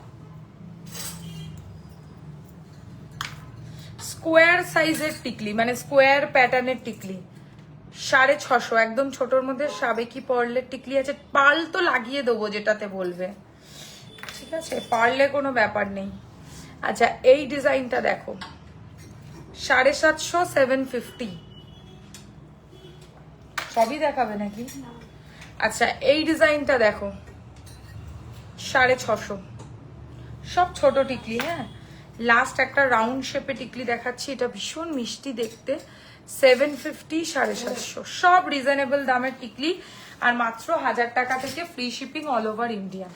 স্কোয়ার সাইজের টিকলি, মানে স্কোয়ার প্যাটার্নের টিকলি, 650। একদম ছোটর মধ্যে সাবেকি পার্লের টিকলি আছে। পার্ল তো লাগিয়ে দেবো যেটাতে বলবে, ঠিক আছে, পার্লে কোনো ব্যাপার নেই। আচ্ছা এই ডিজাইনটা দেখো, 750, 750। সবই দেখাবে নাকি? আচ্ছা এই ডিজাইনটা দেখো, 650। সব ছোট টিকলি। হ্যাঁ লাস্ট একটা রাউন্ড শেপে টিকলি দেখাচ্ছি, এটা ভীষণ মিষ্টি দেখতে। 750, 750। সব রিজনেবল দামের টিকলি, আর মাত্র 1000 টাকা থেকে free shipping all over India.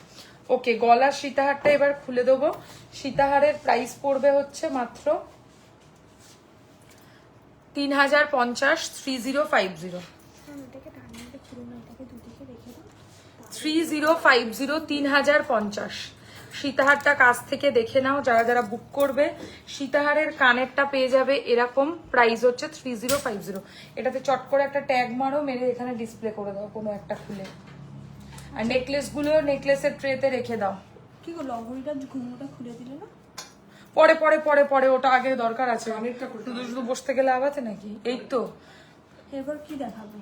Okay গলার সীতাহারটা এবার খুলে দেবো। সীতাহারের প্রাইস পড়বে হচ্ছে মাত্র 3050, 3050। এটাকে টানিয়ে খুলে না, এটাকে দুদিকে রেখে দাও। 3050, 3050। সীতাহারটা কাছ থেকে দেখে নাও যারা যারা বুক করবে। সীতাহারের কানেরটা পেয়ে যাবে এরকম, প্রাইস হচ্ছে 3050। এটাতে চট করে একটা ট্যাগ মারো, মেরে এখানে ডিসপ্লে করে দাও কোনো একটা খুলে। আর নেকলেস গুলো নেকলেসের ট্রেতে রেখে দাও। কি গো লহরিটা ঘুমোটা খুলে দিলে না? পরে পরে পরে পরে ওটা আগে দরকার আছে। শুধু শুধু বসতে গেলে লাভ আছে নাকি? এই তো এরপর কি দেখাবে?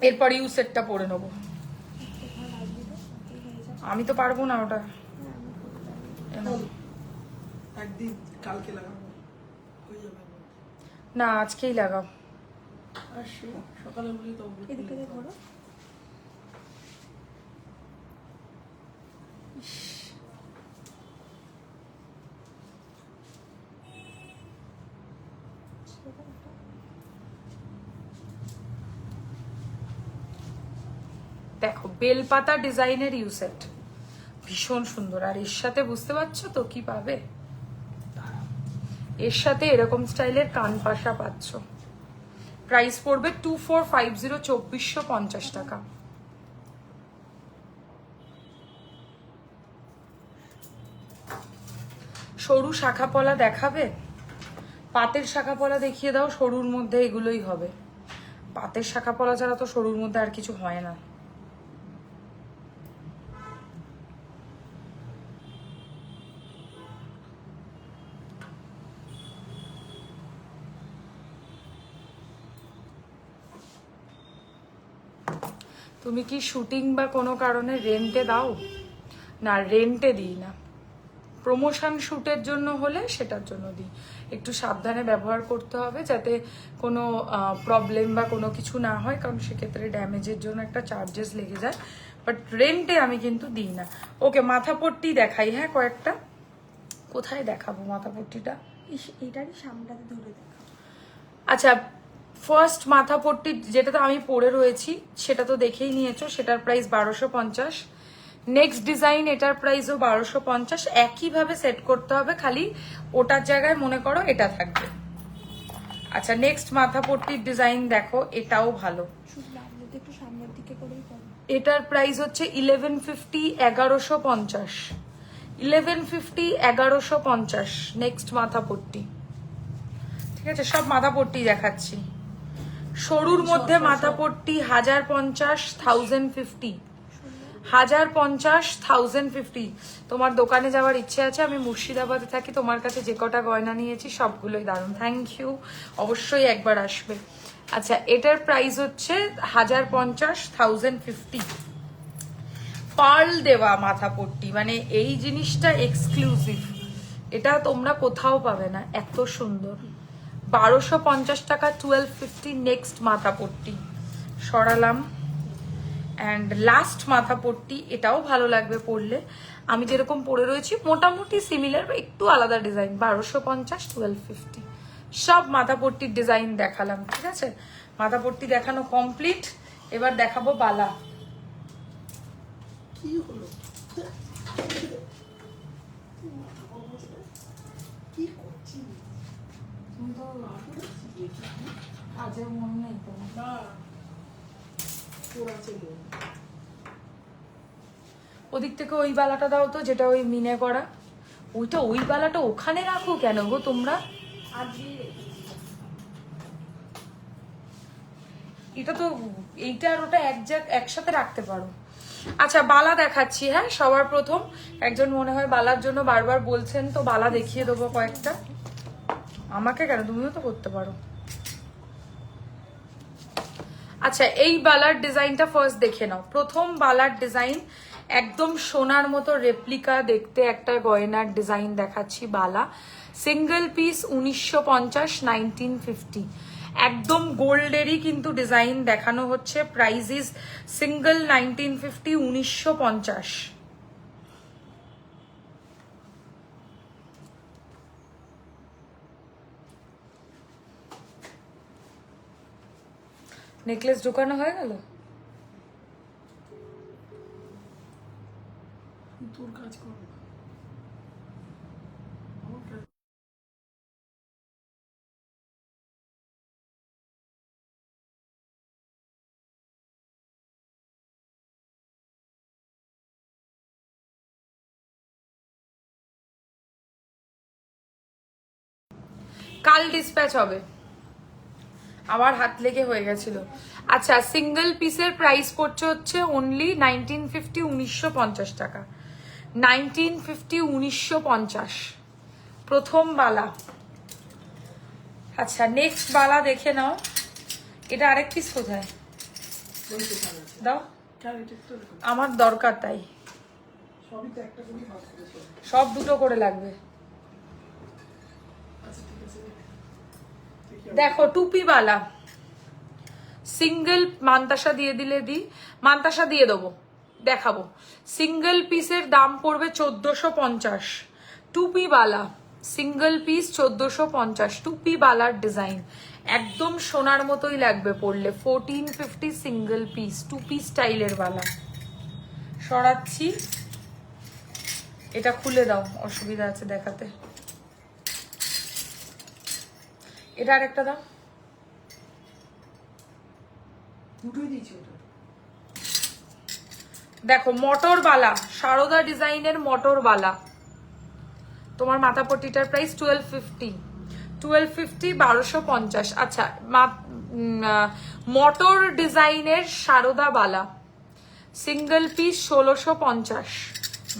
এরপর ইউ সেটটা পরে নেবো। আমি তো পারবো না ওটা। একদিন কালকে লাগাবো, হয়ে যাবে। না আজকেই লাগাও। আর সকালে বলি তো এদিকে ঘোরো। দেখো বেলপাতা ডিজাইনের ইউ সেট, ভীষণ সুন্দর। আর এর সাথে বুঝতে পারছো তো কি পাবে? এর সাথে এরকম স্টাইলের কান পাশা পাচ্ছ। প্রাইস পড়বে 2450, 2450 টাকা। সরু শাখা পলা দেখাবে? পাতের শাখা পলা দেখিয়ে দাও, সরুর মধ্যে এগুলোই হবে। পাতের শাখা পলা ছাড়া তো সরুর মধ্যে আর কিছু হয় না। তুমি কি শুটিং বা কোনো কারণে রেন্টে দাও? না রেন্টে দিই না। প্রমোশন শ্যুটের জন্য হলে সেটার জন্য দিই। একটু সাবধানে ব্যবহার করতে হবে যাতে কোনো প্রবলেম বা কোনো কিছু না হয়, কারণ সেক্ষেত্রে ড্যামেজের জন্য একটা চার্জেস লেগে যায়। বাট রেন্টে আমি কিন্তু দিই না। ওকে মাথাপট্টি দেখাই, হ্যাঁ কয়েকটা। কোথায় দেখাবো মাথাপট্টিটা? এটারই সামনেটাতে ধরে দেখা। আচ্ছা ফার্স্ট মাথা পট্টি যেটা তো আমি পরে রয়েছি সেটা তো দেখেই নিয়েছো, সেটার প্রাইস 1250। নেক্সট ডিজাইন এটার প্রাইসও 1250। একইভাবে সেট করতে হবে, খালি ওটার জায়গায় মনে করো এটা থাকবে। আচ্ছা নেক্সট মাথা পট্টির ডিজাইন দেখো, এটাও ভালো। একটু সামনের দিকে করেই করো। এটার প্রাইস হচ্ছে 1150, 1150। 1150, 1150 নেক্সট মাথা পট্টি। ঠিক আছে, সব মাথা পট্টি দেখাচ্ছি। সরুর মধ্যে মাথা পট্টি 1050, 1050, 1050, 1050। তোমার দোকানে যাওয়ার ইচ্ছে আছে? আমি মুর্শিদাবাদে থাকি, তোমার কাছে যে কটা গয়না নিয়েছি সবগুলোই দারুণ। থ্যাংক ইউ, অবশ্যই একবার আসবে। আচ্ছা এটার প্রাইস হচ্ছে 1050, 1050। পার্ল দেওয়া মাথা পট্টি, মানে এই জিনিসটা এক্সক্লুসিভ, এটা তোমরা কোথাও পাবে না, এত সুন্দর। 1250 টাকা, 1250 নেক্সট মাথা পট্টি সরালাম। অ্যান্ড লাস্ট মাথা পট্টি, এটাও ভালো লাগবে পরলে। আমি যেরকম পরে রয়েছি মোটামুটি সিমিলার, একটু আলাদা ডিজাইন। 1250, 1250 সব মাথা পট্টির ডিজাইন দেখালাম। ঠিক আছে, মাথা পট্টি দেখানো কমপ্লিট। এবার দেখাবো বালা। কি হলো? কি করছি? কাজের মন নেই তোমার? না, পোড়াচ্ছে মন। ওদিক থেকে ওই বালাটা দাও তো, যেটা ওই মিনে করা। ওইটা, ওই বালাটা ওখানে রাখো কেন গো তোমরা? এটা তো, এইটা আর ওটা একসাথে রাখতে পারো। আচ্ছা বালা দেখাচ্ছি। হ্যাঁ, সবার প্রথম একজন মনে হয় বালার জন্য বারবার বলছেন, তো বালা দেখিয়ে দেবো কয়েকটা। আমাকে কেন, তুমিও তো করতে পারো। আচ্ছা এই বালার ডিজাইনটা ফার্স্ট দেখে নাও। প্রথম বালার ডিজাইন একদম সোনার মতো রেপ্লিকা দেখতে একটা গয়নার ডিজাইন দেখাচ্ছি। বালা সিঙ্গেল পিস 1950, 1950 একদম গোল্ডেরই কিন্তু ডিজাইন দেখানো হচ্ছে। Price is single 1950, 1950। নেকলেস ঢোকানো হয়ে গেল? তোর কাজ করো না। আমার কাজ কাল ডিসপ্যাচ হবে, আমার হাত লেগে হয়ে গেছিল। আচ্ছা সিঙ্গেল পিসের প্রাইস পড়ছে হচ্ছে অনলি 1950, 1950 টাকা। 1950, 1950 প্রথম বালা। আচ্ছা নেক্সট বালা দেখে নাও। এটা আরেক পিস কোথায় বলতে পারে আছে। দাও, কেন এটা একটু দেখো। আমার দরকার তাই। সবই তো একটা করে ভাগ করেছে। সব দুটো করে লাগবে। আচ্ছা ঠিক আছে। দেখো টুপি বালা সিঙ্গেল, মান্তাসা দিয়ে দিলে দি, মান্তাসা দিয়ে দেবো, দেখাবো। সিঙ্গেল পিসের দাম পড়বে 1450। টুপি বালা সিঙ্গেল পিস 1450। টুপি বালার ডিজাইন একদম সোনার মতোই লাগবে পড়লে। 1450 সিঙ্গেল পিস টুপি স্টাইলের বালা। সরাচ্ছি, এটা খুলে দাও, অসুবিধা আছে দেখাতে। এটা আরেকটা দাও। দুটোই দিয়েছি ওটা। দেখো মটর বালা, সারদা ডিজাইনের মটর বালা। তোমার মাথা পট্টিটার প্রাইস 1250, 1250, 1250। আচ্ছা মটর ডিজাইনের সারদা বালা সিঙ্গেল পিস 1650।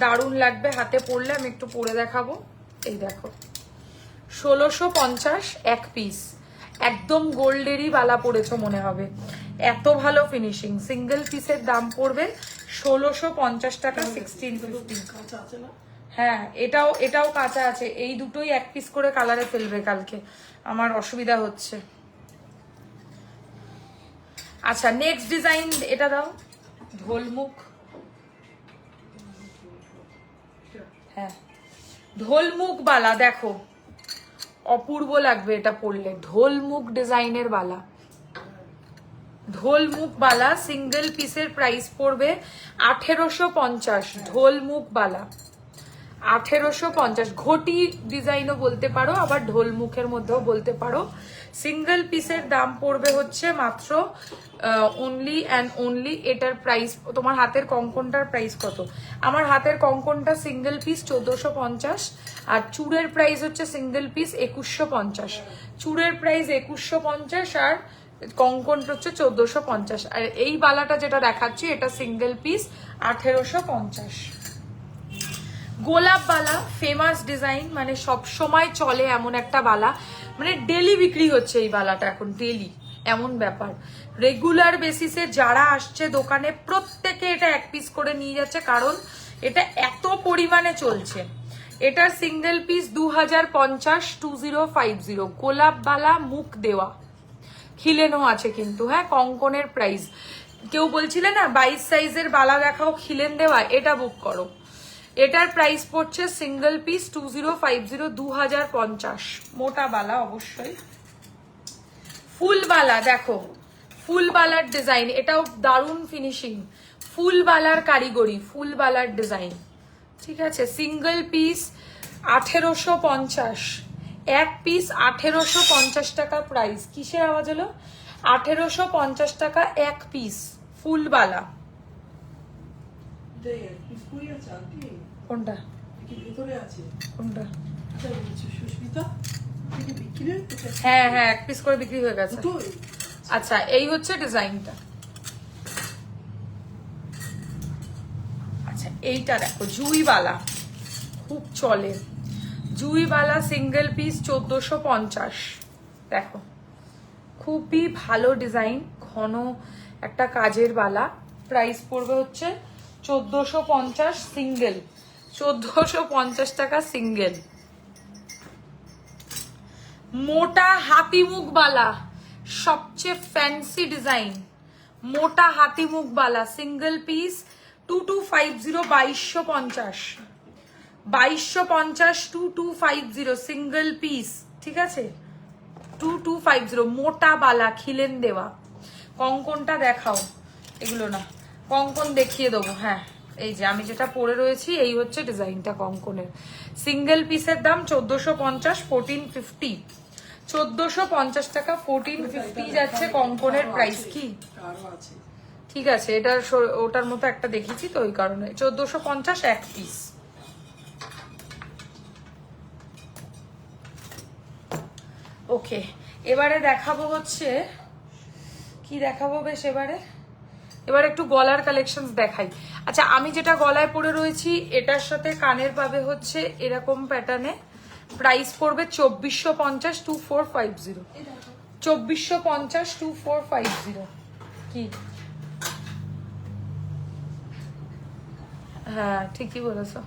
দারুণ লাগবে হাতে পরলে, আমি একটু পরে দেখাবো। এই দেখো 1650 এক পিস। একদম গোল্ডেরই বালা পড়েছো মনে হবে, এত ভালো ফিনিশিং। সিঙ্গেল পিসের দাম পড়বে 1650 টাকা, 1650। কাঁচা আছে না? হ্যাঁ এটাও কাঁচা আছে। এই দুটোই এক পিস করে কালারে ফেলবে কালকে, আমার অসুবিধা হচ্ছে। আচ্ছা নেক্সট ডিজাইন এটা দাও, ঢোলমুখ। হ্যাঁ ঢোলমুখ বালা দেখো, অপূর্ব লাগবে এটা পরলে। ঢোলমুখ ডিজাইনের বালা ঢোল মুখ বালা সিঙ্গেল পিসের প্রাইস পড়বে 1850। ঢোল মুখ বালা 1850। ঘটি ডিজাইনও বলতে পারো, আবার ঢোল মুখের মধ্যেও বলতে পারো। সিঙ্গেল পিসের দাম পড়বে হচ্ছে মাত্র অনলি অ্যান্ড অনলি, এটার প্রাইস, তোমার হাতের কঙ্কনটার প্রাইস কত? আমার হাতের কঙ্কনটা সিঙ্গেল পিস 1450, আর চূড়ের প্রাইস হচ্ছে সিঙ্গেল পিস 2150। চূড়ের প্রাইস 2150 আর কঙ্কনটা হচ্ছে 1450। আর এই বালাটা যেটা দেখাচ্ছি এটা সিঙ্গেল পিস 1850। গোলাপ বালা ফেমাস ডিজাইন, মানে সব সময় চলে এমন একটা বালা, মানে ডেলি বিক্রি হচ্ছে এই বালাটা এখন, ডেলি এমন ব্যাপার। রেগুলার বেসিসে যারা আসছে দোকানে প্রত্যেকে এটা এক পিস করে নিয়ে যাচ্ছে, কারণ এটা এত পরিমাণে চলছে। এটার সিঙ্গেল পিস 2050, 2050। গোলাপ বালা মুখ দেওয়া, খিলেনো আছে কিন্তু, হ্যাঁ, কঙ্কনের প্রাইস। কেউ বলছিলে না 22 সাইজের বালা দেখাও খিলেন দেওয়া, এটা বুক করো। এটার প্রাইস পড়ছে সিঙ্গেল পিস 2050, 2050। মোটা বালা অবশ্যই। ফুল বালা দেখো, ফুল বালার ডিজাইন, এটাও দারুণ ফিনিশিং। ফুল বালার কারিগরি, ফুল বালার ডিজাইন, ঠিক আছে। সিঙ্গেল পিস 1850, এক পিস 1850 টাকা প্রাইস। কিসের আওয়াজ হলো? 1850 টাকা এক পিস ফুল বালা। কোনটা? কোনটা? হ্যাঁ হ্যাঁ, এক পিস করে বিক্রি হয়ে গেছে। আচ্ছা, এই হচ্ছে ডিজাইনটা। আচ্ছা, এইটা দেখো, জুইবালা খুব চলে। জুইবালা সিঙ্গেল পিস 1450। দেখো, খুবই ভালো ডিজাইন, ঘন একটা কাজের বালা। প্রাইস পড়বে হচ্ছে 1450 সিঙ্গেল, 1450 টাকা সিঙ্গেল। মোটা হাতিমুখ বালা, সবচেয়ে ফ্যান্সি ডিজাইন, মোটা হাতিমুখ বালা সিঙ্গেল পিস 2250, 2250, 2250, 2250 সিঙ্গেল পিস, ঠিক আছে। 2250 মোটা বালা খিলেন দেওয়া। কঙ্কনটা দেখাও, এগুলো না, কঙ্কন দেখিয়ে দেবো। হ্যাঁ, এই যে আমি যেটা পরে রয়েছি এই হচ্ছে ডিজাইনটা কঙ্কনের। সিঙ্গেল পিসের দাম 1450, 1450, 1450 টাকা 1450 যাচ্ছে কঙ্কনের প্রাইস। কি ঠিক আছে, এটার ওটার মতো একটা দেখিয়েছি তো ওই কারণে 1450 এক পিস। ওকে, এবারে দেখাবো হচ্ছে কি দেখাবো বেশ, এবার একটু গলার কালেকশন দেখাই। আচ্ছা, আমি যেটা গলায় পরে রয়েছি এটার সাথে কানের পাবে হচ্ছে এরকম প্যাটার্নে। প্রাইস পড়বে 2450, 2450, 2450, 2450। কি? হ্যাঁ, ঠিকই বলেছো,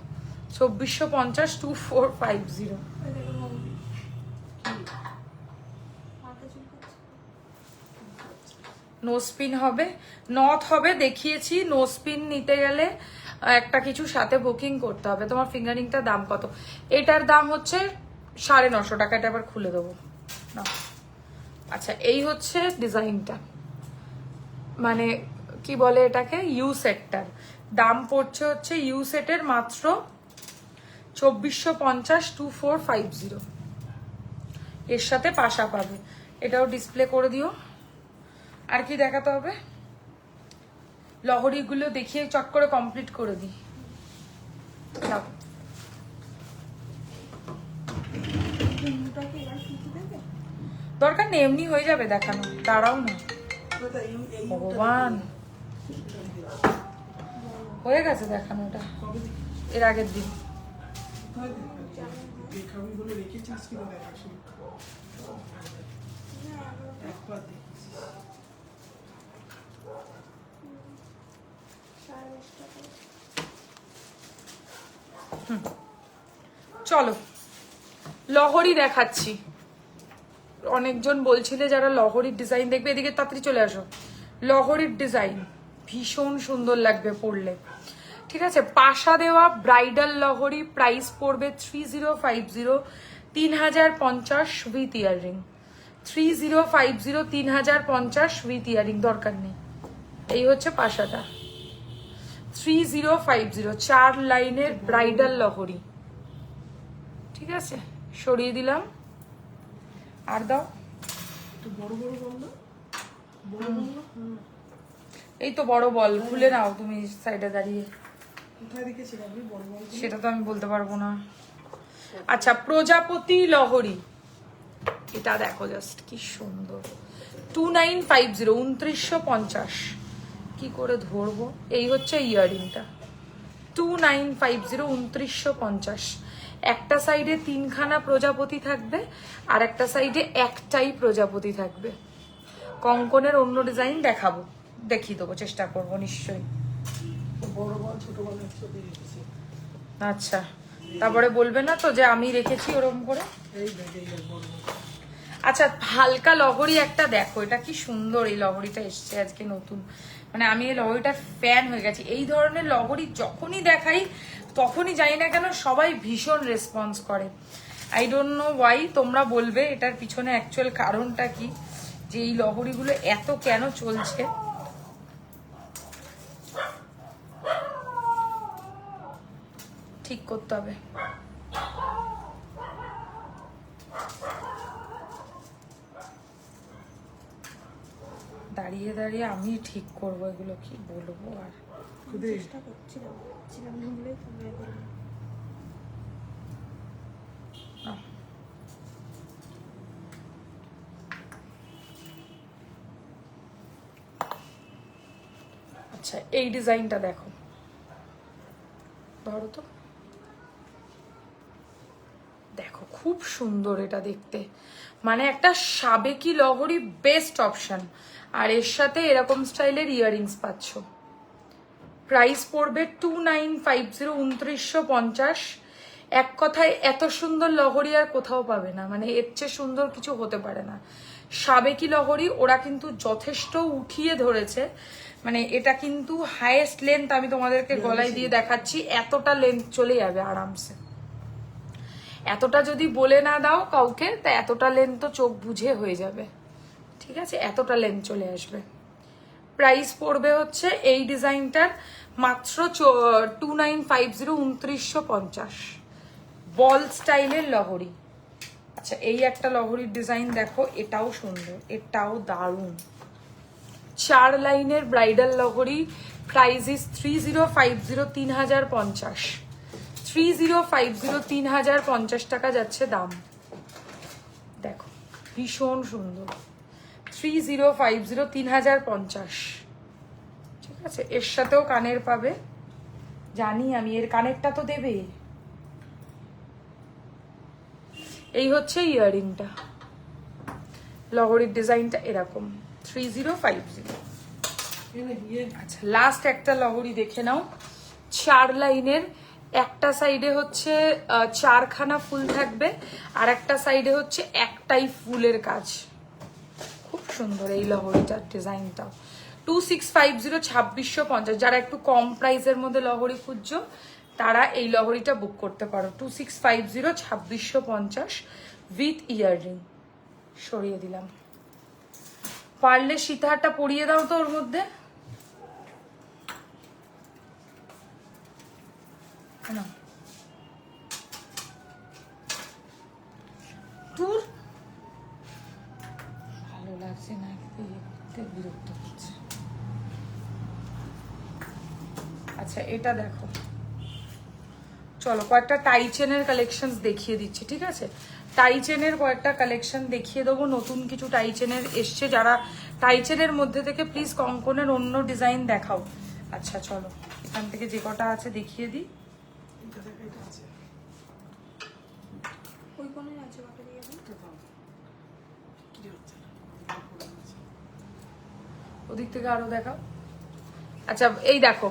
2450, 2450। নো স্পিন হবে, নথ হবে, দেখিয়েছি। নো স্পিন নিতে গেলে একটা কিছু সাথে বুকিং করতে হবে। তোমার ফিঙ্গারিংটার দাম কত? এটার দাম হচ্ছে 950 টাকা। এটা আবার খুলে দেবো না। আচ্ছা, এই হচ্ছে ডিজাইনটা, মানে কি বলে এটাকে, ইউ সেটটার দাম পড়ছে হচ্ছে ইউ সেটের মাত্র 2450, 2450। এর সাথে পাশা পাবে, এটাও ডিসপ্লে করে দিও। আর কি দেখাতে হবে? লহরিগুলো দেখিয়ে চট করে কমপ্লিট করে দিই। দরকার নেই, এমনি হয়ে যাবে দেখানো, দাঁড়াও না। ভগবান, হয়ে গেছে দেখানো, ওটা এর আগের দিন। চলো লহরি দেখাচ্ছি। অনেকজন বলছিলে যারা লহরির ডিজাইন দেখবে, এদিকে তাড়াতাড়ি চলে আসো। লহরির ডিজাইন ভীষণ সুন্দর লাগবে পরলে, ঠিক আছে। পাশা দেওয়া ব্রাইডাল লহরি, প্রাইস পড়বে 3050, 3050 উইথ ইয়াররিং। 3050 3050 উইথ ইয়ারিং, দরকার নেই। এই হচ্ছে পাশাটা 3050, 4 লাইনের ব্রাইডাল লহরি। ঠিক আছে, সরিয়ে দিলাম। আর দাও, একটু বড় বড় বল না, বড় বল না। এই তো বড় বল, খুলে নাও তুমি সাইডে দাঁড়িয়ে। কোথায় রেখেছিলাম আমি বড় বল? সেটা তো আমি বলতে পারবো না। আচ্ছা, প্রজাপতি লহরি, এটা দেখো জাস্ট কি সুন্দর। 2950 2950, কি করে ধরবো? এই হচ্ছে ইয়াররিংটা 2950 2950। একটা সাইডে 3খানা প্রজাপতি থাকবে আর একটা সাইডে একটাই প্রজাপতি থাকবে। কঙ্কনের অন্য ডিজাইন দেখাবো, দেখিয়ে দেবো, চেষ্টা করবো নিশ্চয়ই। বড় বল ছোট বল একসাথে রেখেছি। আচ্ছা, তারপরে বলবে না তো যে আমি রেখেছি ওরকম করে। এই দেখ, এই দেখ বড় বল। আচ্ছা, হালকা লহরি একটা দেখো, এটা কি সুন্দর। এই লহরিটা এসছে আজকে নতুন, মানে আমি এই লহরিটা ফ্যান হয়ে গেছি। এই ধরনের লহরি যখনই দেখাই তখনই জানি না কেন সবাই ভীষণ রেসপন্স করে। I don't know Y. তোমরা বলবে এটার পিছনে অ্যাকচুয়াল কারণটা কি, যে এই লহরিগুলো এত কেন চলছে। ঠিক করতে হবে। দাঁড়িয়ে দাঁড়িয়ে আমি ঠিক করবো, এগুলো কি বলবো আর। খুদে চেষ্টা করছিলাম না বলেই তোমরা বললে। আচ্ছা, এই ডিজাইনটা দেখো, ধরো তো, দেখো খুব সুন্দর এটা দেখতে। মানে একটা সাবেকি লহরি বেস্ট অপশন, আর এর সাথে এরকম স্টাইলের ইয়াররিংস পাচ্ছ। প্রাইস পড়বে 2950 2950। এক কথায় এত সুন্দর লহরি আর কোথাও পাবে না, মানে এর চেয়ে সুন্দর কিছু হতে পারে না। সাবেকি লহরি ওরা কিন্তু যথেষ্ট উঠিয়ে ধরেছে, মানে এটা কিন্তু হাইয়েস্ট লেন্থ। আমি তোমাদেরকে গলায় দিয়ে দেখাচ্ছি, এতটা লেন্থ চলে যাবে আরামসে। এতটা যদি বলে না দাও কাউকে, তা এতটা লেন্থ তো চোখ বুঝে হয়ে যাবে। ঠিক আছে, এতটা লেন্থ চলে আসবে। প্রাইস পড়বে হচ্ছে এই ডিজাইনটার মাত্র 2950 2950। বল স্টাইলের লহরি। আচ্ছা, এই একটা লহরির ডিজাইন দেখো, এটাও সুন্দর, এটাও দারুণ। 4 লাইনের ব্রাইডাল লহরি। Price is 3050 3050। 3050 3050 টাকা যাচ্ছে দাম। দেখো ভীষণ সুন্দর। 3050 3050। ঠিক আছে, এর সাথেও কানের পাবে, জানি আমি। এর কানেরটা তো দেবে। এই হচ্ছে ইয়াররিংটা, লহরির ডিজাইনটা এরকম 3050। আচ্ছা, লাস্ট একটা লহরি দেখে নাও। 4 লাইনের, একটা সাইডে হচ্ছে 4খানা ফুল থাকবে আর একটা সাইডে হচ্ছে একটাই ফুলের কাজ। খুব সুন্দর এই লহরিটার ডিজাইনটা। 2650 2650। যারা একটু কম প্রাইসের মধ্যে লহরি খুঁজছো তারা এই লহরিটা বুক করতে পারো। 2650 2650 উইথ ইয়াররিং। সরিয়ে দিলাম। পারলে সীতাহারটা পরিয়ে দাও তো ওর মধ্যে। না, দূর, ভালো লাগছে না, বিরক্ত হচ্ছে। আচ্ছা, এটা দেখো, চলো কয়েকটা টাই চেনের কালেকশন দেখিয়ে দিচ্ছি। ঠিক আছে, টাই চেনের কয়েকটা কালেকশন দেখিয়ে দেবো। নতুন কিছু টাই চেনের এসছে। যারা টাই চেনের মধ্যে থেকে প্লিজ কঙ্কনের অন্য ডিজাইন দেখাও। আচ্ছা চলো, এখান থেকে যে কটা আছে দেখিয়ে দিই। ওই কোণে আছে, বাটা দিয়ে দাও। ওদিক থেকে আরো দেখাও। আচ্ছা, এই দেখো,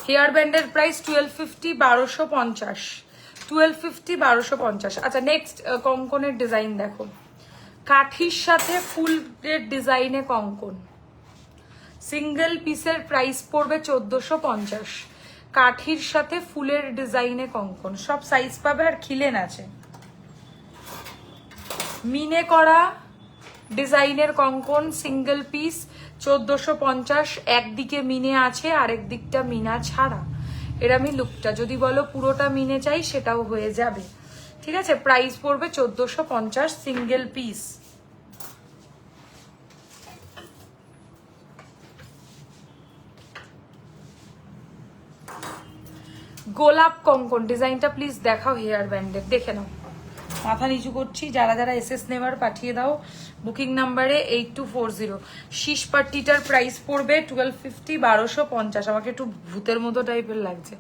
হেয়ার ব্যান্ডের প্রাইস 1250 1250। 1250 1250। আচ্ছা, নেক্সট কঙ্কনের ডিজাইন দেখো। কাঠির সাথে ফুলের ডিজাইনে কঙ্কন। সিঙ্গেল পিসের প্রাইস পড়বে 1450। কাঠির সাথে ফুলের ডিজাইনে কঙ্কন। সব সাইজ পাবে আর খিলেন আছে। মিনে করা ডিজাইনের কঙ্কন সিঙ্গেল পিস 1450, একদিকে মিনে আছে আরেক দিকটা মিনা ছাড়া। এরমই লুকটা, যদি বলো পুরোটা মিনে চাই সেটাও হয়ে যাবে, ঠিক আছে। প্রাইস পড়বে 1450 সিঙ্গেল পিস। গোলাপ কঙ্কন ডিজাইনটা প্লিজ দেখাও, হেয়ার ব্যান্ডের দেখে নাও। মাথা নিচু করছি, যারা যারা এসএস নেবার পাঠিয়ে দাও বুকিং নাম্বারে 8240। শীষ পাট্টিটার প্রাইস পড়বে 1250, 1250। আমাকে একটু ভূতের মতো টাইপের লাগছে।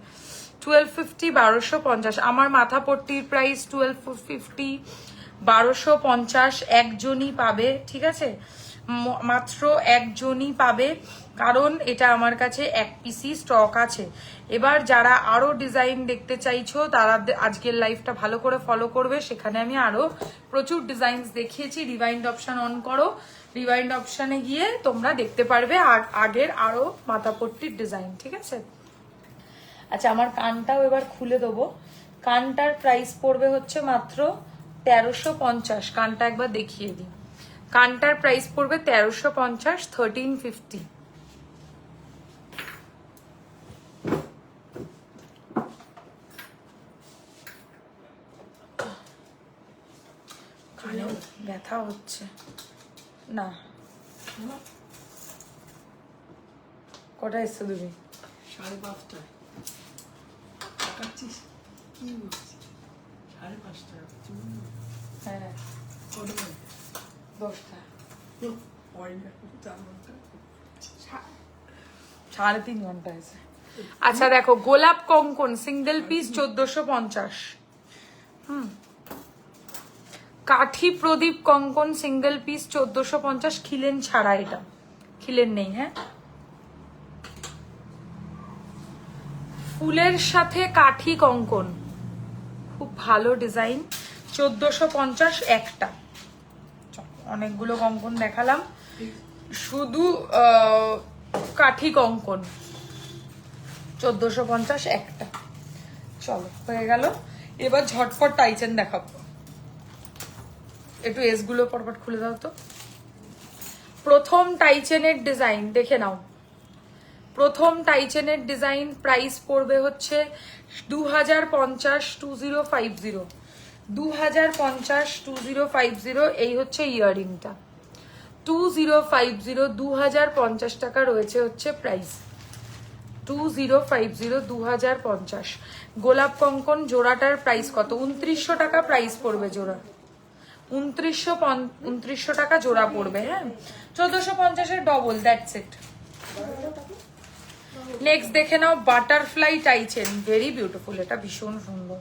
1250, 1250। আমার মাথা পট্টির প্রাইস 1250, 1250। একজনই পাবে, ঠিক আছে, মাত্র একজনই পাবে, কারণ এটা আমার কাছে এক পিসি স্টক আছে। এবার যারা আরো ডিজাইন দেখতে চাইছো তারা আজকের লাইভটা ভালো করে ফলো করবে, সেখানে আমি আরো প্রচুর ডিজাইন দেখিয়েছি। রিভাইন্ড অপশন অন করো, রিভাইন্ড অপশনে গিয়ে তোমরা দেখতে পারবে আগের আরো মাথাপট্টির ডিজাইন, ঠিক আছে। আচ্ছা, আমার কানটাও এবার খুলে দেবো। কানটার প্রাইস পড়বে হচ্ছে মাত্র 1350। কানটা একবার দেখিয়ে দিই। কানটার প্রাইস পড়বে 1350, 1350। কানে ব্যথা হচ্ছে না। কটা এসছো তুমি? 5:30টায় কাটছিস কি বলছিস? 5:30টায় হ্যাঁ, কটা বাজে? 10টা। পয়েন্ট 4 ঘন্টা 3.5 ঘন্টা আছে। আচ্ছা দেখো, গোলাপ কঙ্কন সিঙ্গেল পিস 1450। কাঠি প্রদীপ কঙ্কন সিঙ্গেল পিস 1450, খিলেন ছাড়া। এটা খিলেন নেই। হ্যাঁ, ফুলের সাথে কাঠি কঙ্কন, খুব ভালো ডিজাইন। 1450 একটা। অনেকগুলো কঙ্কন দেখালাম, শুধু কাঠি কঙ্কন 1450 একটা। চলো, হয়ে গেল। এবার ঝটপট টাইচেন দেখাবো। একটু এস গুলো পরপর খুলে দাও তো। প্রথম টাইচেনের ডিজাইন দেখে নাও। প্রথম টাইচেনের ডিজাইন প্রাইস পড়বে হচ্ছে 2050, 2050, 2050, 2050। এই হচ্ছে ইয়াররিংটা 2050, 2050 টাকা রয়েছে হচ্ছে প্রাইস। 2050, 2050। গোলাপ কঙ্কন জোড়াটার প্রাইস কত? 2900 টাকা প্রাইস পড়বে জোড়া। 2900 টাকা জোড়া পড়বে। হ্যাঁ, 1450-এর ডবল, দ্যাটস ইট। নেক্সট দেখে নাও বাটারফ্লাই টাইচেন, ভেরি বিউটিফুল। এটা ভীষণ সুন্দর,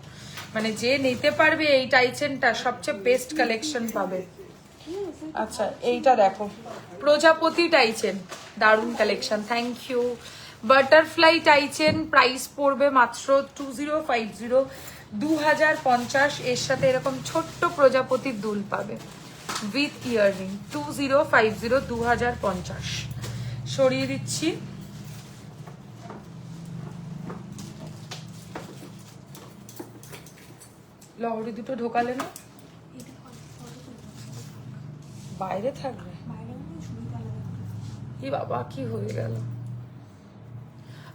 মানে যে নিতে পারবে এই টাইচেনটা সবচেয়ে বেস্ট কালেকশন পাবে। আচ্ছা, এইটা দেখো প্রজাপতি টাইচেন, দারুণ collection, thank you. Butterfly tie chain price পড়বে মাত্র 2050, 2050। এর সাথে এরকম ছোট্ট প্রজাপতির দুল পাবে উইথ ইয়াররিং। 2050, 2050। সরিয়ে দিচ্ছি। লহরি দুটো ঢোকালে না, বাইরে থাকবে। কি বাবা, কি হয়ে গেল?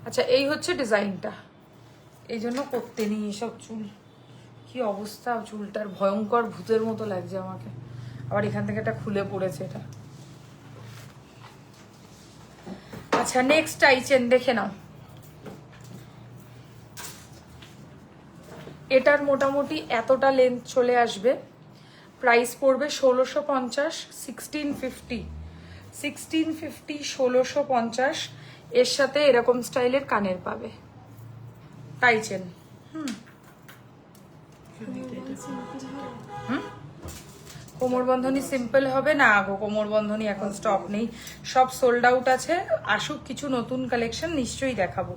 আচ্ছা, এই হচ্ছে ডিজাইনটা। এই জন্য করতে নি এসব। চুল কি অবস্থা, চুলটার ভয়ঙ্কর ভূতের মতো লাগছে আমাকে। আবার এখান থেকে এটা খুলে পড়েছে এটা। আচ্ছা, নেক্সট টাইচেন দেখে নাও। এটার মোটামুটি এতটা লেন্থ চলে আসবে। প্রাইস পড়বে 1650, 1650, 1650, 1650। এর সাথে এরকম স্টাইলের কানের পাবে টাইচেন। কোমর বন্ধনী সিম্পল হবে না গো, কোমর বন্ধনী এখন স্টক নেই, সব সোল্ড আউট আছে। আসুক কিছু নতুন কালেকশন নিশ্চয়ই দেখাবো।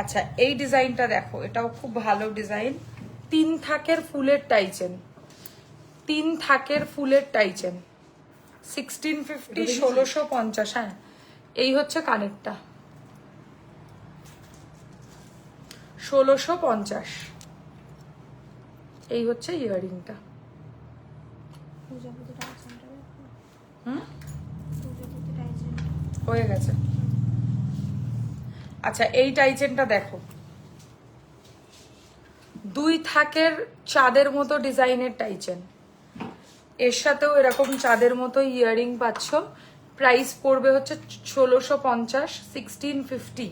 আচ্ছা, এই ডিজাইনটা দেখো, এটাও খুব ভালো ডিজাইন। 3 থাকের ফুলের টাইচেন, 3 থাকের ফুলের টাইচেন, 1650, 1650। হ্যাঁ, এই হচ্ছে কানেরটা 1650। এই হচ্ছে ইয়াররিংটা। হয়ে গেছে। আচ্ছা এই টাইচেনটা দেখো, 2 থাকের চাঁদের মতো ডিজাইনের টাইচেন, এর সাথেও এরকম চাঁদের মতো ইয়াররিং পাচ্ছ। প্রাইস পড়বে হচ্ছে 1650, 1650,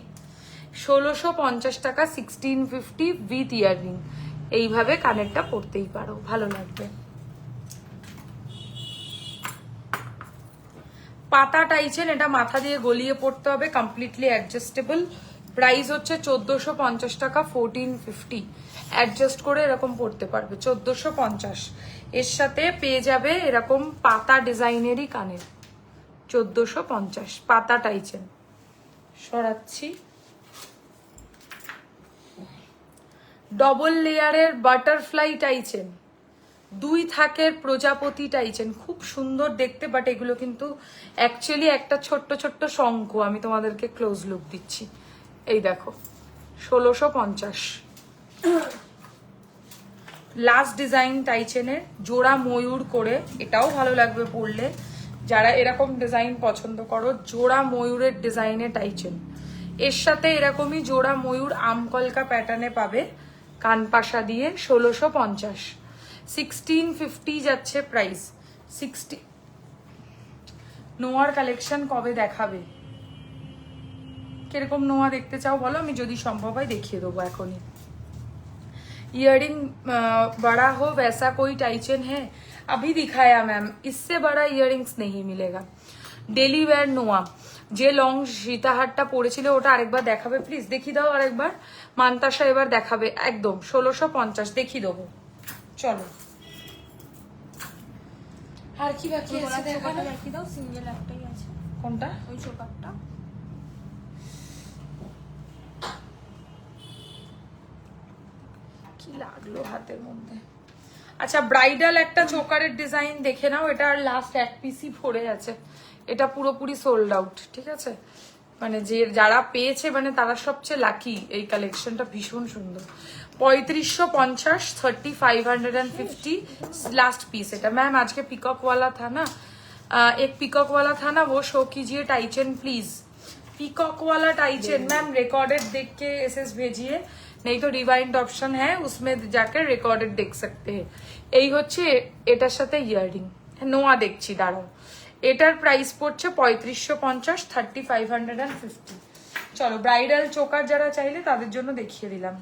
1650 টাকা, 1650 উইথ ইয়াররিং। এইভাবে কানেরটা পরতেই পারো, ভালো লাগবে। পাতা টাইচেন, এটা মাথা দিয়ে গলিয়ে পড়তে হবে, কমপ্লিটলি অ্যাডজাস্টেবল। প্রাইস হচ্ছে 1450 টাকা, 1450। অ্যাডজাস্ট করে এরকম পড়তে পারবে, 1450। এর সাথে পেয়ে যাবে এরকম পাতা ডিজাইনেরই কানের, 1450 পাতা টাইচেন। সরাচ্ছি। ডবল লেয়ারের বাটারফ্লাই টাইচেন, 2 থাকের প্রজাপতি টাইচেন, খুব সুন্দর দেখতে, বাট এগুলো কিন্তু অ্যাকচুয়ালি একটা ছোট্ট ছোট্ট শঙ্খ। আমি তোমাদেরকে ক্লোজ লুক দিচ্ছি, এই দেখো 1650। লাস্ট ডিজাইন টাইচেনের, জোড়া ময়ূর করে, এটাও ভালো লাগবে পরলে যারা এরকম ডিজাইন পছন্দ করো। জোড়া ময়ূরের ডিজাইনে টাইচেন, এর সাথে এরকমই জোড়া ময়ূর আমকলকা প্যাটার্নে পাবে, কানপাশা দিয়ে। 1650, 1650 যাচ্ছে প্রাইস। 60। নোয়ার কালেকশন কবে দেখাবে? কিরকম নোয়া দেখতে চাও বলো, আমি যদি সম্ভব হয় দেখিয়ে দেবো এখনই। इयरिंग बड़ा हो वैसा कोई टाइचन है? अभी दिखाया मैम, इससे बड़ा इयरिंग्स नहीं मिलेगा। डेली वेयर নোয়া, যে লং সীতাহারটা পড়েছিল ওটা আরেকবার দেখাবে প্লিজ, দেখিয়ে দাও আরেকবার। মান্তাসা এবার দেখাবে একদম 1650, দেখিয়ে দেবো। চলো আর কি বাকি আছে দেখানো? দেখিয়ে দাও, সিঙ্গেল একটাই আছে। কোনটা? ওই চোকারটা। কি লাগলো হাতের মধ্যে। আচ্ছা ব্রাইডাল একটা চোকারের ডিজাইন দেখে নাও, এটা আর লাস্ট এক পিসই পড়ে আছে, এটা পুরোপুরি সোল্ড আউট। ঠিক আছে, মানে যে যারা পেয়েছে মানে তারা সবচেয়ে লাকি। এই কালেকশনটা ভীষণ সুন্দর। 3550, 3550 लास्ट पीस। এটা मैम आज के पिकॉक वाला था ना, एक पिकॉक वाला था ना, वो शो कीजिए टाइचन प्लीज। पिकॉक वाला टाइचन मैम रिकॉर्डेड देख के एसएस भेजिए, नहीं तो रिवाइंड ऑप्शन है उसमें जाकर रिकॉर्डेड देख सकते हैं। এই হচ্ছে এটার সাথে ইয়াররিং। নোয়া দেখছি, দাঁড়াও। এটার প্রাইস পড়ছে 3550, 3550। চলো ব্রাইডাল চোকার যারা চাইলে তাদের জন্য দেখিয়ে দিলাম,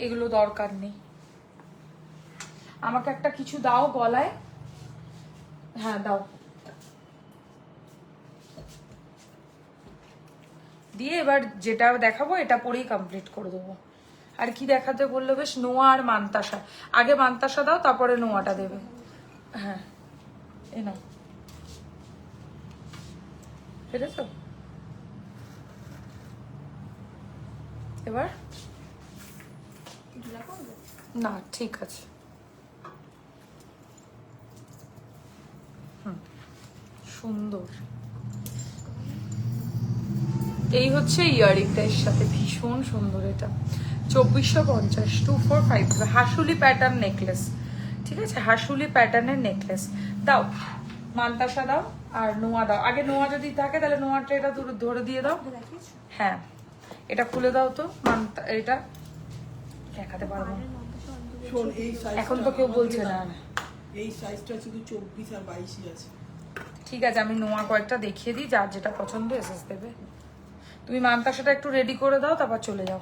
এগুলো দরকার নেই। আমাকে একটা কিছু দাও গলায়, হ্যাঁ দাও, দিয়ে এবার যেটা দেখাবো এটা পরেই কমপ্লিট করে দেবো। আর কি দেখাতে বললো বেশ? নোয়া আর মান্তাসা। আগে মান্তাসা দাও, তারপরে নোয়াটা দেবে। হ্যাঁ এ নাও, পেরেছো? এবার না ঠিক আছে। সুন্দর। এই হচ্ছে ইয়ারিংটা, এর সাথে ভীষণ সুন্দর। এটা 2450, 2450। হাসুলি প্যাটার্ন নেকলেস, ঠিক আছে, হাসুলি প্যাটার্নের নেকলেস। দাও মান্তাসা দাও আর নোয়া দাও। আগে নোয়া যদি থাকে তাহলে নোয়াটা এটা ধরে দিয়ে দাও। হ্যাঁ এটা খুলে দাও তো, এটা দেখাতে পারবো শোন, এই সাইজটা এখন তো কেউ বলছে না। এই সাইজটা শুধু 24 আর 22 আছে। ঠিক আছে, আমি নোয়া কয়েকটা দেখিয়ে দিই, যার যেটা পছন্দ এসএস দেবে। তুমি মান্তাসাটা একটু রেডি করে দাও, তারপর চলে যাও।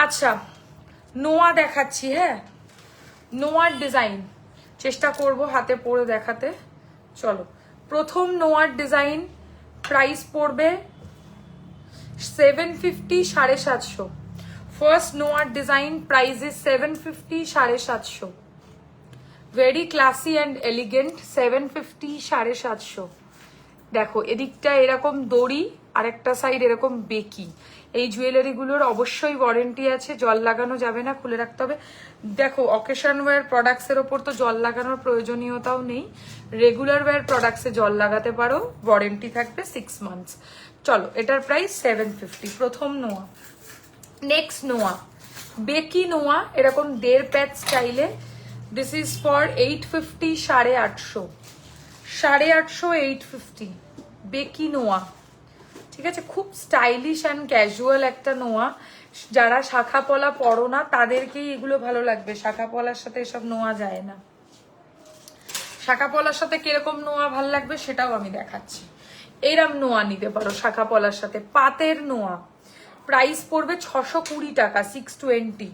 আচ্ছা নোয়া দেখাচ্ছি। হ্যাঁ নোয়ার ডিজাইন চেষ্টা করব হাতে পরে দেখাতে। চলো প্রথম নোয়ার ডিজাইন, প্রাইস পড়বে 750, 750। ফার্স্ট নোয়ার design price is 750, 750। Very classy and elegant, 750, 750। দেখো এদিকটা এরকম দড়ি, আর একটা সাইড এরকম বেকি। এই জুয়েলারিগুলোর অবশ্যই ওয়ারেন্টি আছে, জল লাগানো যাবে না, খুলে রাখতে হবে। দেখো অকেশন ওয়্যার প্রোডাক্টসের ওপর তো জল লাগানোর প্রয়োজনীয়তাও নেই, রেগুলার ওয়্যার প্রোডাক্টসে জল লাগাতে পারো, ওয়ারেন্টি থাকবে 6 মান্থস। চলো এটার প্রাইস 750, প্রথম নোয়া। নেক্সট নোয়া, বেকি নোয়া, এরকম 1.5 প্যাচ স্টাইলে। দিস ইজ ফর 850, 850, 850, 850 বেকি নোয়া। ঠিক আছে, খুব স্টাইলিশ অ্যান্ড ক্যাজুয়াল একটা নোয়া। যারা শাখা পলা পরো না তাদেরকেই এগুলো ভালো লাগবে, শাখা পলার সাথে এসব নোয়া যায় না। শাখা পলার সাথে কিরকম নোয়া ভাল লাগবে সেটাও আমি দেখাচ্ছি। এইরকম নোয়া নিতে পারো শাখা পলার সাথে, পাতের নোয়া। প্রাইস পড়বে 620 টাকা, 620,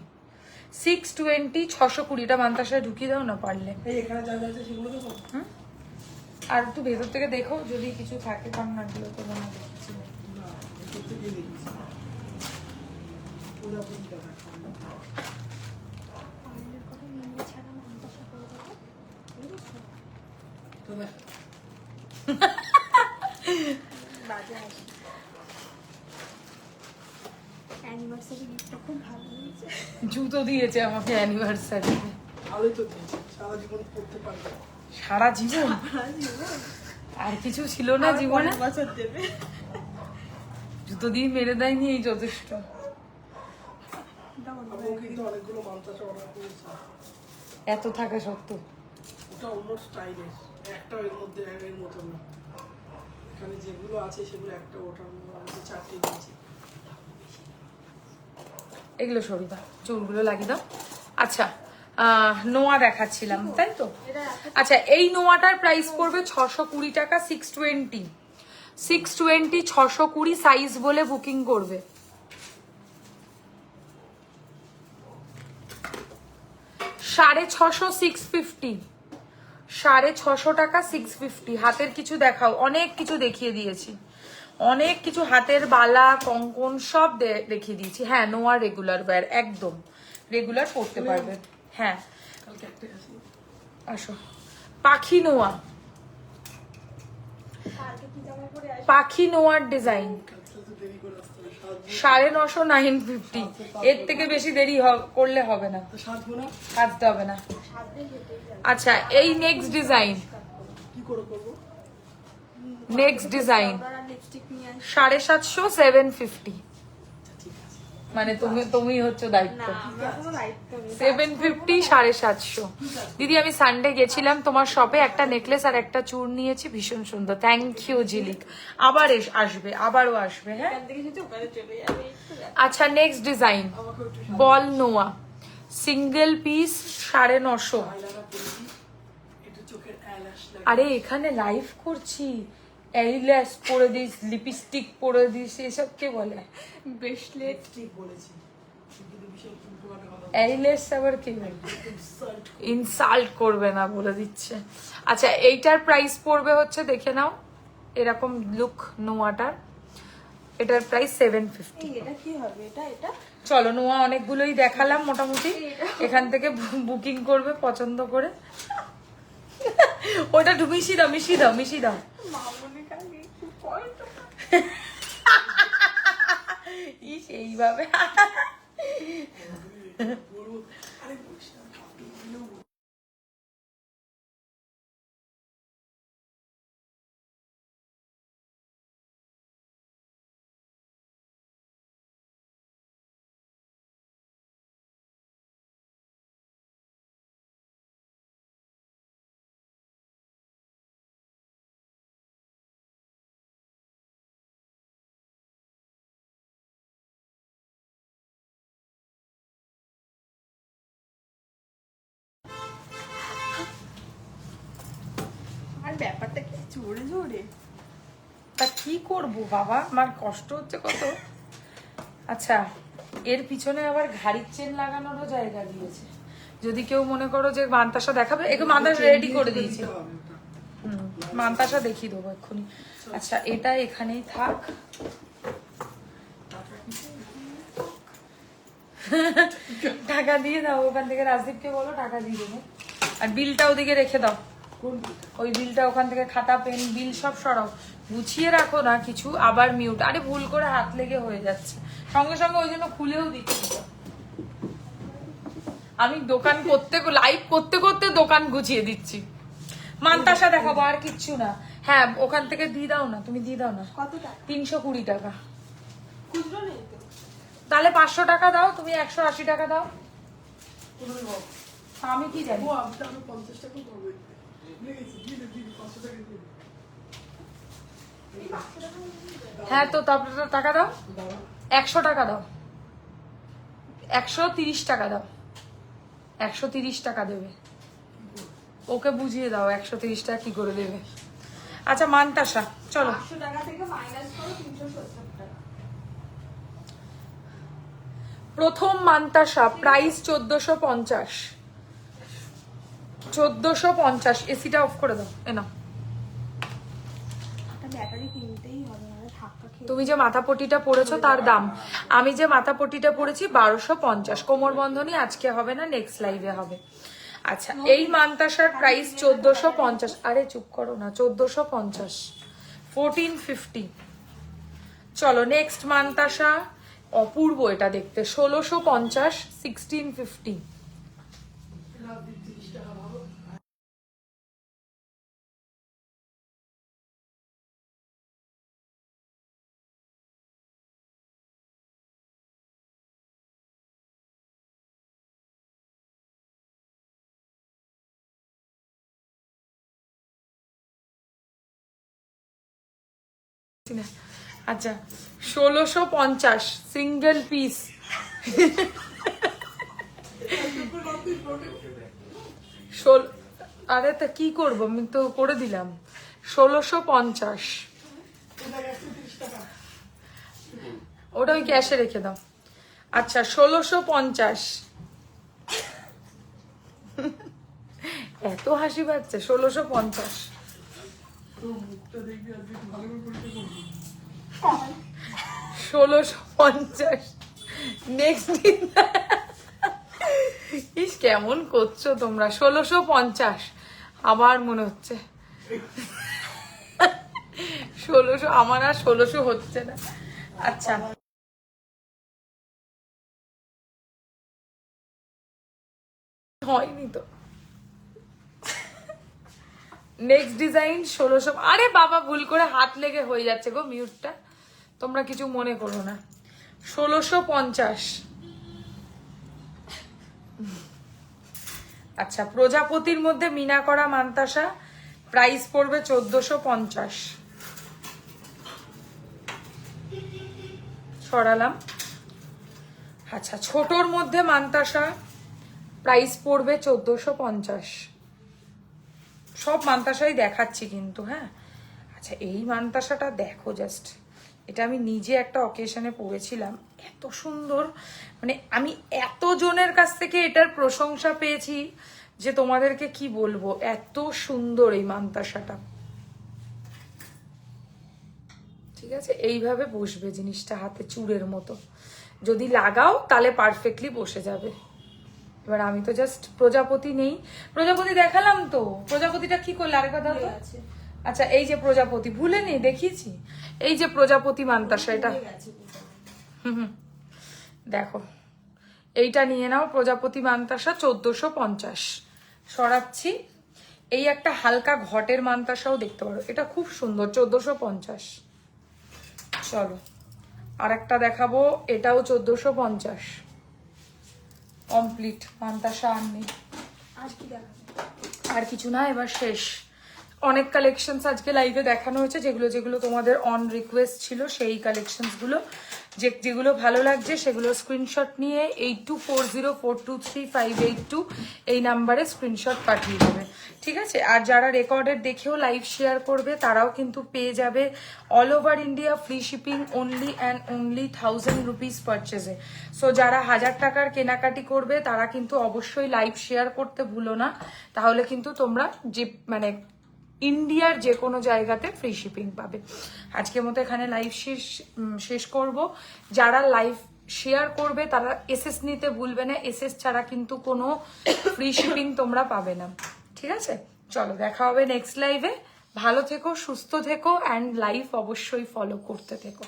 620, 620টা। মান্তাসায় ঢুকিয়ে দাও না পারলে। এই এখানে যা যা আছে সেগুলো দেবো। আর একটু ভেতর থেকে দেখো যদি কিছু থাকে, কারণ না গুলো তো মনে দেখছি। না, ভেতর থেকেই দেখিস। পুরোপুরি টাকা খাওয়া। তো দেখ, বাজে হাসি। অ্যানিভার্সারি গিফটটা খুব ভালো হয়েছে। জুতো দিয়েছে আমাকে অ্যানিভার্সারি। ভালোই তো দিয়েছে, সারা জীবন পড়তে পারবে। সারা জীবন আর কিছু ছিল না জীবনে, বছর দেবে। জুতো দিয়ে মেরে দেয়নি, এই যথেষ্ট। আমিও কিন্তু অনেকগুলো মান্তাসা অর্ডার করেছি। এত থাকা সত্ত্বেও ওটা অন্য স্টাইলের, একটা এর মধ্যে এর মতো না। এখানে যেগুলো আছে সেগুলো একটা, ওটার মধ্যে আমি 4টে দিয়েছি। এগুলো সরিয়ে দাও, চুলগুলো লাগিয়ে দাও। আচ্ছা, নোয়া দেখাচ্ছিলাম তাই তো। আচ্ছা, এই নোয়াটার প্রাইস পড়বে 620 টাকা, 620, 620, 620 সাইজ বলে বুকিং করবে। 650, 650, 650 টাকা, 650। হাতের কিছু দেখাও, অনেক কিছু দেখিয়ে দিয়েছি, অনেক কিছু হাতের বালা কঙ্কন সব দেখিয়ে দিয়েছি। হ্যাঁ, নোয়া রেগুলার ওয়্যার, একদম রেগুলার পড়তে পারবে। হ্যাঁ, কালকে একটা আছে। আসো। পাখি নোয়া, কালকে কি জামা পরে আসবে? পাখি নোয়ার ডিজাইন, কালকে তো দেরি করে আসতে হবে, 950, 950। এর থেকে বেশি দেরি করলে হবে না, তো সাজবো না, কাজতে হবে না। সাথে হেঁটেই যাবে। আচ্ছা, এই নেক্সট ডিজাইন, কি করে করবো? নেক্সট ডিজাইন পাউডার আর লিপস্টিক নিয়ে আসবে। 750, 750। ঠিক আছে। মানে তুমি হচ্ছে দায়িত্ব। না, আমার কোনো দায়িত্ব নেই। 750, 750। দিদি, আমি সানডে গেছিলাম তোমার শপে, একটা নেকলেস আর একটা চূড় নিয়েছি, ভীষণ সুন্দর। থ্যাংক ইউ ঝিলিক। আবার আসবে, আবারও আসবে। হ্যাঁ, এখান থেকে এসেছে ওখানে চলে যাবে, একটু দেখো। আচ্ছা, নেক্সট ডিজাইন আমাকে একটু বল নোয়া, সিঙ্গেল পিস, 950। আইলাইনার পরেছি, একটু চোখের আইল্যাশ লাগে। আরে এখানে লাইভ করছি, আইল্যাশ পরে দিস, লিপস্টিক পরে দিস, এসব কে বলে? ব্রেসলেট। ঠিক বলেছি, কিন্তু বিশাল উল্টোপাল্টা কথা আইল্যাশ আবার কে বলে? ইনসাল্ট। ইনসাল্ট করবে না বলে দিচ্ছে। আচ্ছা, এইটার প্রাইস পড়বে হচ্ছে, দেখে নাও, এরকম লুক নোয়াটার, এটার প্রাইস 750। এই এটা কি হবে? এটা এটা চলো, নোয়া অনেকগুলোই দেখালাম মোটামুটি, এখান থেকে বুকিং করবে পছন্দ করে। ওটা মিশিয়ে দাও, মিশিয়ে দাও, মিশিয়ে দাও। মামুনি কাকে কি পয়েন্ট? ইস, এইভাবে বলবো, আরে বলিস না, কাউকে বললেও বলবো। আর ব্যাপারটা কি জোরে জোরে? তা কি করবো বাবা, আমার কষ্ট হচ্ছে কত। আচ্ছা, এর পিছনে আবার ঘাড়ির চেন লাগানোরও জায়গা দিয়েছে, যদি কেউ মনে করো যে মান্তাসা দেখাবে। একটু মান্তাসা রেডি করে দিয়েছি, দিতে হবে ওটা। মান্তাসা দেখিয়ে দেবো এক্ষুনি। আচ্ছা, এটা এখানেই থাক। টাকা দিয়ে দাও ওখান থেকে, রাজদীপকে বলো টাকা দিয়ে দেবো। আর বিলটা ওদিকে রেখে দাও, ওই বিলটা ওখান থেকে, খাতা পেন বিল সব সরাও, গুছিয়ে রাখো না কিছু, আবার মিউট। আরে ভুল করে হাত লেগে হয়ে যাচ্ছে, সঙ্গে সঙ্গে ওই জন্য খুলেও দিচ্ছি। আমি দোকান করতে, লাইভ করতে করতে দোকান গুছিয়ে দিচ্ছি। মান্তাসা দেখাবো, আর কিচ্ছু না। হ্যাঁ, ওখান থেকে দিয়ে দাও না, তুমি দিয়ে দাও না। কত টাকা? 320 টাকা। খুচরো নেই তো? তাহলে 500 টাকা দাও, তুমি 180 টাকা দাও। কোনোদিন হোক। আমি কি জানি। ও, আমি তো আরো 50 টাকা করবো। হ্যাঁ, তো তারপরে টাকা দাও, 100 টাকা দাও, 130 টাকা দাও, 130 টাকা দেবে। ওকে বুঝিয়ে দাও 130 টাকা কি করে দেবে। আচ্ছা মানতাসা, চলো। 500 টাকা থেকে মাইনাস করো 370 টাকা। প্রথম মানতাসা প্রাইস 1450, 1450। এসিটা অফ করে দাও, এ নাও। একটা ব্যাটারি কিনতেই হবে, মানে ধাক্কা খেয়ে। তুমি যে মাথাপট্টিটা পরেছো তার দাম, আমি যে মাথাপট্টিটা পরেছি 1250। কোমর বন্ধনী আজকে হবে না, নেক্সট লাইভে হবে। আচ্ছা, এই মানতাসার প্রাইস 1450। আরে চুপ করো না, 1450, 1450। চলো নেক্সট মানতাসা, অপূর্ব এটা দেখতে, 1650, 1650। আচ্ছা 1650 সিঙ্গেল পিস। আরে তা কি করবো, আমি তো করে দিলাম 1650। ওটা ওই ক্যাশে রেখে দাও। আচ্ছা 1650। এত হাসি পাচ্ছে, 1650। 1650 নেক্সট। ইস কেমন করছো তোমরা, 1650 আবার মনে হচ্ছে 1600, আমার আর 1600 হচ্ছে না। আচ্ছা হয়নি তো। Next design 1600। আরে বাবা ভুল করে হাত লেগে হয়ে যাচ্ছে গো মিউটটা, তোমরা কিছু মনে করো না। 1650। আচ্ছা প্রজাপতির মধ্যে মিনা করা মানতাসা, প্রাইস পড়বে 1450। সরালাম। আচ্ছা ছোটর মধ্যে মানতাসা, প্রাইস পড়বে 1450। সব মানতাসাই দেখাচ্ছি কিন্তু, হ্যাঁ। আচ্ছা এই মানতাসাটা দেখো জাস্ট, এটা আমি নিজে একটা অকেশনে পরেছিলাম, এত সুন্দর। মানে আমি এত জনের কাছ থেকে এটার প্রশংসা পেয়েছি যে তোমাদেরকে কি বলবো, এত সুন্দর এই মানতাসাটা। ঠিক আছে, এইভাবে বসবে জিনিসটা হাতে চূড়ের মতো, যদি লাগাও তাহলে পারফেক্টলি বসে যাবে। এবার আমি তো জাস্ট প্রজাপতি নেই, প্রজাপতি দেখালাম তো, প্রজাপতিটা কি করলে আরেকবার দাও তো। আচ্ছা এই যে প্রজাপতি, ভুলে নেই দেখিয়েছি, এই যে প্রজাপতি মানতাসা এটা। দেখো এইটা নিয়ে নাও, প্রজাপতি মানতাসা 1450। সরাচ্ছি। এই একটা হালকা ঘটের মানতাসাও দেখতে পারো, এটা খুব সুন্দর, 1450। চলো আর একটা দেখাবো, এটাও 1450। কমপ্লিট মানতাসা আর নেই, আর কিছু না, এবার শেষ। অনেক কালেকশনস আজকে লাইভে দেখানো হয়েছে, যেগুলো যেগুলো তোমাদের অন রিকোয়েস্ট ছিল সেই কালেকশনসগুলো। যেগুলো ভালো লাগছে সেগুলো স্ক্রিনশট নিয়ে 8240423582 এই নাম্বারে স্ক্রিনশট পাঠিয়ে দেবে, ঠিক আছে। আর যারা রেকর্ডেড দেখেও লাইভ শেয়ার করবে তারাও কিন্তু পেয়ে যাবে all over India free shipping only and only 1000 rupees পারচেজে। সো যারা 1000 টাকার কেনাকাটি করবে তারা কিন্তু অবশ্যই লাইভ শেয়ার করতে ভুলো না, তাহলে কিন্তু তোমরা যে মানে ইন্ডিয়ার যে কোনো জায়গাতে ফ্রি শিপিং পাবে। আজকের মতো এখানে লাইভ শেষ করব। যারা লাইভ শেয়ার করবে তারা এসএস নিতে ভুলবে না, এসএস ছাড়া কিন্তু কোনো ফ্রি শিপিং তোমরা পাবে না, ঠিক আছে। চলো দেখা হবে নেক্সট লাইভে। ভালো থেকো, সুস্থ থেকো, অ্যান্ড লাইভ অবশ্যই ফলো করতে থেকো।